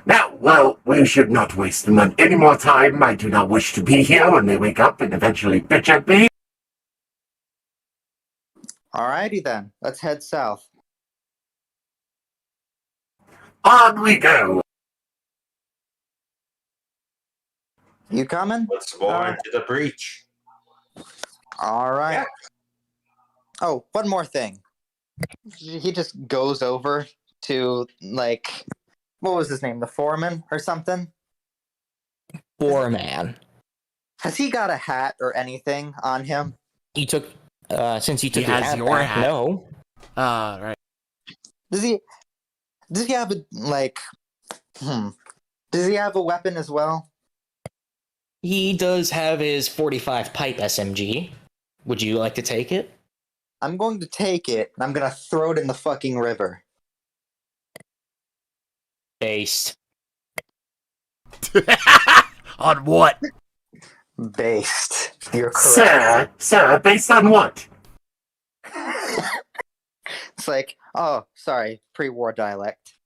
[SPEAKER 6] Now, well, we should not waste any more time. I do not wish to be here when they wake up and eventually bitch at me.
[SPEAKER 4] Alrighty then, let's head south.
[SPEAKER 6] On we go!
[SPEAKER 4] You coming?
[SPEAKER 3] Let's go into the breach.
[SPEAKER 4] Alright.
[SPEAKER 3] Yeah.
[SPEAKER 4] Oh, one more thing. He just goes over to, like, what was his name? The foreman or something?
[SPEAKER 5] Foreman.
[SPEAKER 4] Has he got a hat or anything on him?
[SPEAKER 5] He took, since he took
[SPEAKER 2] He has your
[SPEAKER 5] back,
[SPEAKER 2] hat.
[SPEAKER 5] no.
[SPEAKER 2] Right.
[SPEAKER 4] Does he have a, like, does he have a weapon as well?
[SPEAKER 5] He does have his 45 pipe SMG. Would you like to take it?
[SPEAKER 4] I'm going to take it, and I'm going to throw it in the fucking river.
[SPEAKER 5] Based.
[SPEAKER 2] On what?
[SPEAKER 4] Based. You're correct.
[SPEAKER 6] Sir, based on what?
[SPEAKER 4] It's like, oh, sorry, pre-war dialect.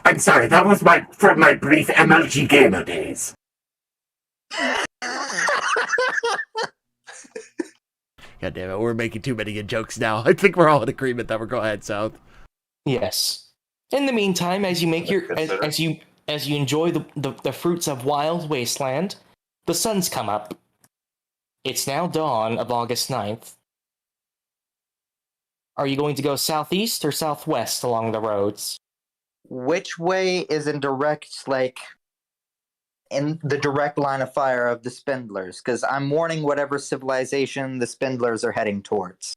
[SPEAKER 6] I'm sorry, that was from my brief MLG Gamer days.
[SPEAKER 2] God damn it, we're making too many good jokes now. I think we're all in agreement that we're going to head south.
[SPEAKER 5] Yes. In the meantime, as you make your as you enjoy the fruits of wild wasteland, the sun's come up. It's now dawn of August 9th. Are you going to go southeast or southwest along the roads?
[SPEAKER 4] Which way is in the direct line of fire of the Spindlers? Because I'm warning whatever civilization the Spindlers are heading towards.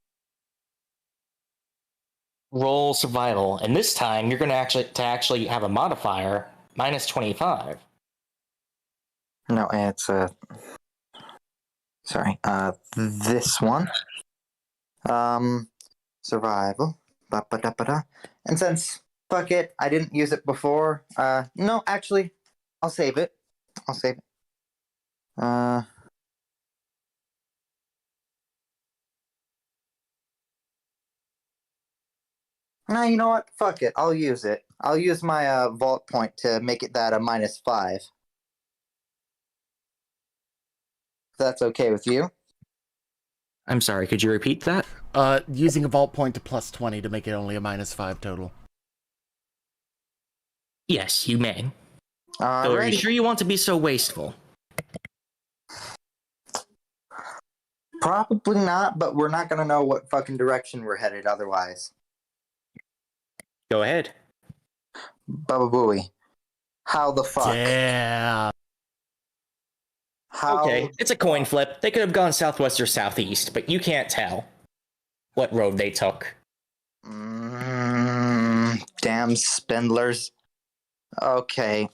[SPEAKER 5] Roll survival, and this time you're going to actually have a modifier minus 25.
[SPEAKER 4] No, it's this one. Survival. Ba-ba-da-ba-da. And since fuck it, I didn't use it before. No, actually, I'll save it. No, you know what? Fuck it. I'll use it. I'll use my vault point to make it that a -5. If that's okay with you.
[SPEAKER 5] I'm sorry, could you repeat that?
[SPEAKER 2] Using a vault point to +20 to make it only a -5 total.
[SPEAKER 5] Yes, you may. Are you
[SPEAKER 4] Alrighty.
[SPEAKER 5] sure you want to be so wasteful?
[SPEAKER 4] Probably not, but we're not gonna know what fucking direction we're headed otherwise.
[SPEAKER 5] Go ahead.
[SPEAKER 4] Baba Booey. How the fuck?
[SPEAKER 2] Damn.
[SPEAKER 4] How...
[SPEAKER 5] Okay, it's a coin flip. They could have gone southwest or southeast, but you can't tell what road they took.
[SPEAKER 4] Damn Spindlers. Okay.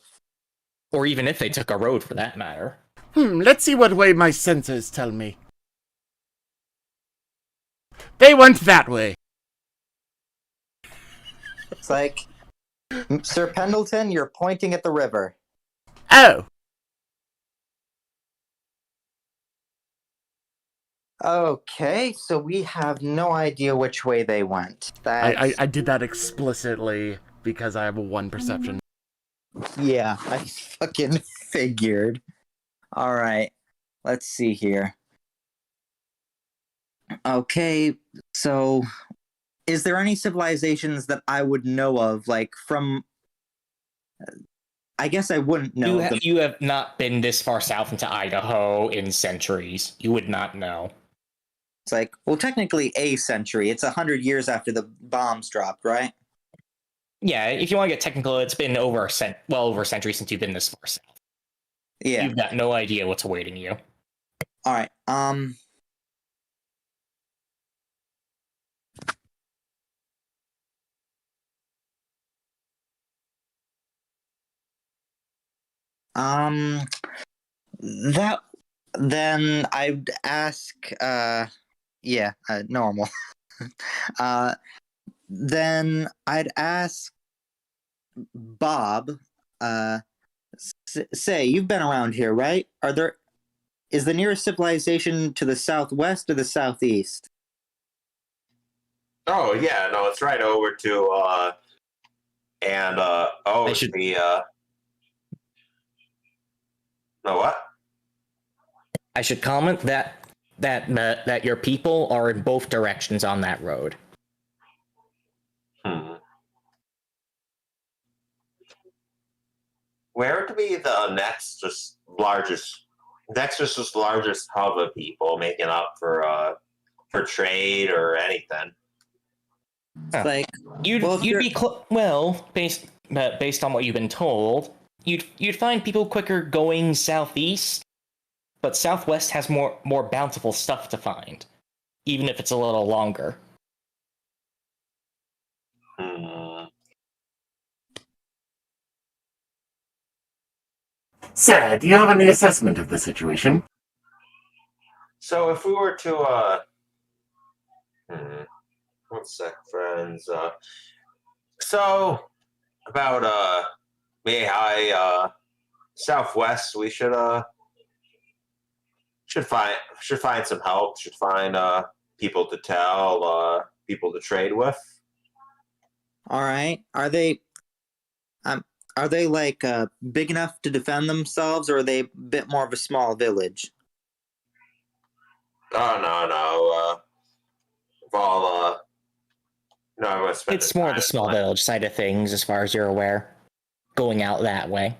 [SPEAKER 5] Or even if they took a road, for that matter.
[SPEAKER 2] Let's see what way my sensors tell me. They went that way.
[SPEAKER 4] It's like, Sir Pendleton, you're pointing at the river.
[SPEAKER 2] Oh.
[SPEAKER 4] Okay, so we have no idea which way they went.
[SPEAKER 2] I did that explicitly because I have a 1 perception.
[SPEAKER 4] Yeah, I fucking figured. Alright, let's see here. Okay, so is there any civilizations that I would know of, like from... I guess I wouldn't know.
[SPEAKER 5] You have not been this far south into Idaho in centuries. You would not know.
[SPEAKER 4] It's like, well, technically a century. It's 100 years after the bombs dropped, right?
[SPEAKER 5] Yeah, if you want to get technical, it's been over a century since you've been this far south.
[SPEAKER 4] Yeah.
[SPEAKER 5] You've got no idea what's awaiting you.
[SPEAKER 4] All right. That then I'd ask. Normal. Then I'd ask Bob. Say you've been around here, right? Is the nearest civilization to the southwest or the southeast?
[SPEAKER 3] Oh yeah, no, it's right over to no, what?
[SPEAKER 5] I should comment that your people are in both directions on that road.
[SPEAKER 3] Where would be the next largest hub of people making up for trade or anything?
[SPEAKER 4] Like
[SPEAKER 5] you'd be based on what you've been told, you'd find people quicker going southeast, but southwest has more bountiful stuff to find, even if it's a little longer.
[SPEAKER 6] Sarah, do you have any assessment of the situation?
[SPEAKER 3] So if we were to one sec, friends. So about southwest, we should find some help. Should find people to tell, people to trade with.
[SPEAKER 4] All right. Are they like big enough to defend themselves, or are they a bit more of a small village?
[SPEAKER 3] Oh no. All
[SPEAKER 5] It's more the small village side of things, as far as you're aware. Going out that way.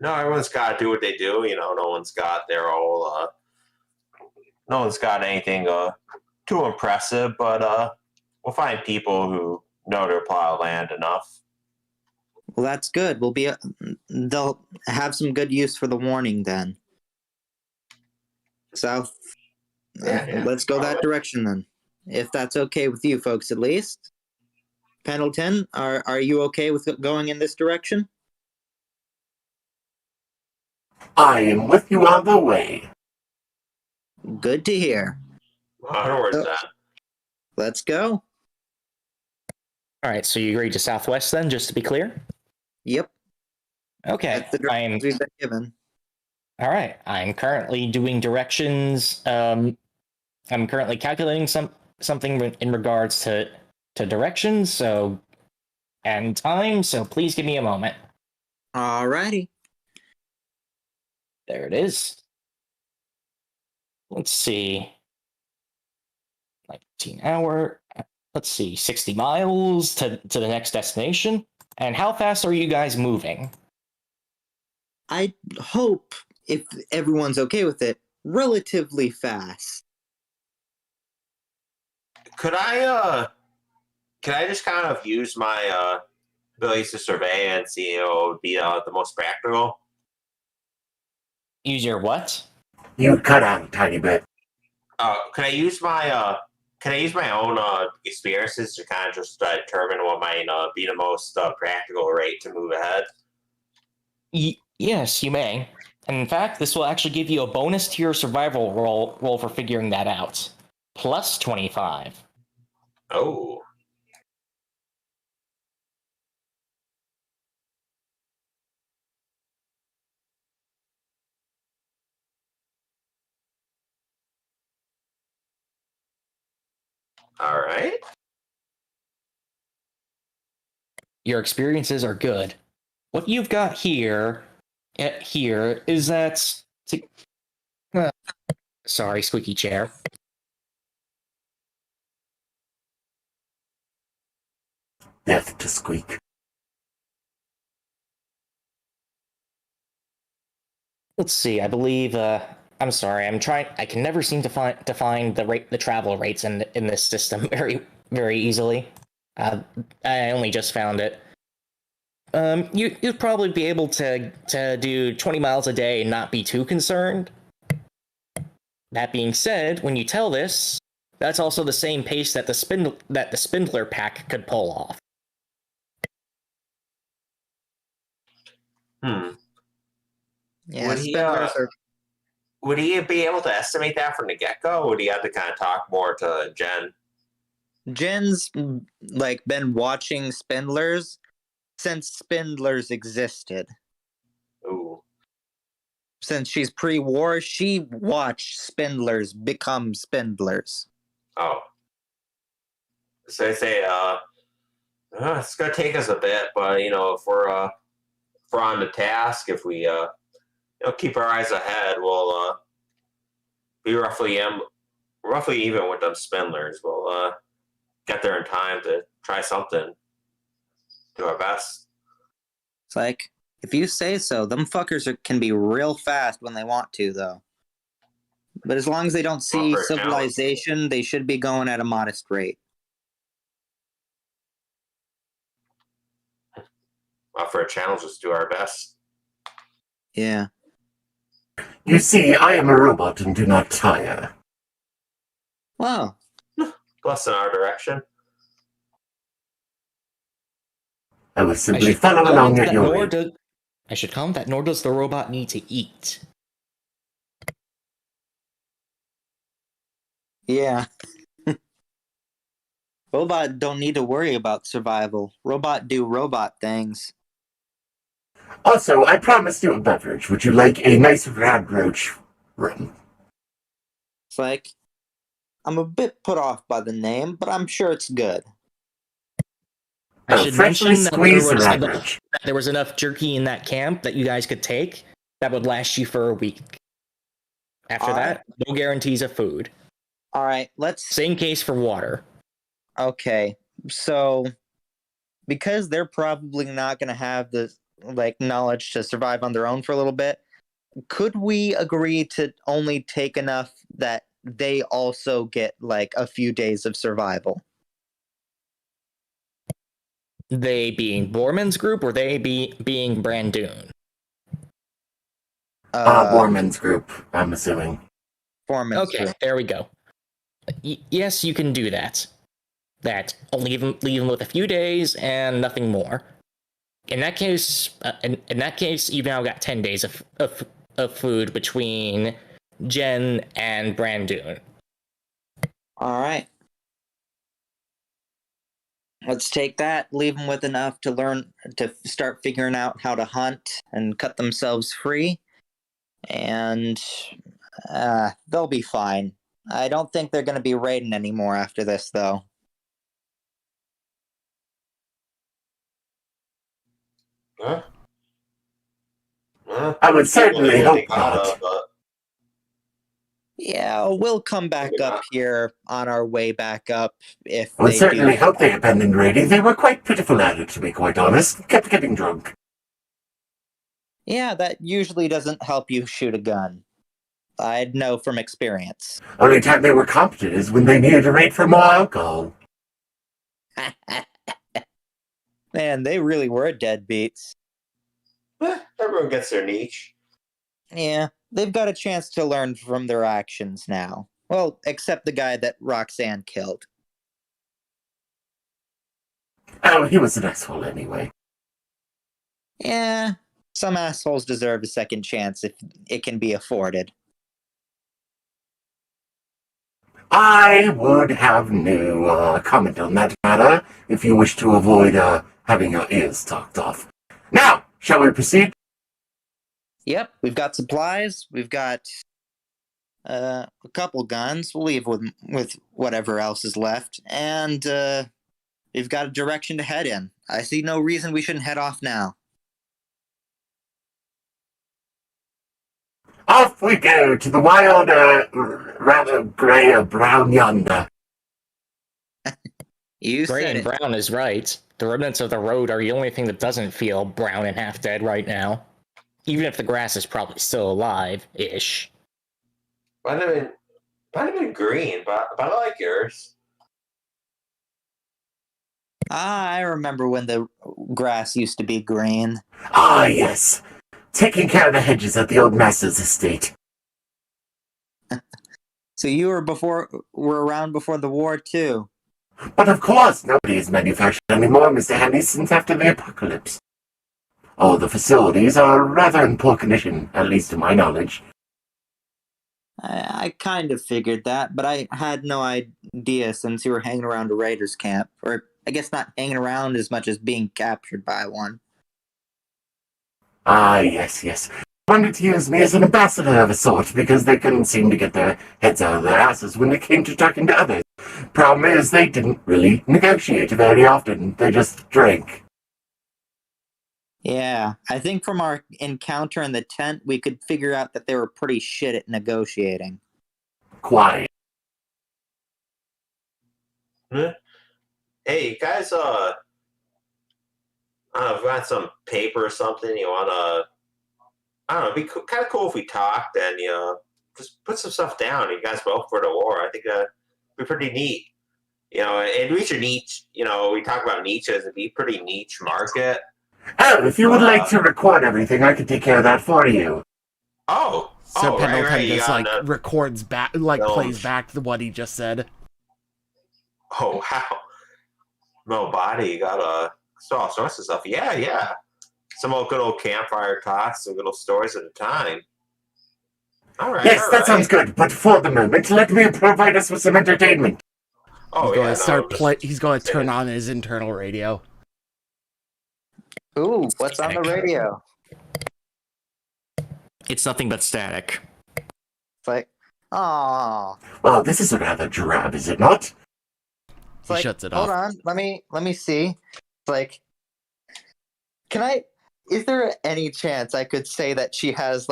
[SPEAKER 3] No, everyone's got to do what they do. No one's got no one's got anything too impressive, but we'll find people who know their plot of land enough.
[SPEAKER 4] Well, that's good. They'll have some good use for the warning then. So, let's go that direction then. If that's okay with you folks, at least. Pendleton, are you okay with going in this direction?
[SPEAKER 6] I am with you on the way.
[SPEAKER 4] Good to hear.
[SPEAKER 3] Onwards, then.
[SPEAKER 4] Let's go.
[SPEAKER 5] All right, so you agreed to southwest then, just to be clear?
[SPEAKER 4] Yep.
[SPEAKER 5] Okay.
[SPEAKER 4] That's the directions we've been given.
[SPEAKER 5] All right. I'm currently doing directions. I'm currently calculating something in regards to directions, and time. So please give me a moment.
[SPEAKER 4] Alrighty.
[SPEAKER 5] There it is. Let's see. 19 hour. Let's see. 60 miles to the next destination. And how fast are you guys moving?
[SPEAKER 4] I hope, if everyone's okay with it, relatively fast.
[SPEAKER 3] Could I just kind of use my abilities to survey and see what would be the most practical?
[SPEAKER 5] Use your what?
[SPEAKER 6] You cut out a tiny bit.
[SPEAKER 3] Can I use my own experiences to kind of just determine what might be the most practical rate to move ahead?
[SPEAKER 5] Yes, you may. And in fact, this will actually give you a bonus to your survival roll for figuring that out. Plus 25.
[SPEAKER 3] Oh. All right.
[SPEAKER 5] Your experiences are good. What you've got here is that... sorry, squeaky chair.
[SPEAKER 6] Death to squeak.
[SPEAKER 5] Let's see. I believe. I'm sorry. I can never seem to find the travel rates in this system very easily. I only just found it. You'd probably be able to do 20 miles a day and not be too concerned. That being said, when you tell this, that's also the same pace that the Spindler pack could pull off.
[SPEAKER 4] Yeah,
[SPEAKER 3] Would would he be able to estimate that from the get-go, or would he have to kind of talk more to Jen?
[SPEAKER 4] Jen's like been watching Spindlers since Spindlers existed.
[SPEAKER 3] Ooh.
[SPEAKER 4] Since she's pre-war, she watched Spindlers become Spindlers.
[SPEAKER 3] Oh. So they say, it's gonna take us a bit, but if we're on the task, if we keep our eyes ahead, we'll be roughly even with them Spindlers. We'll get there in time to try something. Do our best.
[SPEAKER 4] It's like, if you say so, them fuckers can be real fast when they want to, though. But as long as they don't see civilization, they should be going at a modest rate.
[SPEAKER 3] Well, for a challenge, let's do our best.
[SPEAKER 4] Yeah.
[SPEAKER 6] You see, I am a robot and do not tire.
[SPEAKER 4] Wow.
[SPEAKER 3] Plus in our direction.
[SPEAKER 6] I will simply follow along at your rate.
[SPEAKER 5] I should comment that nor does the robot need to eat.
[SPEAKER 4] Yeah. Robot don't need to worry about survival. Robot do robot things.
[SPEAKER 6] Also, I promised you a beverage. Would you like a nice rad roach rum?
[SPEAKER 4] It's like, I'm a bit put off by the name, but I'm sure it's good.
[SPEAKER 5] I should
[SPEAKER 6] freshly
[SPEAKER 5] mention
[SPEAKER 6] squeezed rad roach.
[SPEAKER 5] that there was enough jerky in that camp that you guys could take that would last you for a week. After that, no guarantees of food.
[SPEAKER 4] All right,
[SPEAKER 5] Same case for water.
[SPEAKER 4] Okay, so because they're probably not going to have the knowledge to survive on their own for a little bit, could we agree to only take enough that they also get a few days of survival?
[SPEAKER 5] They being Borman's group or they being Brandoon?
[SPEAKER 6] Borman's group, I'm assuming.
[SPEAKER 4] Borman's
[SPEAKER 5] okay,
[SPEAKER 4] group.
[SPEAKER 5] There we go. Yes, you can do that. I'll leave them with a few days and nothing more. In that case, you've now got 10 days of food between Jen and Brandoon.
[SPEAKER 4] All right. Let's take that, leave them with enough to start figuring out how to hunt and cut themselves free. And they'll be fine. I don't think they're going to be raiding anymore after this, though.
[SPEAKER 3] Huh?
[SPEAKER 6] I would certainly hope not.
[SPEAKER 4] Yeah, we'll come back up here on our way back up if
[SPEAKER 6] I would
[SPEAKER 4] they
[SPEAKER 6] certainly
[SPEAKER 4] do.
[SPEAKER 6] hope they abandoned raiding. They were quite pitiful at it, to be quite honest. Kept getting drunk.
[SPEAKER 4] Yeah, that usually doesn't help you shoot a gun. I'd know from experience.
[SPEAKER 6] Only time they were competent is when they needed to raid for more alcohol.
[SPEAKER 4] Man, they really were deadbeats.
[SPEAKER 3] Everyone gets their niche.
[SPEAKER 4] Yeah, they've got a chance to learn from their actions now. Well, except the guy that Roxanne killed.
[SPEAKER 6] Oh, he was an asshole anyway.
[SPEAKER 4] Yeah, Some assholes deserve a second chance if it can be afforded.
[SPEAKER 6] I would have no comment on that matter if you wish to avoid having your ears talked off. Now, shall we proceed?
[SPEAKER 4] Yep, we've got supplies. We've got a couple guns. We'll leave with whatever else is left. And we've got a direction to head in. I see no reason we shouldn't head off now.
[SPEAKER 6] Off we go to the wild, rather grey or brown yonder.
[SPEAKER 4] You
[SPEAKER 5] Gray
[SPEAKER 4] said
[SPEAKER 5] and
[SPEAKER 4] it.
[SPEAKER 5] brown is right. The remnants of the road are the only thing that doesn't feel brown and half dead right now. Even if the grass is probably still alive-ish.
[SPEAKER 3] Might have been green, but I like yours.
[SPEAKER 4] I remember when the grass used to be green.
[SPEAKER 6] Ah, yes. Taking care of the hedges at the old master's estate.
[SPEAKER 4] So you were around before the war too.
[SPEAKER 6] But of course, nobody is manufactured anymore, Mr. Handy, since after the apocalypse. All the facilities are rather in poor condition, at least to my knowledge.
[SPEAKER 4] I kind of figured that, but I had no idea since you were hanging around a raiders camp. Or I guess not hanging around as much as being captured by one.
[SPEAKER 6] Ah, yes. Wanted to use me as an ambassador of a sort, because they couldn't seem to get their heads out of their asses when it came to talking to others. Problem is, they didn't really negotiate very often. They just drank.
[SPEAKER 4] Yeah, I think from our encounter in the tent, we could figure out that they were pretty shit at negotiating.
[SPEAKER 6] Quiet.
[SPEAKER 3] Hey, you guys, I don't know, if you want some paper or something, you want to, I don't know, it'd be kind of cool if we talked and, just put some stuff down. You guys both for the war. I think that'd be pretty neat. And reach your niche, we talk about niches, it'd be a pretty niche market.
[SPEAKER 6] Oh, if you would like to record everything, I could take care of that for you.
[SPEAKER 2] So Pendleton
[SPEAKER 3] right.
[SPEAKER 2] just
[SPEAKER 3] Yeah,
[SPEAKER 2] records back, plays back what he just said.
[SPEAKER 3] Oh, wow. No body, you got all sorts of stuff. Yeah. Some good old campfire talks, some good old stories at a time. All right.
[SPEAKER 6] Yes, that sounds good, but for the moment, let me provide us with some entertainment.
[SPEAKER 2] He's going to turn on his internal radio.
[SPEAKER 4] Ooh, what's on the radio?
[SPEAKER 5] It's nothing but static.
[SPEAKER 4] It's like, oh.
[SPEAKER 6] Well, this is rather drab, is it not?
[SPEAKER 2] He shuts it off.
[SPEAKER 4] Hold on, let me see. It's like, is there any chance I could say that she has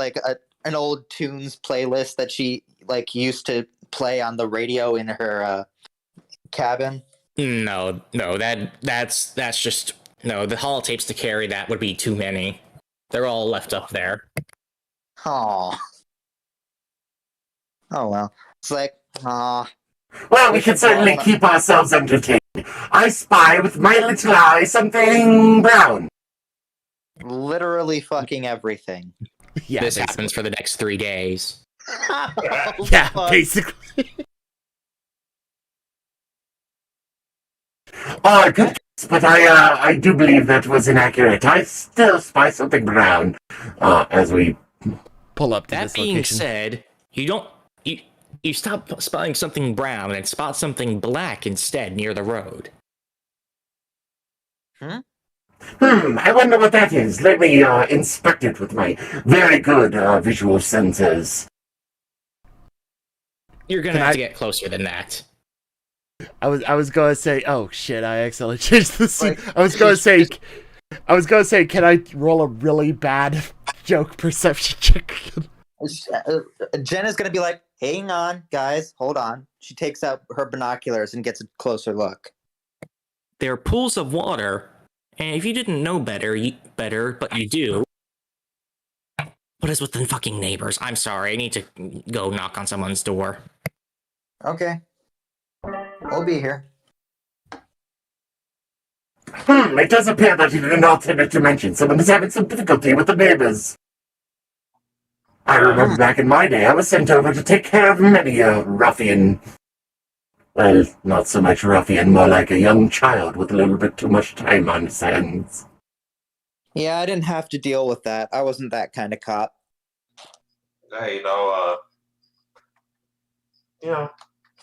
[SPEAKER 4] an old tunes playlist that she used to play on the radio in her cabin?
[SPEAKER 5] No, that's just no. The holotapes to carry that would be too many. They're all left up there.
[SPEAKER 4] Oh well. It's like,
[SPEAKER 6] Well, we can certainly keep ourselves entertained. I spy with my little eye something brown.
[SPEAKER 4] Literally fucking everything.
[SPEAKER 2] Yeah,
[SPEAKER 5] this happens for the next 3 days.
[SPEAKER 2] Yeah, basically.
[SPEAKER 6] Oh, good guess, but I do believe that was inaccurate. I still spy something brown. As we
[SPEAKER 2] pull up to
[SPEAKER 5] that
[SPEAKER 2] this
[SPEAKER 5] being
[SPEAKER 2] location.
[SPEAKER 5] said, you stop spotting something brown and spot something black instead near the road.
[SPEAKER 6] I wonder what that is. Let me inspect it with my very good visual sensors.
[SPEAKER 5] You're gonna have to get closer than that.
[SPEAKER 2] I was gonna say, oh shit, I accidentally changed the scene. I was gonna say, can I roll a really bad joke perception check?
[SPEAKER 4] Jen is gonna be like, hang on, guys, hold on. She takes out her binoculars and gets a closer look.
[SPEAKER 5] There are pools of water, and if you didn't know better, but you do. What is with the fucking neighbors? I'm sorry, I need to go knock on someone's door.
[SPEAKER 4] Okay. We'll be here.
[SPEAKER 6] It does appear that in an alternate dimension, someone is having some difficulty with the neighbors. I remember back in my day, I was sent over to take care of many a ruffian. Well, not so much ruffian, more like a young child with a little bit too much time on his hands.
[SPEAKER 4] Yeah, I didn't have to deal with that. I wasn't that kind of cop.
[SPEAKER 3] Hey,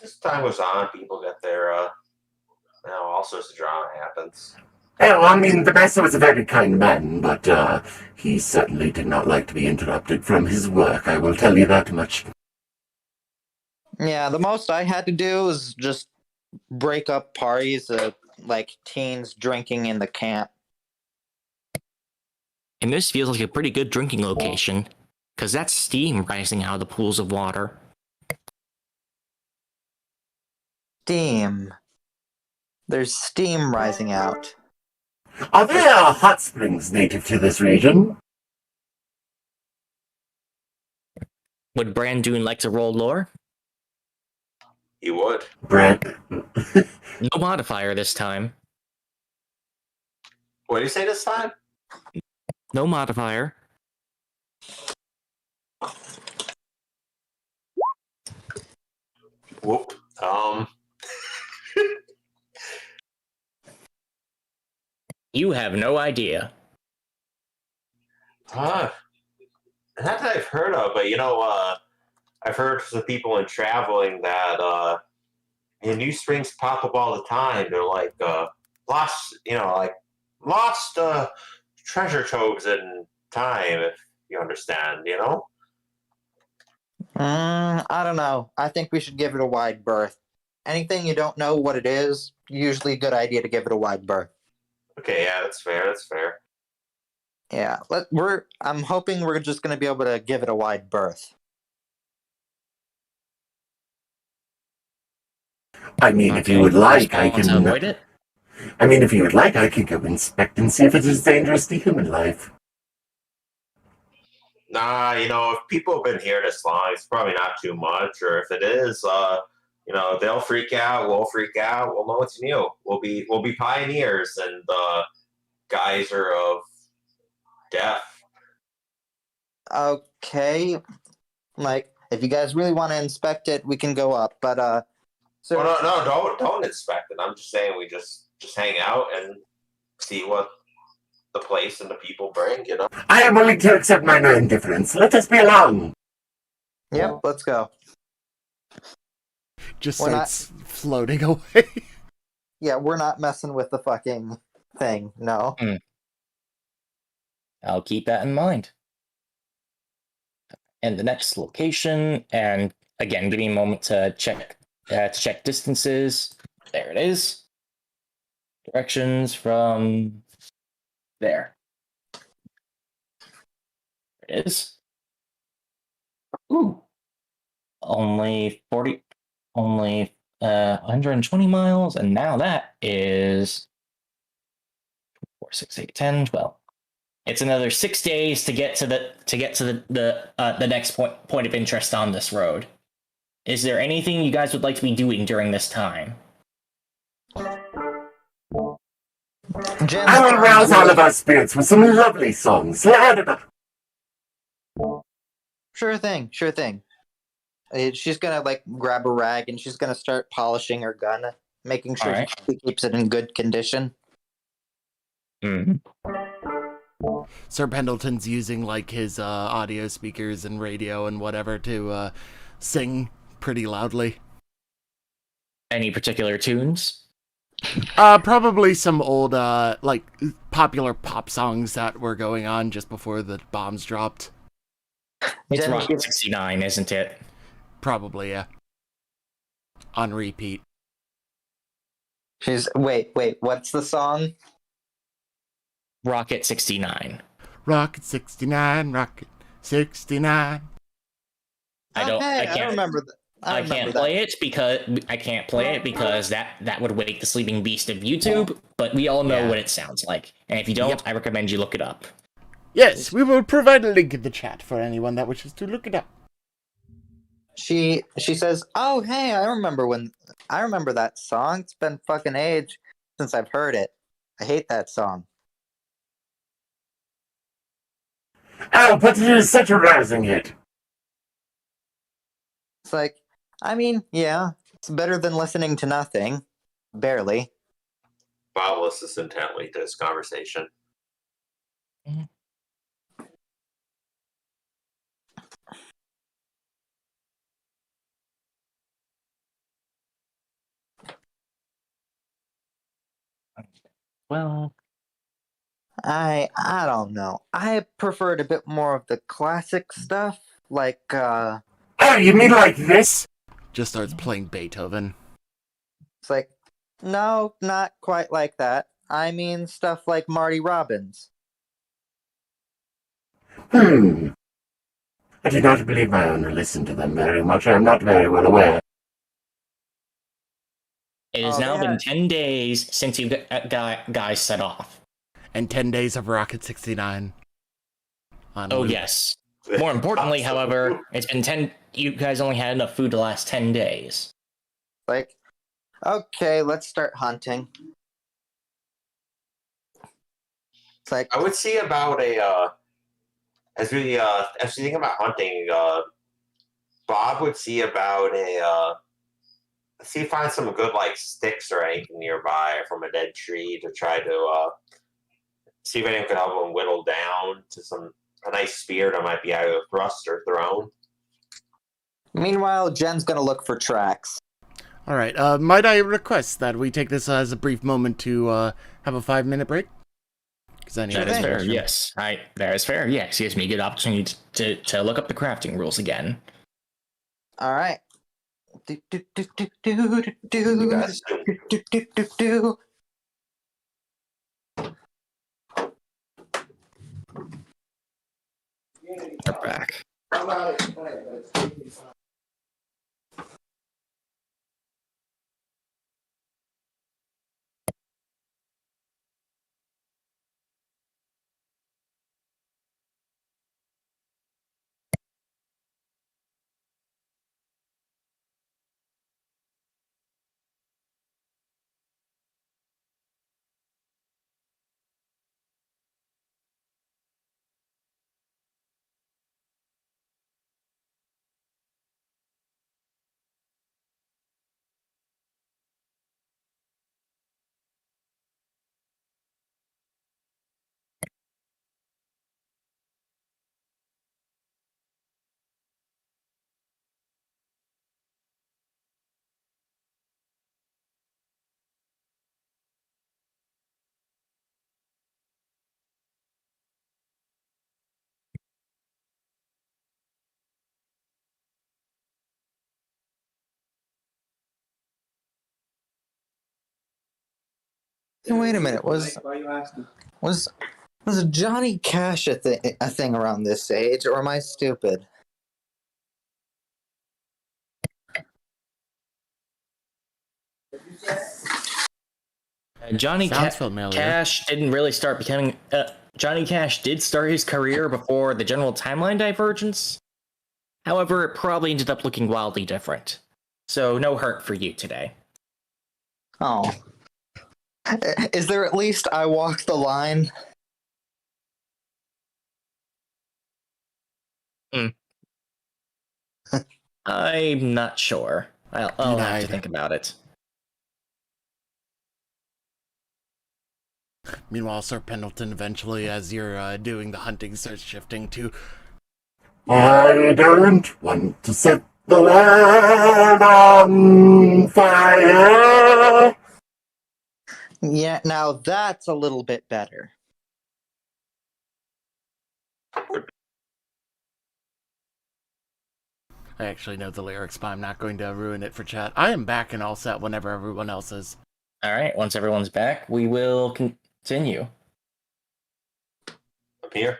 [SPEAKER 3] as time goes on, people get their, all sorts of drama happens.
[SPEAKER 6] Well, I mean, the master was a very kind man, but he certainly did not like to be interrupted from his work, I will tell you that much.
[SPEAKER 4] Yeah, the most I had to do was just break up parties of like teens drinking in the camp.
[SPEAKER 5] And this feels like a pretty good drinking location, because that's steam rising out of the pools of water.
[SPEAKER 4] Steam. There's steam rising out.
[SPEAKER 6] Are there hot springs native to this region?
[SPEAKER 5] Would Brandoon like to roll lore?
[SPEAKER 3] He would.
[SPEAKER 6] Brent.
[SPEAKER 5] No modifier this time.
[SPEAKER 3] What did you say this time?
[SPEAKER 5] No modifier.
[SPEAKER 3] Whoop.
[SPEAKER 5] You have no idea.
[SPEAKER 3] Not that I've heard of, but I've heard from people in traveling that new springs pop up all the time. They're like lost, lost treasure troves in time, if you understand,
[SPEAKER 4] I don't know. I think we should give it a wide berth. Anything you don't know what it is, usually a good idea to give it a wide berth.
[SPEAKER 3] Okay, yeah, that's fair. That's fair.
[SPEAKER 4] Yeah, I'm hoping we're just going to be able to give it a wide berth.
[SPEAKER 6] I mean, if you would like, I
[SPEAKER 5] To
[SPEAKER 6] can.
[SPEAKER 5] avoid it?
[SPEAKER 6] I mean, if you would like, I can go inspect and see if it is dangerous to human life.
[SPEAKER 3] Nah, if people have been here this long, it's probably not too much. Or if it is, they'll freak out. We'll freak out. We'll know what's new. We'll be pioneers and geyser of death.
[SPEAKER 4] Okay. Like, if you guys really want to inspect it, we can go up. But,
[SPEAKER 3] so no, don't inspect it. I'm just saying we just hang out and see what the place and the people bring,
[SPEAKER 6] I am willing to accept minor indifference. Let us be along.
[SPEAKER 4] Yep, let's go.
[SPEAKER 2] Just starts floating away.
[SPEAKER 4] Yeah, we're not messing with the fucking thing, no.
[SPEAKER 5] I'll keep that in mind. And the next location, and again, give me a moment to check distances. There it is. Directions from there. There it is. Ooh. Only 120 miles, and now that is 4, 6, 8, 10, 12. It's another 6 days to get to the next point of interest on this road. Is there anything you guys would like to be doing during this time?
[SPEAKER 6] I will rouse all of our spirits with some lovely songs.
[SPEAKER 4] Sure thing. She's gonna grab a rag and she's gonna start polishing her gun, making sure she keeps it in good condition.
[SPEAKER 2] Sir Pendleton's using his audio speakers and radio and whatever to sing pretty loudly.
[SPEAKER 5] Any particular tunes?
[SPEAKER 2] Probably some old popular pop songs that were going on just before the bombs dropped.
[SPEAKER 5] It's Rocket 69, isn't it?
[SPEAKER 2] Probably, yeah. On repeat.
[SPEAKER 4] Wait, what's the song?
[SPEAKER 5] Rocket 69.
[SPEAKER 2] Rocket 69, Rocket 69.
[SPEAKER 5] I can't remember that. I can't play it because that would wake the sleeping beast of YouTube, but we all know what it sounds like. And if you don't, I recommend you look it up.
[SPEAKER 2] Yes, we will provide a link in the chat for anyone that wishes to look it up.
[SPEAKER 4] She says, "Oh, hey, I remember that song. It's been fucking age since I've heard it. I hate that song."
[SPEAKER 6] Oh, but it is such a rousing hit.
[SPEAKER 4] It's like, I mean, yeah, it's better than listening to nothing. Barely.
[SPEAKER 3] Bob listens intently to this conversation.
[SPEAKER 5] Well,
[SPEAKER 4] I don't know. I preferred a bit more of the classic stuff, like
[SPEAKER 6] Oh, you mean like this?
[SPEAKER 2] Just starts playing Beethoven.
[SPEAKER 4] it's like no, not quite like that. I mean stuff like Marty Robbins.
[SPEAKER 6] Hmm. I do not believe my owner listened to them very much. I am not very well aware.
[SPEAKER 5] it has
[SPEAKER 4] Oh,
[SPEAKER 5] now
[SPEAKER 4] they
[SPEAKER 5] been
[SPEAKER 4] had-
[SPEAKER 5] 10 days since you guys set off.
[SPEAKER 2] And 10 days of Rocket 69. On
[SPEAKER 5] Oh,
[SPEAKER 2] loop.
[SPEAKER 5] yes. More importantly, however, it's been 10. You guys only had enough food to last 10 days.
[SPEAKER 4] Like, okay, let's start hunting. It's like,
[SPEAKER 3] I would see about as we think about hunting, Bob would see about find some good like sticks or anything nearby from a dead tree to try to see if anyone could help him whittle down to a nice spear that might be either thrust or thrown.
[SPEAKER 4] meanwhile, Jen's gonna look for tracks.
[SPEAKER 2] All right. Might I request that we take this as a brief moment to have a 5-minute break? Because I need
[SPEAKER 5] That
[SPEAKER 2] to
[SPEAKER 5] is
[SPEAKER 2] use the
[SPEAKER 5] fair,
[SPEAKER 2] restroom.
[SPEAKER 5] yes. That is fair, yes. Gives me a good opportunity to look up the crafting rules again.
[SPEAKER 4] All right. Do, do, do, do, do,
[SPEAKER 3] You
[SPEAKER 4] do,
[SPEAKER 3] guys
[SPEAKER 4] do, do, do, do, do.
[SPEAKER 5] We're back.
[SPEAKER 4] Wait a minute. Was Johnny Cash a thing around this age, or am I stupid?
[SPEAKER 2] Sounds familiar.
[SPEAKER 5] Cash didn't really start becoming. Johnny Cash did start his career before the general timeline divergence. However, it probably ended up looking wildly different. So, no hurt for you today.
[SPEAKER 4] Oh. Is there at least I walked the line?
[SPEAKER 5] I'm not sure. I'll have to
[SPEAKER 2] Denied.
[SPEAKER 5] think about it.
[SPEAKER 2] Meanwhile, Sir Pendleton, eventually, as you're doing the hunting, starts shifting to...
[SPEAKER 6] I don't want to set the land on fire.
[SPEAKER 4] Yeah, now that's a little bit better.
[SPEAKER 2] I actually know the lyrics, but I'm not going to ruin it for chat. I am back and all set whenever everyone else is.
[SPEAKER 5] Alright, once everyone's back, we will continue.
[SPEAKER 3] up here.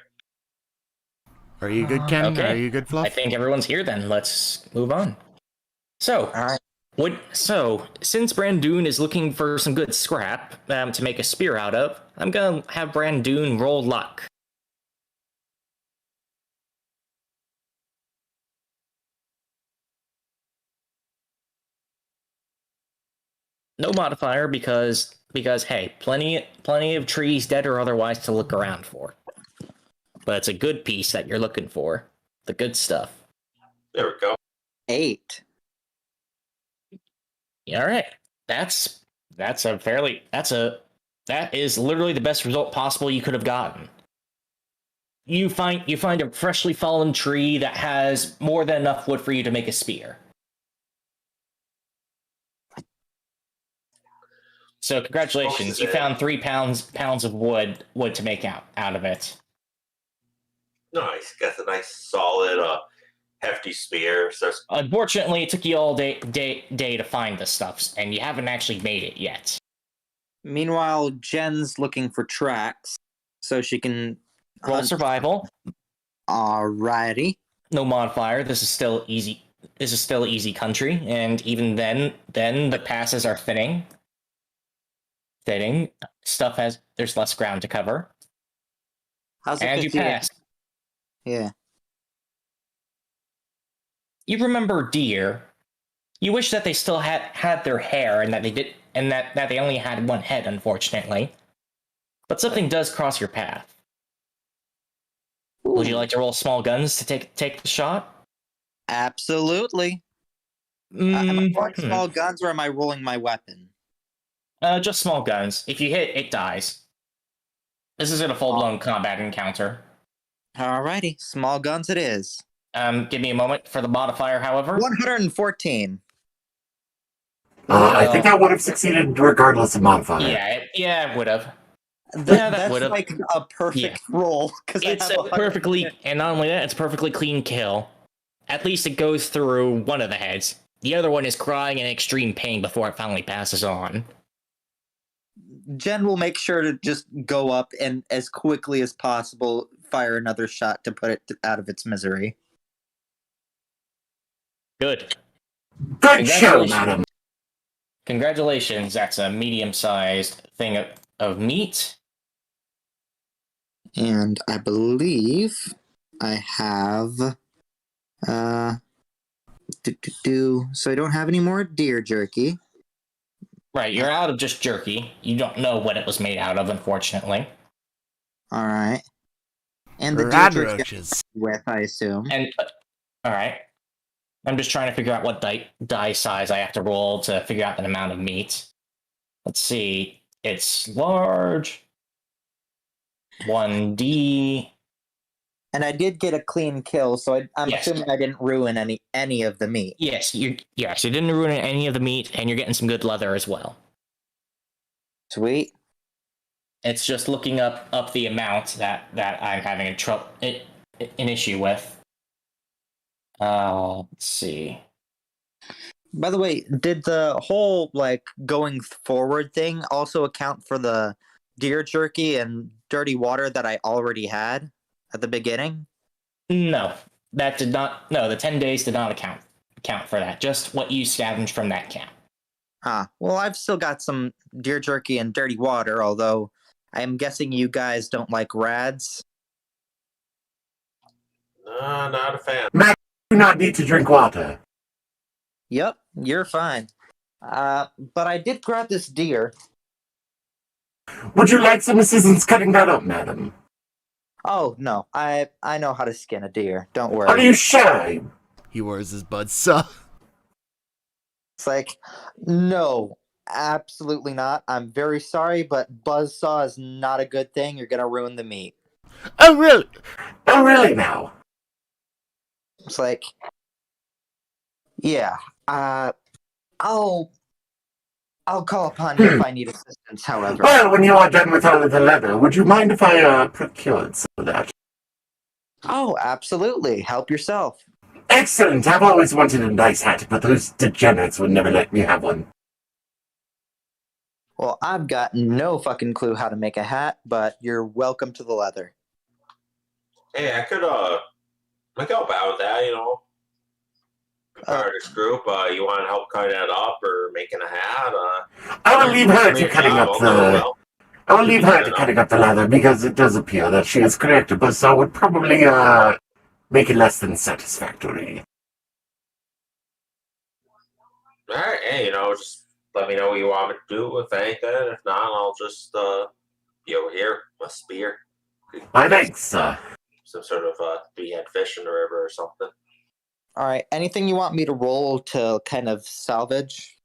[SPEAKER 2] Are you good, Ken?
[SPEAKER 5] Okay.
[SPEAKER 2] Are you good, Fluff?
[SPEAKER 5] I think everyone's here then. Let's move on. So,
[SPEAKER 4] All right.
[SPEAKER 5] since Brandoon is looking for some good scrap to make a spear out of, I'm gonna have Brandoon roll luck. No modifier because hey, plenty of trees, dead or otherwise, to look around for. But it's a good piece that you're looking for. The good stuff.
[SPEAKER 3] There we go.
[SPEAKER 4] 8.
[SPEAKER 5] All right. That is literally the best result possible you could have gotten. you find a freshly fallen tree that has more than enough wood for you to make a spear. So congratulations, you found 3 pounds of wood to make out of it.
[SPEAKER 3] Nice. Got a nice solid hefty spear. So
[SPEAKER 5] Unfortunately, it took you all day to find the stuff, and you haven't actually made it yet.
[SPEAKER 4] Meanwhile, Jen's looking for tracks so she can
[SPEAKER 5] Roll
[SPEAKER 4] hunt.
[SPEAKER 5] survival.
[SPEAKER 4] Alrighty.
[SPEAKER 5] No modifier. This is still easy. This is still easy country, and even then the passes are thinning. There's less ground to cover.
[SPEAKER 4] How's it?
[SPEAKER 5] And you pass.
[SPEAKER 4] Yeah.
[SPEAKER 5] You remember deer. You wish that they still had their hair and that they only had one head, unfortunately. But something does cross your path.
[SPEAKER 4] Ooh.
[SPEAKER 5] Would you like to roll small guns to take the shot?
[SPEAKER 4] Absolutely. Am I rolling small guns or am I rolling my weapon?
[SPEAKER 5] Just small guns. If you hit, it dies. This isn't a full-blown combat encounter.
[SPEAKER 4] Alrighty, small guns it is.
[SPEAKER 5] Give me a moment for the modifier, however.
[SPEAKER 4] 114.
[SPEAKER 6] I think I would have succeeded regardless of modifier.
[SPEAKER 5] Yeah, it would have.
[SPEAKER 4] That's
[SPEAKER 5] would've.
[SPEAKER 4] like a perfect roll.
[SPEAKER 5] It's a perfectly, and not only that, it's a perfectly clean kill. At least it goes through one of the heads. The other one is crying in extreme pain before it finally passes on.
[SPEAKER 4] Jen will make sure to just go up and as quickly as possible fire another shot to put it out of its misery.
[SPEAKER 5] Good.
[SPEAKER 6] Good show, madam.
[SPEAKER 5] Congratulations, that's a medium-sized thing of meat.
[SPEAKER 4] And I believe I have so I don't have any more deer jerky.
[SPEAKER 5] Right, you're out of just jerky. You don't know what it was made out of, unfortunately.
[SPEAKER 4] All right. And the
[SPEAKER 2] Rad
[SPEAKER 4] deer jerky
[SPEAKER 2] roaches.
[SPEAKER 4] with, I assume.
[SPEAKER 5] And all right. I'm just trying to figure out what die size I have to roll to figure out the amount of meat. Let's see. It's large. 1D.
[SPEAKER 4] And I did get a clean kill, so I'm assuming I didn't ruin any of the meat.
[SPEAKER 5] Yes, you didn't ruin any of the meat, and you're getting some good leather as well.
[SPEAKER 4] Sweet.
[SPEAKER 5] It's just looking up the amount that I'm having an issue with. Let's see.
[SPEAKER 4] By the way, did the whole going forward thing also account for the deer jerky and dirty water that I already had at the beginning?
[SPEAKER 5] No, that did not. No, the 10 days did not account for that. Just what you scavenged from that camp.
[SPEAKER 4] Well, I've still got some deer jerky and dirty water, although I'm guessing you guys don't like rads.
[SPEAKER 3] No, not a fan.
[SPEAKER 6] Matt, you do not need to drink water.
[SPEAKER 4] Yep, you're fine. But I did grab this deer.
[SPEAKER 6] Would you like some assistance cutting that up, madam?
[SPEAKER 4] Oh, no. I know how to skin a deer. Don't worry.
[SPEAKER 6] Are you sure?
[SPEAKER 2] He wears his buzzsaw.
[SPEAKER 4] It's like, no, absolutely not. I'm very sorry, but buzzsaw is not a good thing. You're going to ruin the meat.
[SPEAKER 2] Oh, really?
[SPEAKER 6] Oh, really now?
[SPEAKER 4] It's like, yeah. I'll call upon you if I need assistance, however.
[SPEAKER 6] Well, when you are done with all of the leather, would you mind if I procured some of that?
[SPEAKER 4] Oh, absolutely. Help yourself.
[SPEAKER 6] Excellent. I've always wanted a nice hat, but those degenerates would never let me have one.
[SPEAKER 4] Well, I've got no fucking clue how to make a hat, but you're welcome to the leather.
[SPEAKER 3] Hey, I could help out with that, Part of this group, you want to help cut that up or making a hat?
[SPEAKER 6] I will leave her to cutting up the. I will leave her to cutting up the leather because it does appear that she is correct, but so would probably make it less than satisfactory.
[SPEAKER 3] All right, hey, just let me know what you want me to do with anything. If not, I'll just be over here, my spear.
[SPEAKER 6] My thanks, sir.
[SPEAKER 3] Some sort of behead fish in the river or something.
[SPEAKER 4] All right. Anything you want me to roll to kind of salvage?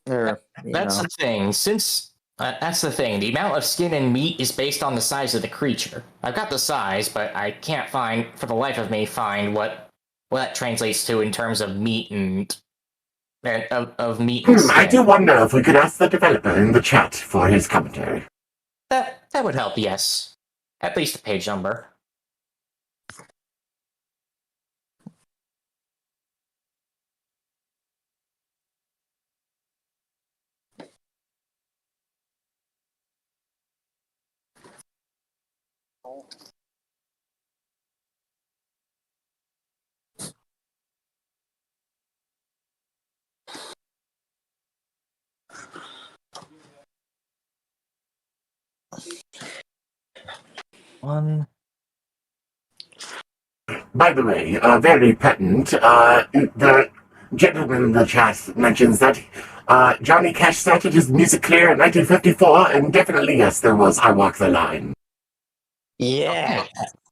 [SPEAKER 4] Or
[SPEAKER 5] That's the thing. Since That's the thing. The amount of skin and meat is based on the size of the creature. I've got the size, but I can't find, for the life of me, find what that translates to in terms of meat and of meat and skin.
[SPEAKER 6] I do wonder if we could ask the developer in the chat for his commentary.
[SPEAKER 5] That would help, yes. At least a page number. One.
[SPEAKER 6] By the way, very pertinent, the gentleman in the chat mentions that Johnny Cash started his music career in 1954, and definitely, yes, there was I Walk the Line.
[SPEAKER 4] Yeah.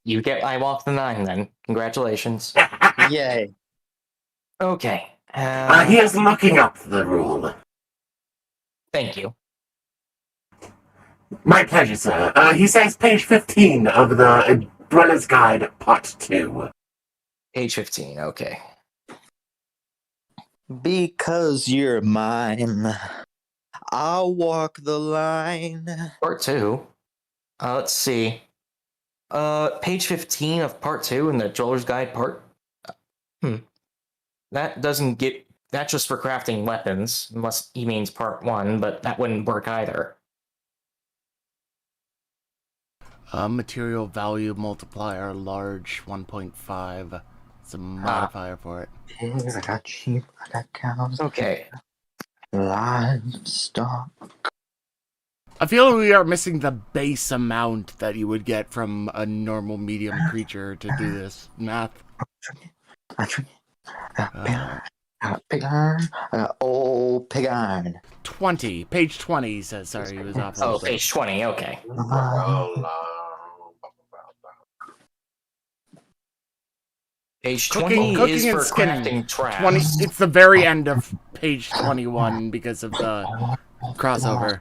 [SPEAKER 5] You get I Walk the 9 then. Congratulations.
[SPEAKER 4] Yay.
[SPEAKER 5] Okay.
[SPEAKER 6] He is looking up the rule.
[SPEAKER 5] Thank you.
[SPEAKER 6] My pleasure, sir. He says page 15 of the Dweller's Guide, Part 2.
[SPEAKER 5] Page 15, okay.
[SPEAKER 4] Because you're mine, I'll walk the line.
[SPEAKER 5] Part 2. Let's see. Page 15 of Part 2 in the Dweller's Guide Part... That doesn't get... That's just for crafting weapons, unless he means Part 1, but that wouldn't work either.
[SPEAKER 2] Material value multiplier large 1.5. It's a modifier for it.
[SPEAKER 4] Pigs, I got sheep, I got cows.
[SPEAKER 5] Okay.
[SPEAKER 4] Livestock.
[SPEAKER 2] I feel we are missing the base amount that you would get from a normal medium creature to do this math.
[SPEAKER 4] Pig iron, old pig iron.
[SPEAKER 2] 20. Page 20 he says. Sorry, he was off.
[SPEAKER 5] Oh, page 20, okay. Page 20
[SPEAKER 2] Cooking
[SPEAKER 5] is
[SPEAKER 2] and
[SPEAKER 5] for
[SPEAKER 2] skinning.
[SPEAKER 5] crafting traps.
[SPEAKER 2] 20. It's the very end of page 21 because of the crossover.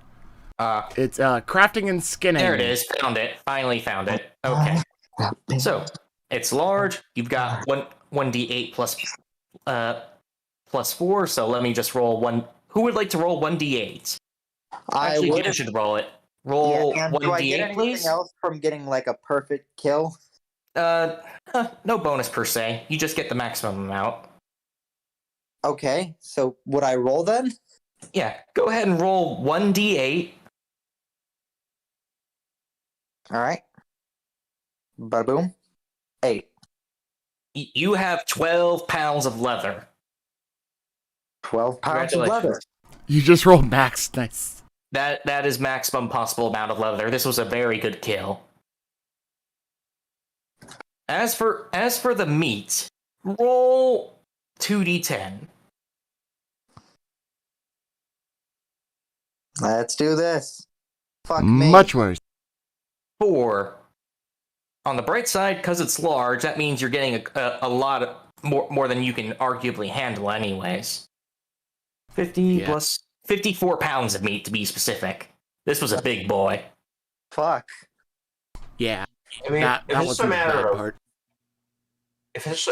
[SPEAKER 2] It's crafting and skinning.
[SPEAKER 5] There it is. Found it. Finally found it. Okay. So, it's large. You've got 1d8 plus 4, so let me just roll one. Who would like to roll 1d8? Actually, Gideon should roll it. Roll 1d8,
[SPEAKER 4] do I get anything
[SPEAKER 5] please.
[SPEAKER 4] else from getting like a perfect kill?
[SPEAKER 5] No bonus per se. You just get the maximum amount.
[SPEAKER 4] Okay, so would I roll then?
[SPEAKER 5] Yeah, go ahead and roll 1d8.
[SPEAKER 4] Alright. Bada boom. 8.
[SPEAKER 5] You have 12 pounds of leather.
[SPEAKER 4] 12 pounds of leather.
[SPEAKER 5] Congratulations.
[SPEAKER 2] You just rolled max. Nice.
[SPEAKER 5] That is maximum possible amount of leather. This was a very good kill. As for the meat, roll 2d10.
[SPEAKER 4] Let's do this. Fuck me.
[SPEAKER 2] Much worse.
[SPEAKER 5] 4. On the bright side, because it's large, that means you're getting a lot of more than you can arguably handle anyways. 50 plus 54 pounds of meat to be specific. This was a big boy.
[SPEAKER 4] Fuck.
[SPEAKER 2] Yeah.
[SPEAKER 3] I mean,
[SPEAKER 2] That
[SPEAKER 3] if it's
[SPEAKER 2] was
[SPEAKER 3] a
[SPEAKER 2] the
[SPEAKER 3] matter
[SPEAKER 2] bad
[SPEAKER 3] of
[SPEAKER 2] part.
[SPEAKER 3] if it's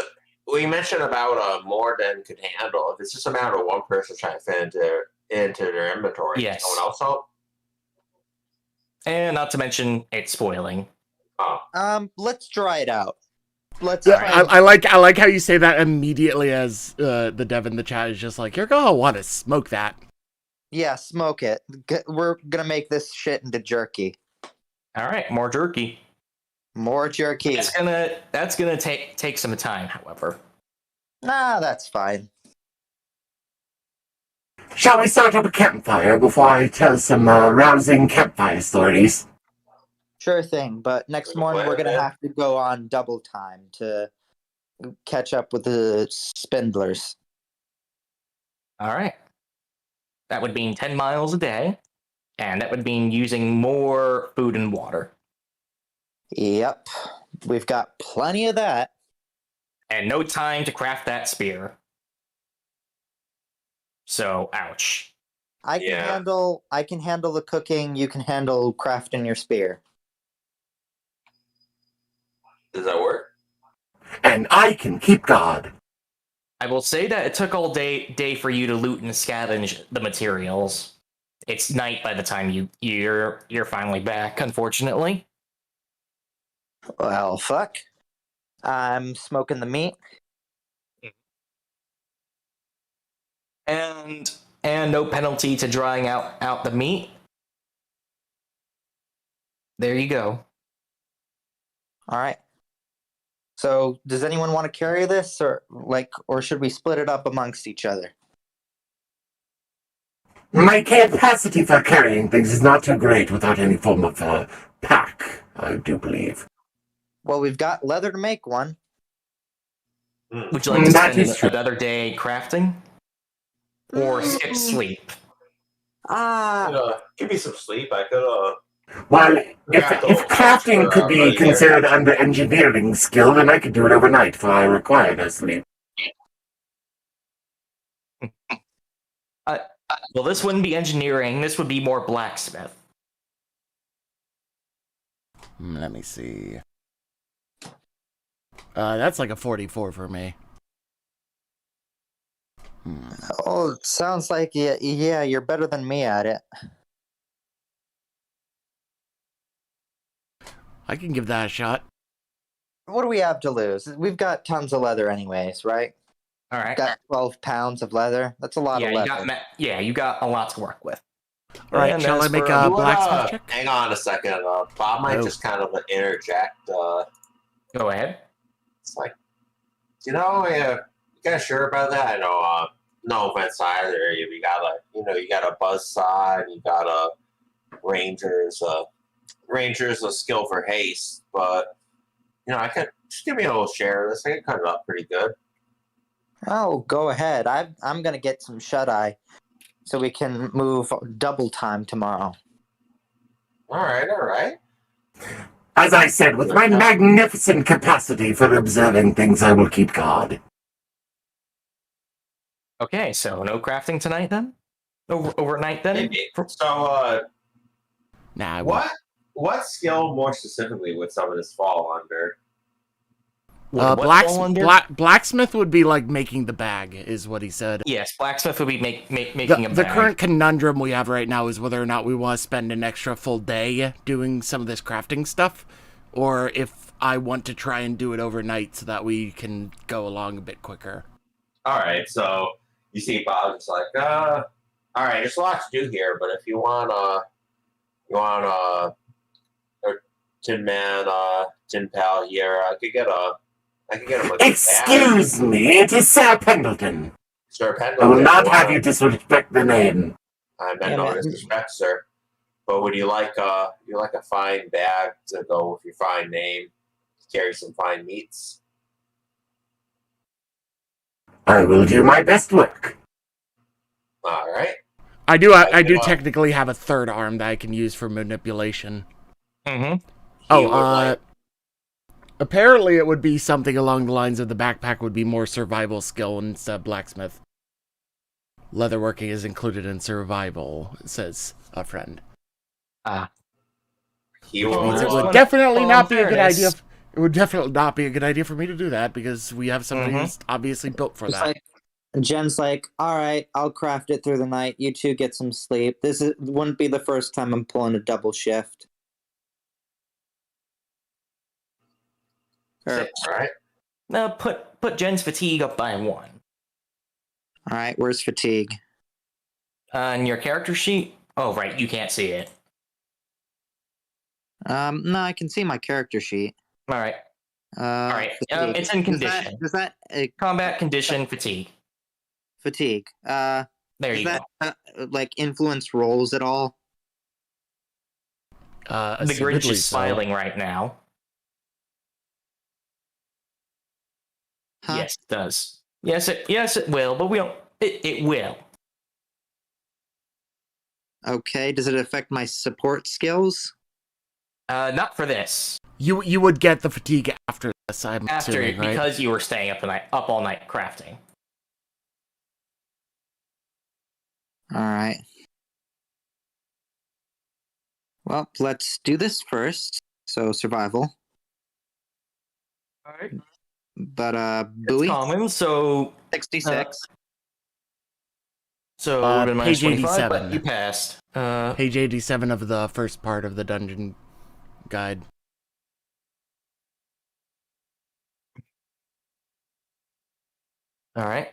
[SPEAKER 3] we mentioned about more than could handle. If it's just a matter of one person trying to fit into their inventory,
[SPEAKER 5] Yes.
[SPEAKER 3] someone else help.
[SPEAKER 5] And not to mention it's spoiling.
[SPEAKER 3] Oh,
[SPEAKER 4] Let's dry it out. Let's.
[SPEAKER 2] Yeah,
[SPEAKER 4] try and-
[SPEAKER 2] I like how you say that immediately as the dev in the chat is just like, you're gonna want to smoke that.
[SPEAKER 4] Yeah, smoke it. We're gonna make this shit into jerky.
[SPEAKER 5] All right, more jerky.
[SPEAKER 4] More jerky.
[SPEAKER 5] That's gonna take some time, however.
[SPEAKER 4] Nah, that's fine.
[SPEAKER 6] Shall we start up a campfire before I tell some rousing campfire stories?
[SPEAKER 4] Sure thing, but next morning we're gonna have to go on double time to catch up with the spindlers.
[SPEAKER 5] All right. That would mean 10 miles a day, and that would mean using more food and water.
[SPEAKER 4] Yep, we've got plenty of that.
[SPEAKER 5] And no time to craft that spear. So, ouch.
[SPEAKER 4] I can
[SPEAKER 3] Yeah.
[SPEAKER 4] handle the cooking. You can handle crafting your spear.
[SPEAKER 3] Does that work?
[SPEAKER 6] And I can keep guard.
[SPEAKER 5] I will say that it took all day for you to loot and scavenge the materials. It's night by the time you're finally back, unfortunately.
[SPEAKER 4] Well, fuck. I'm smoking the meat.
[SPEAKER 5] And no penalty to drying out the meat. There you go.
[SPEAKER 4] All right. So, does anyone want to carry this, or should we split it up amongst each other?
[SPEAKER 6] My capacity for carrying things is not too great without any form of pack, I do believe.
[SPEAKER 4] Well, we've got leather to make one.
[SPEAKER 5] Would you like to
[SPEAKER 6] That
[SPEAKER 5] spend
[SPEAKER 6] is true.
[SPEAKER 5] another day crafting? Or skip sleep?
[SPEAKER 3] Give me some sleep. I could.
[SPEAKER 6] Well, if crafting could be considered under engineering skill, then I could do it overnight, for I require no sleep.
[SPEAKER 5] Well, this wouldn't be engineering. This would be more blacksmith.
[SPEAKER 2] Let me see. That's like a 44 for me.
[SPEAKER 4] Oh, it sounds like yeah, you're better than me at it.
[SPEAKER 2] I can give that a shot.
[SPEAKER 4] What do we have to lose? We've got tons of leather anyways, right?
[SPEAKER 5] All right.
[SPEAKER 4] Got 12 pounds of leather. That's a lot of leather.
[SPEAKER 5] You got a lot to work with.
[SPEAKER 2] All right,
[SPEAKER 5] And
[SPEAKER 2] shall
[SPEAKER 5] as
[SPEAKER 2] I make
[SPEAKER 5] for-
[SPEAKER 2] a
[SPEAKER 3] You wanna-
[SPEAKER 2] blacksmith check?
[SPEAKER 3] Hang on a second. Bob might
[SPEAKER 2] Oh.
[SPEAKER 3] just kind of interject.
[SPEAKER 5] Go ahead.
[SPEAKER 3] It's like, you guys sure about that? I know. No offense either. You got a buzzsaw and you got a ranger's a skill for haste, but I could just give me a little share of this. I can cut it up pretty good.
[SPEAKER 4] Oh, go ahead. I'm gonna get some shut-eye, so we can move double time tomorrow.
[SPEAKER 3] All right.
[SPEAKER 6] As I said, with my magnificent capacity for observing things, I will keep guard.
[SPEAKER 5] Okay, so no crafting tonight then? Overnight then?
[SPEAKER 3] Maybe. So,
[SPEAKER 2] Nah, I won't.
[SPEAKER 3] what skill more specifically would some of this fall under?
[SPEAKER 5] What fall under?
[SPEAKER 2] Blacksmith would be like making the bag, is what he said.
[SPEAKER 5] Yes, blacksmith would be making a
[SPEAKER 2] The
[SPEAKER 5] bag.
[SPEAKER 2] current conundrum we have right now is whether or not we want to spend an extra full day doing some of this crafting stuff, or if I want to try and do it overnight so that we can go along a bit quicker.
[SPEAKER 3] All right, so you see Bob just like, all right, there's a lot to do here, but if you want Tin Man, Tin Pal here, I could get him a
[SPEAKER 6] Excuse me, it is Sir Pendleton.
[SPEAKER 3] Sir
[SPEAKER 6] I
[SPEAKER 3] Pendleton.
[SPEAKER 6] will not have you disrespect the name.
[SPEAKER 3] I meant no disrespect, sir. But would you like a fine bag to go with your fine name? Carry some fine meats.
[SPEAKER 6] I will do my best work.
[SPEAKER 3] All right.
[SPEAKER 2] I do technically have a third arm that I can use for manipulation.
[SPEAKER 5] Mm-hmm.
[SPEAKER 2] Apparently it would be something along the lines of the backpack would be more survival skill instead of blacksmith. Leatherworking is included in survival, says a friend.
[SPEAKER 3] He
[SPEAKER 2] Which
[SPEAKER 3] will.
[SPEAKER 2] means it
[SPEAKER 5] Well,
[SPEAKER 2] would definitely not be a good
[SPEAKER 5] fairness.
[SPEAKER 2] idea. It would definitely not be a good idea for me to do that because we have somebody who's obviously built for
[SPEAKER 4] It's
[SPEAKER 2] that.
[SPEAKER 4] like, Jen's like, all right, I'll craft it through the night. You two get some sleep. Wouldn't be the first time I'm pulling a double shift.
[SPEAKER 3] All right.
[SPEAKER 5] Now put Jen's fatigue up by 1.
[SPEAKER 4] All right, where's fatigue?
[SPEAKER 5] On your character sheet? Oh, right, you can't see it.
[SPEAKER 4] No, I can see my character sheet.
[SPEAKER 5] All right.
[SPEAKER 4] Fatigue.
[SPEAKER 5] It's in condition.
[SPEAKER 4] Is that
[SPEAKER 5] Combat condition fatigue.
[SPEAKER 4] fatigue?
[SPEAKER 5] There you
[SPEAKER 4] Does
[SPEAKER 5] go.
[SPEAKER 4] that like influence rolls at all?
[SPEAKER 5] The Grinch
[SPEAKER 2] Assumedly
[SPEAKER 5] is
[SPEAKER 2] so.
[SPEAKER 5] smiling right now.
[SPEAKER 4] Huh?
[SPEAKER 5] Yes, it does. Yes, it will, but we don't. It will.
[SPEAKER 4] Okay. Does it affect my support skills?
[SPEAKER 5] Not for this.
[SPEAKER 2] You would get the fatigue after this, I'm
[SPEAKER 5] After
[SPEAKER 2] assuming, right?
[SPEAKER 5] because you were staying up all night crafting.
[SPEAKER 4] All right. Well, let's do this first. So survival.
[SPEAKER 5] All right.
[SPEAKER 4] But
[SPEAKER 5] It's
[SPEAKER 4] buoy
[SPEAKER 5] common, so
[SPEAKER 4] 66.
[SPEAKER 5] so it would have been minus
[SPEAKER 2] Page
[SPEAKER 5] 25, but
[SPEAKER 2] 87.
[SPEAKER 5] you passed.
[SPEAKER 2] Page 87 of the first part of the dungeon guide.
[SPEAKER 5] All right.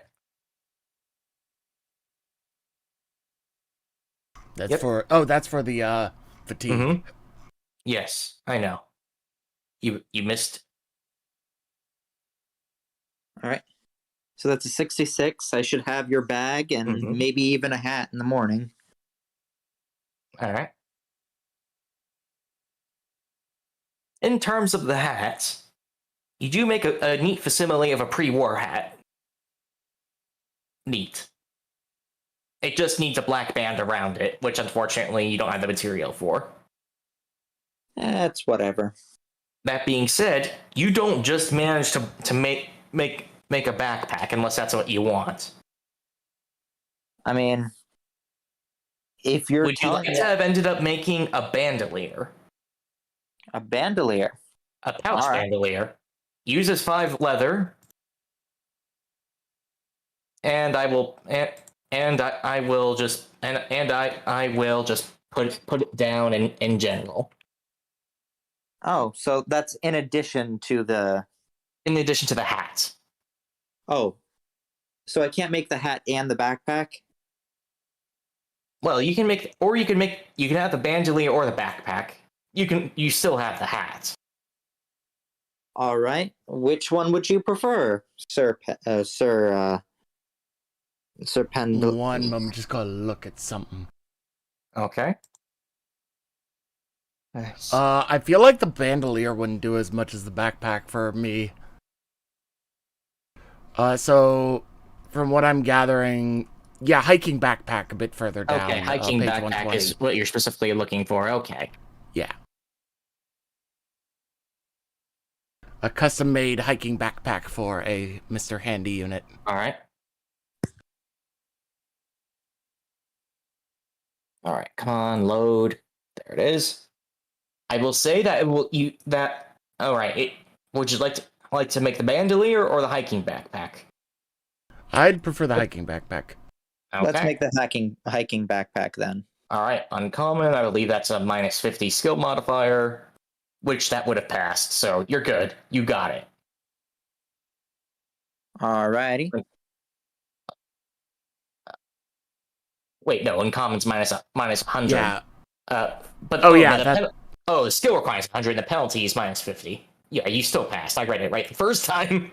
[SPEAKER 2] That's
[SPEAKER 5] Yep.
[SPEAKER 2] that's for the fatigue.
[SPEAKER 5] Mm-hmm. Yes, I know. You missed.
[SPEAKER 4] All right. So that's a 66. I should have your bag and
[SPEAKER 5] Mhm.
[SPEAKER 4] maybe even a hat in the morning.
[SPEAKER 5] All right. In terms of the hats, you do make a neat facsimile of a pre-war hat. Neat. It just needs a black band around it, which unfortunately you don't have the material for.
[SPEAKER 4] It's whatever.
[SPEAKER 5] That being said, you don't just manage to make a backpack unless that's what you want.
[SPEAKER 4] I mean, if you're
[SPEAKER 5] Would you
[SPEAKER 4] telling
[SPEAKER 5] like
[SPEAKER 4] me
[SPEAKER 5] to have ended up making a bandolier?
[SPEAKER 4] a bandolier,
[SPEAKER 5] A pouch
[SPEAKER 4] All right.
[SPEAKER 5] bandolier. Uses 5 leather. And I will I will just put it down in general.
[SPEAKER 4] oh, so that's in addition to the.
[SPEAKER 5] In addition to the hat.
[SPEAKER 4] Oh, so I can't make the hat and the backpack.
[SPEAKER 5] Well, you can have the bandolier or the backpack. You still have the hat.
[SPEAKER 4] All right. Which one would you prefer, Sir Pendle?
[SPEAKER 2] One moment, just gotta look at something.
[SPEAKER 5] Okay. Nice.
[SPEAKER 2] I feel like the bandolier wouldn't do as much as the backpack for me. So from what I'm gathering, yeah, hiking backpack a bit further down.
[SPEAKER 5] Okay, hiking
[SPEAKER 2] page
[SPEAKER 5] backpack
[SPEAKER 2] 120.
[SPEAKER 5] is what you're specifically looking for. Okay.
[SPEAKER 2] Yeah. A custom-made hiking backpack for a Mr. Handy unit.
[SPEAKER 5] All right. All right, come on, load. There it is. I will say that all right, would you like to make the bandolier or the hiking backpack?
[SPEAKER 2] I'd prefer the hiking backpack.
[SPEAKER 5] Okay.
[SPEAKER 4] Let's make the hiking backpack then.
[SPEAKER 5] All right, uncommon. I believe that's a minus 50 skill modifier, which that would have passed. So you're good. You got it.
[SPEAKER 4] Alrighty.
[SPEAKER 5] Wait, no, uncommon's minus 100.
[SPEAKER 2] Yeah.
[SPEAKER 5] But
[SPEAKER 2] that...
[SPEAKER 5] the skill requires 100 and the penalty is minus 50. Yeah, you still passed. I read it right the first time.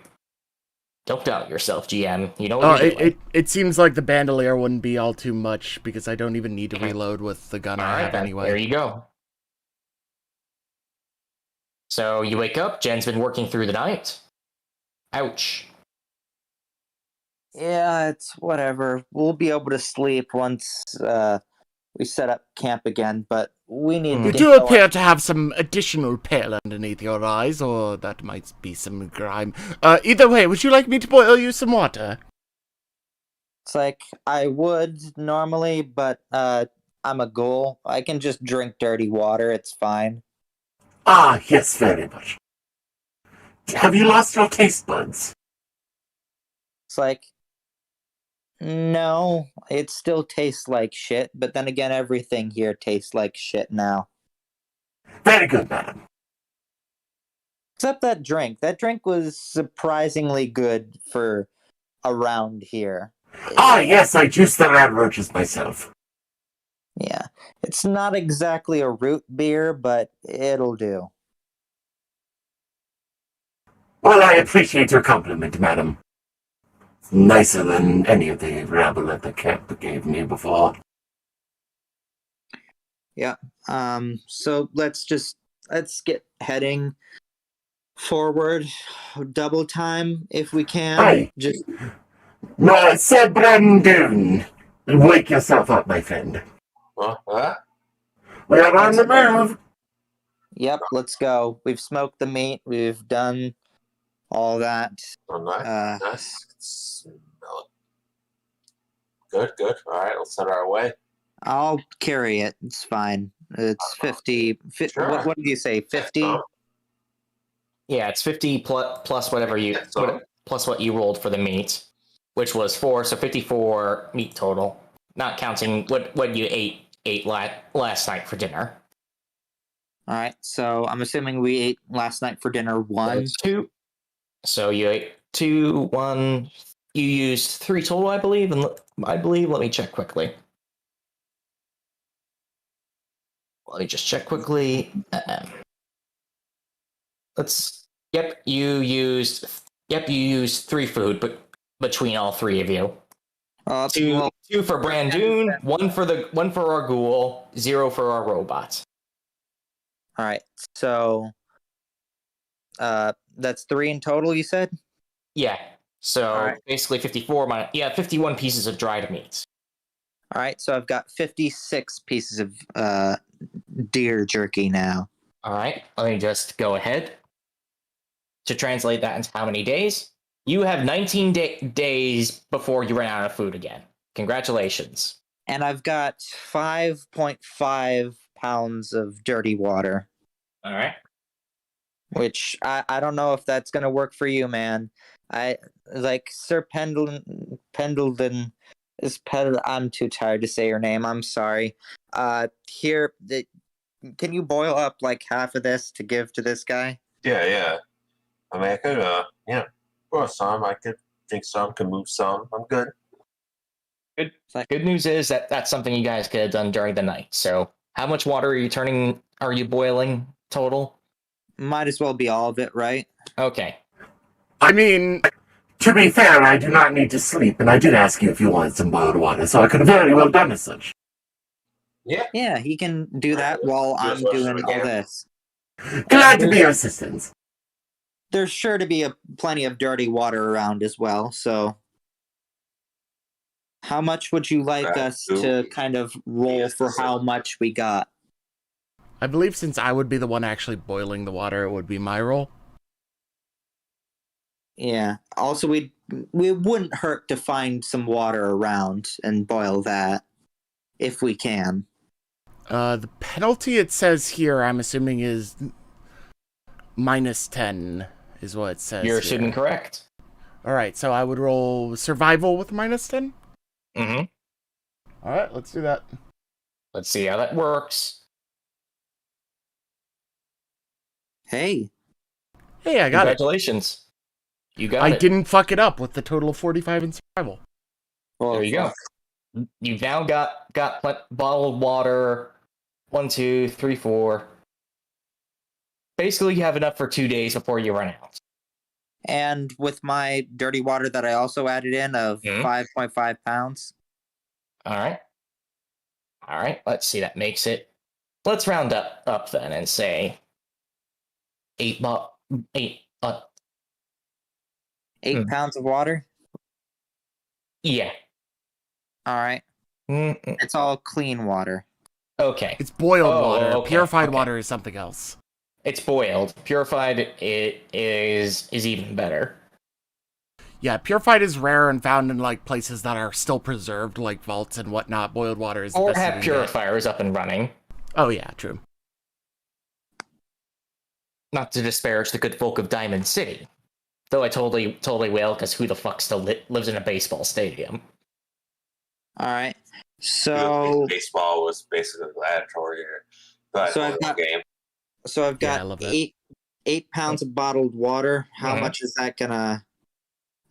[SPEAKER 5] Don't doubt yourself, GM. You know what you're doing.
[SPEAKER 2] It seems like the bandolier wouldn't be all too much because I don't even need to reload with the gun I have anyway.
[SPEAKER 5] There you go. So you wake up. Jen's been working through the night. Ouch.
[SPEAKER 4] Yeah, it's whatever. We'll be able to sleep once we set up camp again, but we need to
[SPEAKER 2] You
[SPEAKER 4] get
[SPEAKER 2] do
[SPEAKER 4] going.
[SPEAKER 2] appear to have some additional pale underneath your eyes, or that might be some grime. Either way, would you like me to boil you some water?
[SPEAKER 4] It's like, I would normally, but I'm a ghoul. I can just drink dirty water, it's fine.
[SPEAKER 6] Ah, yes, very much. Have you lost your taste buds?
[SPEAKER 4] It's like, no, it still tastes like shit, but then again, everything here tastes like shit now.
[SPEAKER 6] Very good, madam.
[SPEAKER 4] Except that drink. That drink was surprisingly good for around here.
[SPEAKER 6] Ah, yes, I juiced the rat roaches myself.
[SPEAKER 4] Yeah. It's not exactly a root beer, but it'll do.
[SPEAKER 6] Well, I appreciate your compliment, madam. It's nicer than any of the rabble at the camp gave me before.
[SPEAKER 4] Yeah. So let's get heading forward. Double time if we can.
[SPEAKER 6] Aye.
[SPEAKER 4] Just
[SPEAKER 6] Sir Brandon, wake yourself up, my friend.
[SPEAKER 3] What?
[SPEAKER 6] We are on the move.
[SPEAKER 4] Yep, let's go. We've smoked the meat. We've done all that.
[SPEAKER 3] Oh, nice. Good. All right, let's set our way.
[SPEAKER 4] I'll carry it. It's fine. It's 50.
[SPEAKER 3] Sure.
[SPEAKER 4] What did you say? 50?
[SPEAKER 5] Yeah, it's 50 plus whatever plus what you rolled for the meat, which was 4, so 54 meat total, not counting what you ate last night for dinner.
[SPEAKER 4] All right, so I'm assuming we ate last night for dinner 1.
[SPEAKER 5] 2. So you ate 2, 1. You used 3 total, I believe. Let me check quickly. Let me just check quickly. You used 3 food, but between all 3 of you. Two for Brandoon, one for our ghoul, 0 for our robot.
[SPEAKER 4] All right, so that's 3 in total, you said?
[SPEAKER 5] Yeah. So
[SPEAKER 4] right.
[SPEAKER 5] basically 51 pieces of dried meat.
[SPEAKER 4] All right, so I've got 56 pieces of deer jerky now.
[SPEAKER 5] All right, let me just go ahead to translate that into how many days. You have 19 days before you run out of food again. Congratulations.
[SPEAKER 4] And I've got 5.5 pounds of dirty water.
[SPEAKER 5] All right.
[SPEAKER 4] Which I don't know if that's going to work for you, man. I like Sir Pendleton I'm too tired to say your name. I'm sorry. Can you boil up like half of this to give to this guy?
[SPEAKER 3] Yeah. I mean, I could, pour some. I could drink some, could move some. I'm good.
[SPEAKER 5] Good news is that that's something you guys could have done during the night. So, how much water are you boiling total?
[SPEAKER 4] Might as well be all of it, right?
[SPEAKER 5] Okay.
[SPEAKER 2] I mean,
[SPEAKER 6] To be fair, I do not need to sleep, and I did ask you if you wanted some boiled water, so I could have very well done as such.
[SPEAKER 4] Yeah, he can do that while I'm doing all this.
[SPEAKER 6] Glad to be of assistance.
[SPEAKER 4] There's sure to be plenty of dirty water around as well, so how much would you like us to kind of roll for how much we got?
[SPEAKER 2] I believe since I would be the one actually boiling the water, it would be my role.
[SPEAKER 4] Yeah. Also, we wouldn't hurt to find some water around and boil that if we can.
[SPEAKER 2] The penalty it says here, I'm assuming, is -10, is what it says.
[SPEAKER 5] You're assuming correct.
[SPEAKER 2] All right, so I would roll survival with -10.
[SPEAKER 5] Mm-hmm.
[SPEAKER 2] All right, let's do that.
[SPEAKER 5] Let's see how that works.
[SPEAKER 4] Hey,
[SPEAKER 2] I got it.
[SPEAKER 5] Congratulations. You got
[SPEAKER 2] I
[SPEAKER 5] it.
[SPEAKER 2] didn't fuck it up with the total of 45 in survival.
[SPEAKER 4] well,
[SPEAKER 5] There you go. You've now got bottled water. 1, 2, 3, 4. Basically, you have enough for 2 days before you run out.
[SPEAKER 4] And with my dirty water that I also added in of 5.5 pounds.
[SPEAKER 5] All right. Let's see. That makes it. Let's round up then and say 8
[SPEAKER 4] pounds of water?
[SPEAKER 5] Yeah.
[SPEAKER 4] All right.
[SPEAKER 5] Mm-mm.
[SPEAKER 4] It's all clean water.
[SPEAKER 5] Okay.
[SPEAKER 2] It's boiled water.
[SPEAKER 5] Okay,
[SPEAKER 2] Purified water is something else.
[SPEAKER 5] It's boiled. Purified it is even better.
[SPEAKER 2] Yeah, purified is rare and found in like places that are still preserved, like vaults and whatnot. Boiled water is the
[SPEAKER 5] Or
[SPEAKER 2] best
[SPEAKER 5] have
[SPEAKER 2] you can get.
[SPEAKER 5] purifiers up and running.
[SPEAKER 2] Oh yeah, true.
[SPEAKER 5] Not to disparage the good folk of Diamond City. Though I totally will, because who the fuck still lives in a baseball stadium?
[SPEAKER 4] All right. So
[SPEAKER 3] baseball was basically gladiatory.
[SPEAKER 4] So I've got
[SPEAKER 2] I love that.
[SPEAKER 4] 8 pounds of bottled water. How much is that gonna?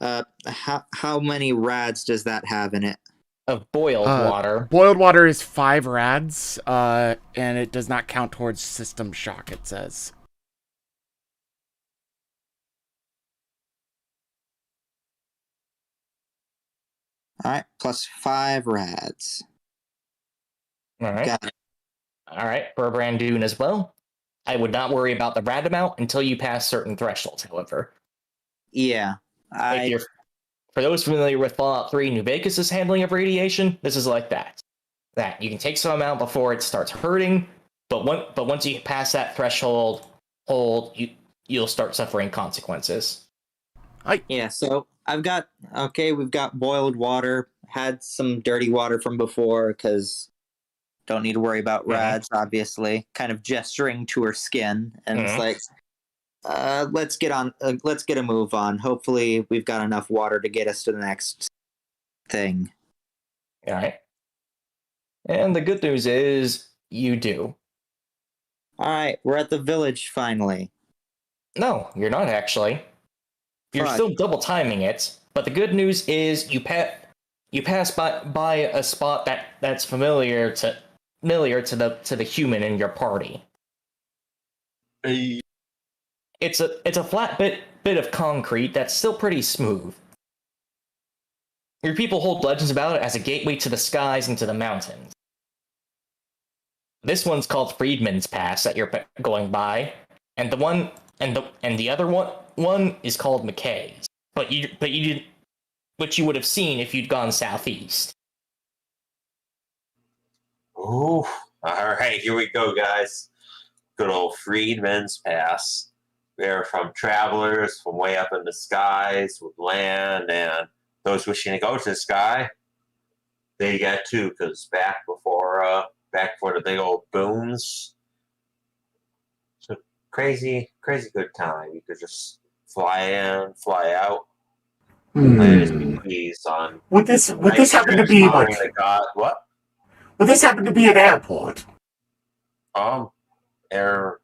[SPEAKER 4] How many rads does that have in it?
[SPEAKER 5] Of boiled water.
[SPEAKER 2] Boiled water is 5 rads, and it does not count towards system shock, it says.
[SPEAKER 4] All right, plus 5 rads.
[SPEAKER 5] All right.
[SPEAKER 4] Got it.
[SPEAKER 5] All right, for Brandoon as well. I would not worry about the rad amount until you pass certain thresholds, however.
[SPEAKER 4] Yeah.
[SPEAKER 5] For those familiar with Fallout 3, New Vegas' handling of radiation, this is like that. That you can take some amount before it starts hurting, but once you pass that threshold, you'll start suffering consequences.
[SPEAKER 4] Yeah, so we've got boiled water, had some dirty water from before, because Don't need to worry about rads, obviously. Kind of gesturing to her skin, and it's like, let's get a move on. Hopefully, we've got enough water to get us to the next thing.
[SPEAKER 5] All right. And the good news is you do.
[SPEAKER 4] All right, we're at the village finally.
[SPEAKER 5] No, you're not actually. You're
[SPEAKER 4] Fuck.
[SPEAKER 5] still double timing it. But the good news is you pass by a spot that's familiar to the human in your party. It's a flat bit of concrete that's still pretty smooth. Your people hold legends about it as a gateway to the skies and to the mountains. This one's called Freedman's Pass that you're going by, and the other one is called McKay's. Which you would have seen if you'd gone southeast.
[SPEAKER 3] Ooh, all right, here we go, guys. Good old Freedman's Pass. They're from travelers from way up in the skies with land, and those wishing to go to the sky, they get to, because back before the big old booms, it's a crazy good time. You could just fly in, fly out. Please on.
[SPEAKER 6] Would this happen to be what?
[SPEAKER 3] What?
[SPEAKER 6] Would this happen to be an airport?
[SPEAKER 3] Airport?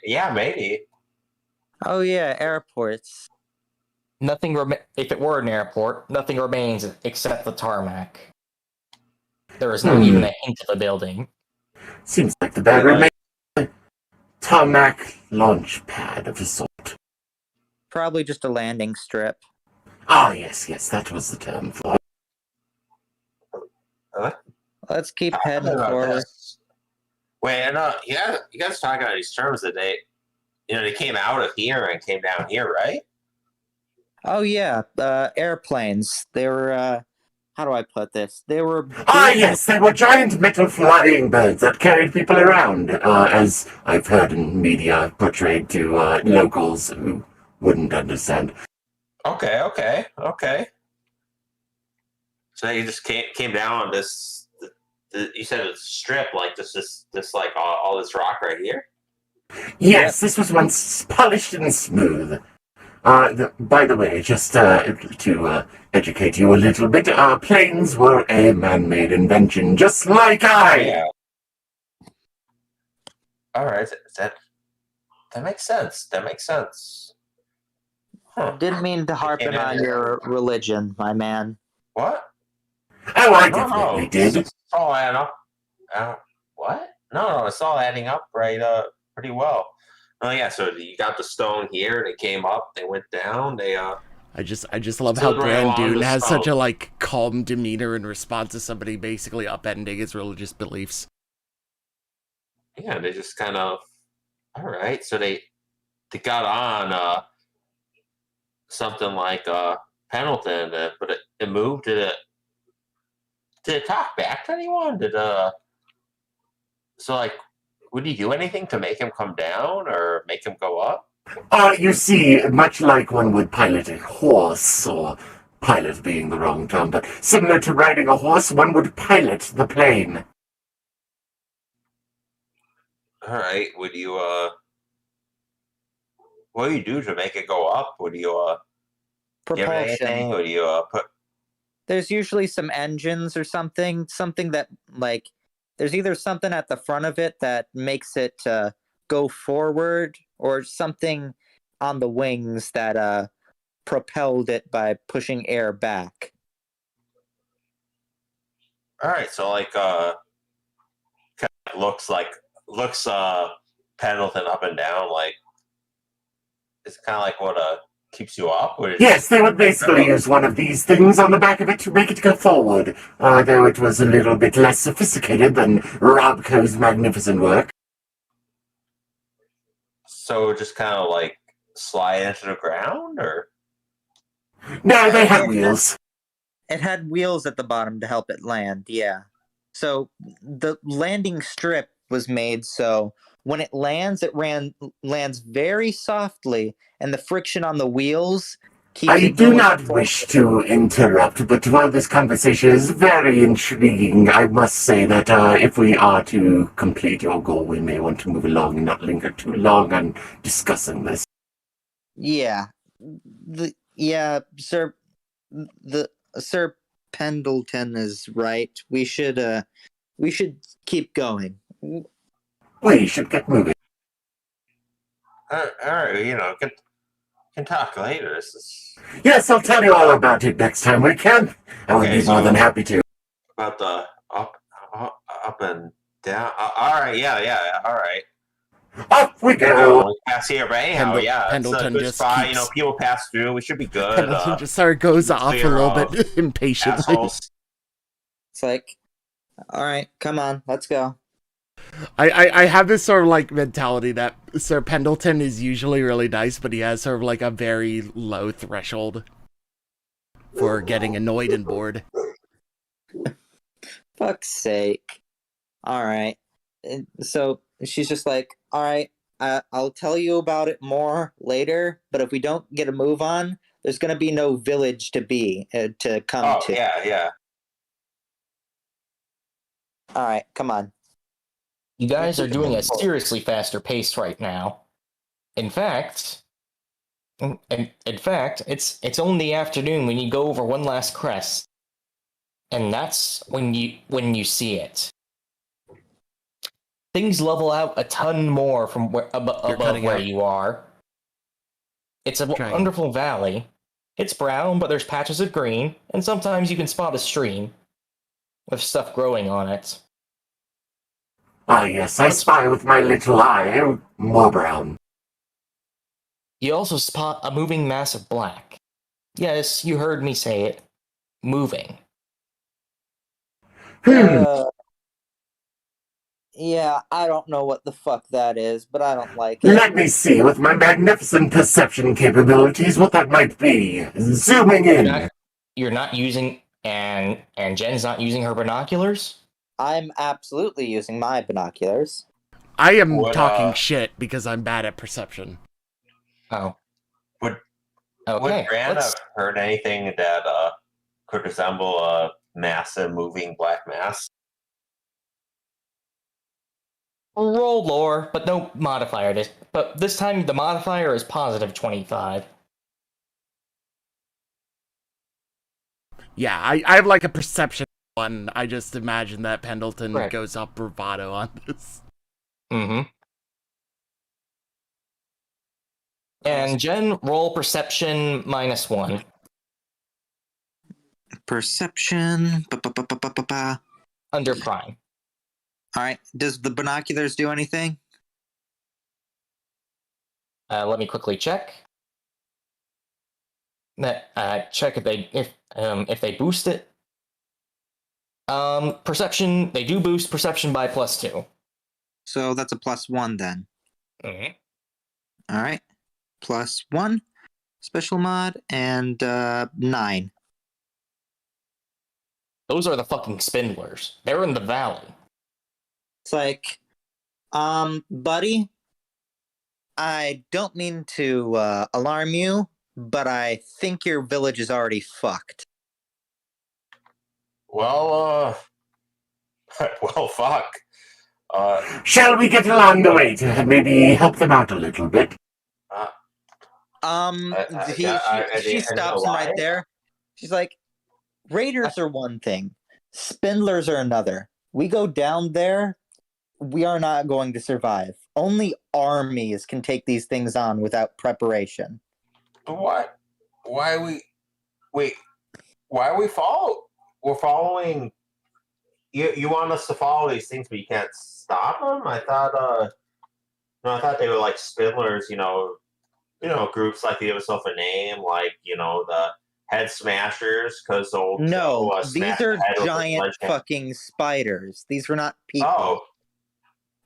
[SPEAKER 3] Yeah, maybe.
[SPEAKER 4] Oh yeah, airports.
[SPEAKER 5] If it were an airport, nothing remains except the tarmac. There is not even a hint of a building.
[SPEAKER 6] Seems like the bad remains tarmac launch pad of a sort.
[SPEAKER 4] Probably just a landing strip.
[SPEAKER 6] Ah, yes, that was the term for it.
[SPEAKER 4] Let's keep heading forward.
[SPEAKER 3] Wait, yeah, you guys talking about these terms that they came out of here and came down here, right?
[SPEAKER 4] Oh yeah, airplanes. They were, how do I put this? They were...
[SPEAKER 6] Ah, yes, they were giant metal flying birds that carried people around, as I've heard in media portrayed to locals who wouldn't understand.
[SPEAKER 3] Okay. So you just came down on this. You said it's a strip, like this like all this rock right here.
[SPEAKER 6] Yes, this was once polished and smooth. By the way, just to educate you a little bit, planes were a man-made invention, just like I.
[SPEAKER 3] Yeah. All right, that makes sense. Huh.
[SPEAKER 4] Didn't mean to harping on your religion, my man.
[SPEAKER 3] What?
[SPEAKER 6] Oh, I definitely did.
[SPEAKER 3] It's all adding up. What? No, it's all adding up right. Pretty well. Oh yeah, so you got the stone here. They came up. They went down. They
[SPEAKER 2] I just love how Brandoon has such a calm demeanor in response to somebody basically upending his religious beliefs.
[SPEAKER 3] Yeah, they just kind of. All right, so they got on something like Pendleton, but it moved. Did it talk back to anyone? Would he do anything to make him come down or make him go up?
[SPEAKER 6] You see, much like one would pilot a horse, or pilot being the wrong term, but similar to riding a horse, one would pilot the plane.
[SPEAKER 3] All right, would you what do you do to make it go up? Would you give it anything? Would you put?
[SPEAKER 4] There's usually some engines or something that there's either something at the front of it that makes it go forward, or something on the wings that propelled it by pushing air back.
[SPEAKER 3] All right, so kind of looks Pendleton up and down, like it's kind of like what keeps you up.
[SPEAKER 6] Yes, they would basically use one of these things on the back of it to make it go forward, though it was a little bit less sophisticated than Robco's magnificent work.
[SPEAKER 3] So just kind of like slide into the ground, or?
[SPEAKER 6] No, they had wheels.
[SPEAKER 4] It had wheels at the bottom to help it land, yeah. So the landing strip was made so when it lands, lands very softly, and the friction on the wheels keep
[SPEAKER 6] I
[SPEAKER 4] it
[SPEAKER 6] do
[SPEAKER 4] going
[SPEAKER 6] not
[SPEAKER 4] forward.
[SPEAKER 6] wish to interrupt, but while this conversation is very intriguing, I must say that if we are to complete your goal, we may want to move along and not linger too long on discussing this.
[SPEAKER 4] Yeah, Sir Pendleton is right. We should keep going.
[SPEAKER 6] We should get moving.
[SPEAKER 3] All right, can talk later. This is
[SPEAKER 6] Yes, I'll tell you all about it next time we can. I would
[SPEAKER 3] Okay,
[SPEAKER 6] be more
[SPEAKER 3] so-
[SPEAKER 6] than happy to.
[SPEAKER 3] about the up and down. All right, yeah. All right.
[SPEAKER 6] Off we go!
[SPEAKER 3] We pass here, but anyhow, it's a
[SPEAKER 2] Pendleton
[SPEAKER 3] good
[SPEAKER 2] just
[SPEAKER 3] spot.
[SPEAKER 2] keeps-
[SPEAKER 3] People pass through. We should be good.
[SPEAKER 2] Pendleton just sort of goes off a
[SPEAKER 3] clear
[SPEAKER 2] little
[SPEAKER 3] of
[SPEAKER 2] bit impatiently.
[SPEAKER 3] assholes.
[SPEAKER 4] It's like, all right, come on, let's go.
[SPEAKER 2] I have this sort of like mentality that Sir Pendleton is usually really nice, but he has sort of like a very low threshold for getting annoyed and bored.
[SPEAKER 4] Fuck's sake. All right. And so she's just like, all right, I'll tell you about it more later, but if we don't get a move on, there's going to be no village to come to.
[SPEAKER 3] Yeah.
[SPEAKER 4] All right, come on.
[SPEAKER 5] You guys are doing a seriously faster pace right now. In fact, it's only the afternoon when you go over one last crest, and that's when you see it. Things level out a ton more from above where you are. It's a wonderful valley. It's brown, but there's patches of green, and sometimes you can spot a stream with stuff growing on it.
[SPEAKER 6] Ah, yes, I spy with my little eye. More brown.
[SPEAKER 5] You also spot a moving mass of black. Yes, you heard me say it. Moving.
[SPEAKER 4] Yeah, I don't know what the fuck that is, but I don't like it.
[SPEAKER 6] Let me see with my magnificent perception capabilities what that might be. Zooming in.
[SPEAKER 5] You're not using, and Jen's not using her binoculars?
[SPEAKER 4] I'm absolutely using my binoculars.
[SPEAKER 2] I am talking shit because I'm bad at perception.
[SPEAKER 5] Oh.
[SPEAKER 3] Would
[SPEAKER 5] Okay.
[SPEAKER 3] Brand have heard anything that could resemble a massive moving black mass?
[SPEAKER 5] Roll lore, but no modifier. But this time the modifier is positive 25.
[SPEAKER 2] Yeah, I have like a perception one. I just imagine that Pendleton
[SPEAKER 5] Correct.
[SPEAKER 2] goes up bravado on this.
[SPEAKER 5] Mm-hmm. And Jen, roll perception -1.
[SPEAKER 4] Perception.
[SPEAKER 5] Under prime.
[SPEAKER 4] All right. Does the binoculars do anything?
[SPEAKER 5] Let me quickly check. Check if they boost it. Perception, they do boost perception by +2.
[SPEAKER 4] So that's a +1 then.
[SPEAKER 5] Mm-hmm.
[SPEAKER 4] All right. +1 special mod and 9.
[SPEAKER 5] Those are the fucking spindlers. They're in the valley.
[SPEAKER 4] It's like, buddy, I don't mean to alarm you, but I think your village is already fucked.
[SPEAKER 3] Well, fuck.
[SPEAKER 6] Shall we get along the way to maybe help them out a little bit?
[SPEAKER 4] She stops him right there. She's like, raiders are one thing, spindlers are another. We go down there, we are not going to survive. Only armies can take these things on without preparation.
[SPEAKER 3] What? Why are we? Wait. Why are we We're following. You want us to follow these things, but you can't stop them? I thought. No, I thought they were like spindlers. Groups like they give themselves a name, like the head smashers, because
[SPEAKER 4] No, these are giant fucking spiders. These were not people.
[SPEAKER 3] Oh.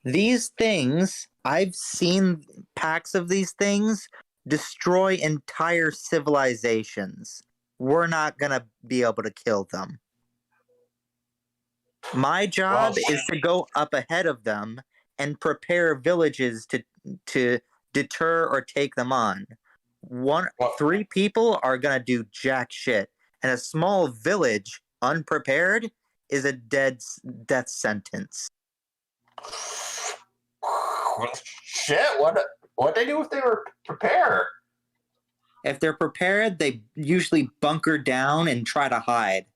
[SPEAKER 4] These things, I've seen packs of these things destroy entire civilizations. We're not gonna be able to kill them. My job is to go up ahead of them and prepare villages to deter or take them on. Three people are gonna do jack shit, and a small village unprepared is a death sentence.
[SPEAKER 3] Shit, what they do if they were prepared?
[SPEAKER 4] If they're prepared, they usually bunker down and try to hide.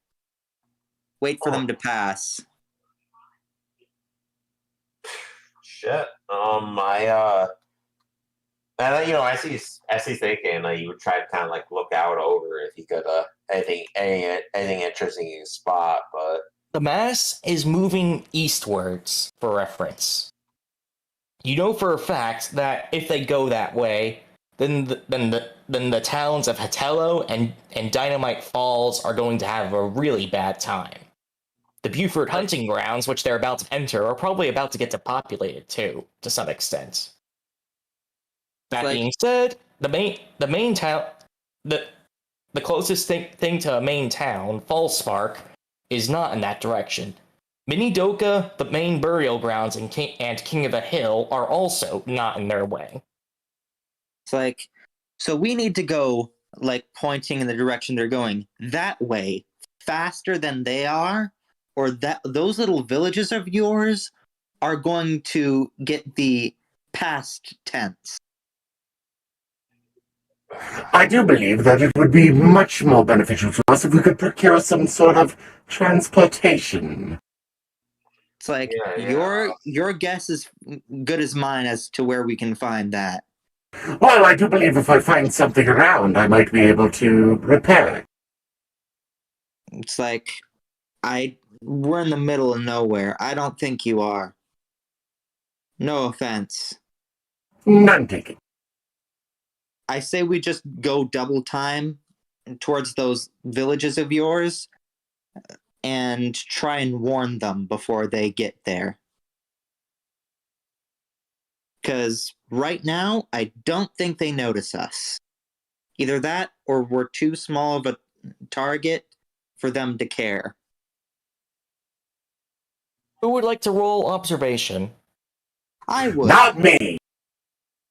[SPEAKER 4] Wait for them to pass.
[SPEAKER 3] Shit. I see thinking you would try to kind of like look out over if you could anything interesting you can spot, but
[SPEAKER 5] The mass is moving eastwards for reference. You know for a fact that if they go that way, then the towns of Hatello and Dynamite Falls are going to have a really bad time. The Buford hunting grounds, which they're about to enter, are probably about to get depopulated too, to some extent. That being said, the main town, the closest thing to a main town, Fallspark, is not in that direction. Minidoka, the main burial grounds, and King of the Hill are also not in their way.
[SPEAKER 4] It's like, so we need to go, like, pointing in the direction they're going that way, faster than they are, or that those little villages of yours are going to get the past tense.
[SPEAKER 6] I do believe that it would be much more beneficial to us if we could procure some sort of transportation.
[SPEAKER 4] It's like,
[SPEAKER 3] Yeah.
[SPEAKER 4] your guess is good as mine as to where we can find that.
[SPEAKER 6] Well, I do believe if I find something around, I might be able to repair it.
[SPEAKER 4] It's like, we're in the middle of nowhere. I don't think you are. No offense.
[SPEAKER 6] None taken.
[SPEAKER 4] I say we just go double time towards those villages of yours and try and warn them before they get there. Because right now, I don't think they notice us. Either that, or we're too small of a target for them to care.
[SPEAKER 5] Who would like to roll observation?
[SPEAKER 4] I would.
[SPEAKER 6] Not me!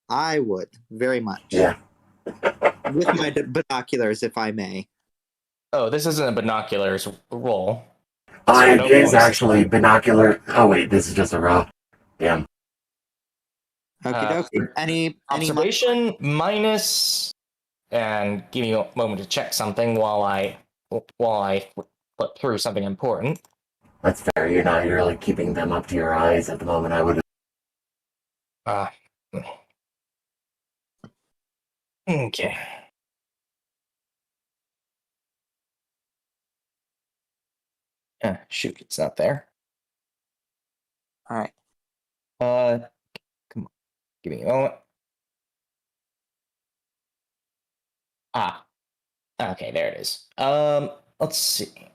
[SPEAKER 4] I would, very much.
[SPEAKER 6] Yeah.
[SPEAKER 4] With my binoculars, if I may.
[SPEAKER 5] Oh, this isn't a binoculars roll.
[SPEAKER 6] It is actually binocular. Oh, wait, this is just a raw. Damn.
[SPEAKER 4] Okie dokie. Any
[SPEAKER 5] observation minus, and give me a moment to check something while I flip through something important.
[SPEAKER 6] That's fair. You're not really keeping them up to your eyes at the moment. I would.
[SPEAKER 5] Okay. Shoot, it's not there.
[SPEAKER 4] All right.
[SPEAKER 5] Come on. Give me a moment. Okay, there it is. Let's see.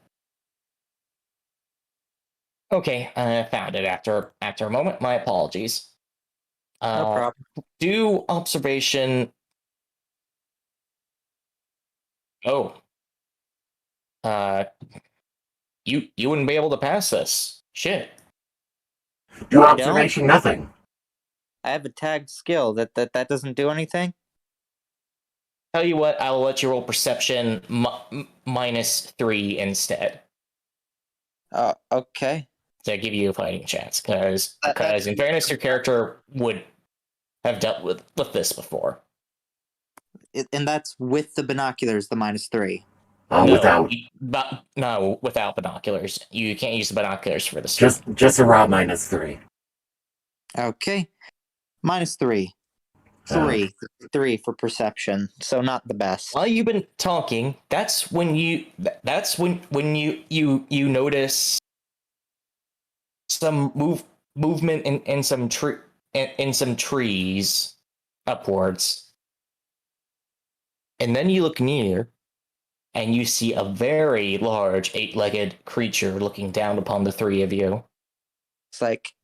[SPEAKER 5] Okay, I found it after a moment. My apologies.
[SPEAKER 4] No problem.
[SPEAKER 5] Do observation. Oh. You wouldn't be able to pass this. Shit.
[SPEAKER 6] Do observation nothing.
[SPEAKER 4] I have a tagged skill that doesn't do anything.
[SPEAKER 5] Tell you what, I'll let you roll perception -3 instead.
[SPEAKER 4] Okay.
[SPEAKER 5] To give you a fighting chance, because in fairness, your character would have dealt with this before.
[SPEAKER 4] And that's with the binoculars, the -3.
[SPEAKER 6] Without.
[SPEAKER 5] No, without binoculars. You can't use the binoculars for this.
[SPEAKER 6] Just a raw -3.
[SPEAKER 4] Okay. -3. 3 for perception, so not the best.
[SPEAKER 5] While you've been talking, that's when you notice some movement in some trees upwards, and then you look near, and you see a very large 8-legged creature looking down upon the three of you.
[SPEAKER 4] It's like,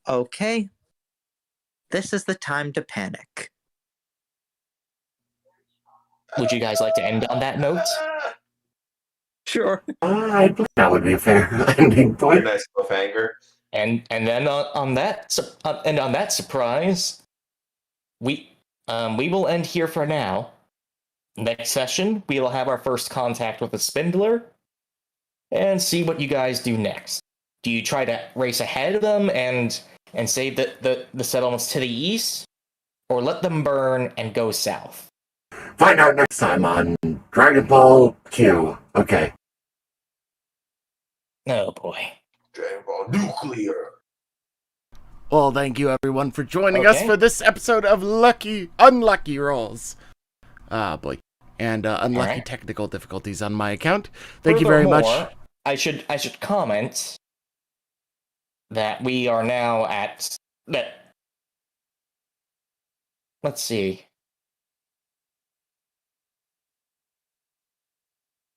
[SPEAKER 4] okay, this is the time to panic.
[SPEAKER 5] Would you guys like to end on that note?
[SPEAKER 4] Sure.
[SPEAKER 6] I believe that would be a fair ending point.
[SPEAKER 3] Nice cliffhanger.
[SPEAKER 5] And then on that surprise, we We will end here for now. Next session, we will have our first contact with the Spindler and see what you guys do next. Do you try to race ahead of them and save the settlements to the east, or let them burn and go south?
[SPEAKER 6] Find out next time on Dragon Ball Q. Okay.
[SPEAKER 5] Oh boy.
[SPEAKER 3] Dragon Ball Nuclear.
[SPEAKER 2] Well, thank you everyone for joining us for this episode of Unlucky Rolls. Boy. And unlucky technical difficulties on my account. Thank you very much.
[SPEAKER 5] I should comment that we are now at that. Let's see.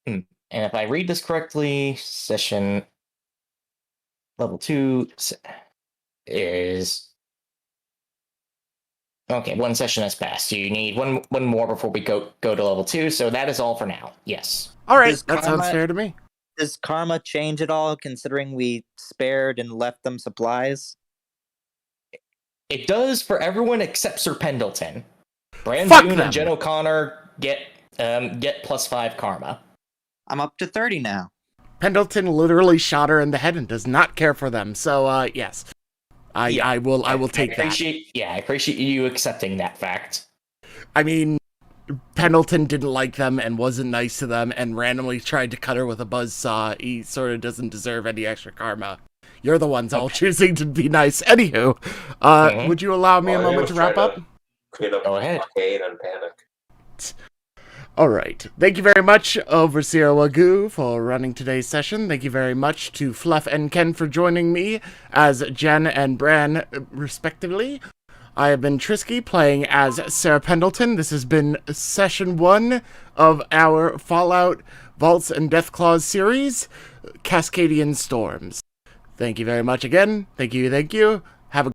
[SPEAKER 5] And if I read this correctly, session level 2 is okay. One session has passed. So you need one more before we go to level 2. So that is all for now. Yes.
[SPEAKER 2] All right, that sounds fair to me.
[SPEAKER 4] Does karma change at all, considering we spared and left them supplies?
[SPEAKER 5] It does for everyone except Sir Pendleton. Brand
[SPEAKER 2] Fuck
[SPEAKER 5] Boone
[SPEAKER 2] them.
[SPEAKER 5] and Jen O'Connor get +5 karma.
[SPEAKER 4] I'm up to 30 now.
[SPEAKER 2] Pendleton literally shot her in the head and does not care for them. So, yes. I will take that.
[SPEAKER 5] Yeah, I appreciate you accepting that fact.
[SPEAKER 2] I mean, Pendleton didn't like them and wasn't nice to them and randomly tried to cut her with a buzzsaw. He sort of doesn't deserve any extra karma. You're the ones all choosing to be nice. Anywho, would you allow me a moment to wrap up?
[SPEAKER 3] Clean up
[SPEAKER 5] Go ahead.
[SPEAKER 3] blockade and panic.
[SPEAKER 2] All right. Thank you very much, Overseer Wagyu, for running today's session. Thank you very much to Fluff and Ken for joining me as Jen and Bran, respectively. I have been Trisky, playing as Sarah Pendleton. This has been session 1 of our Fallout Vaults and Deathclaws series, Cascadian Storms. Thank you very much again. Thank you. Have a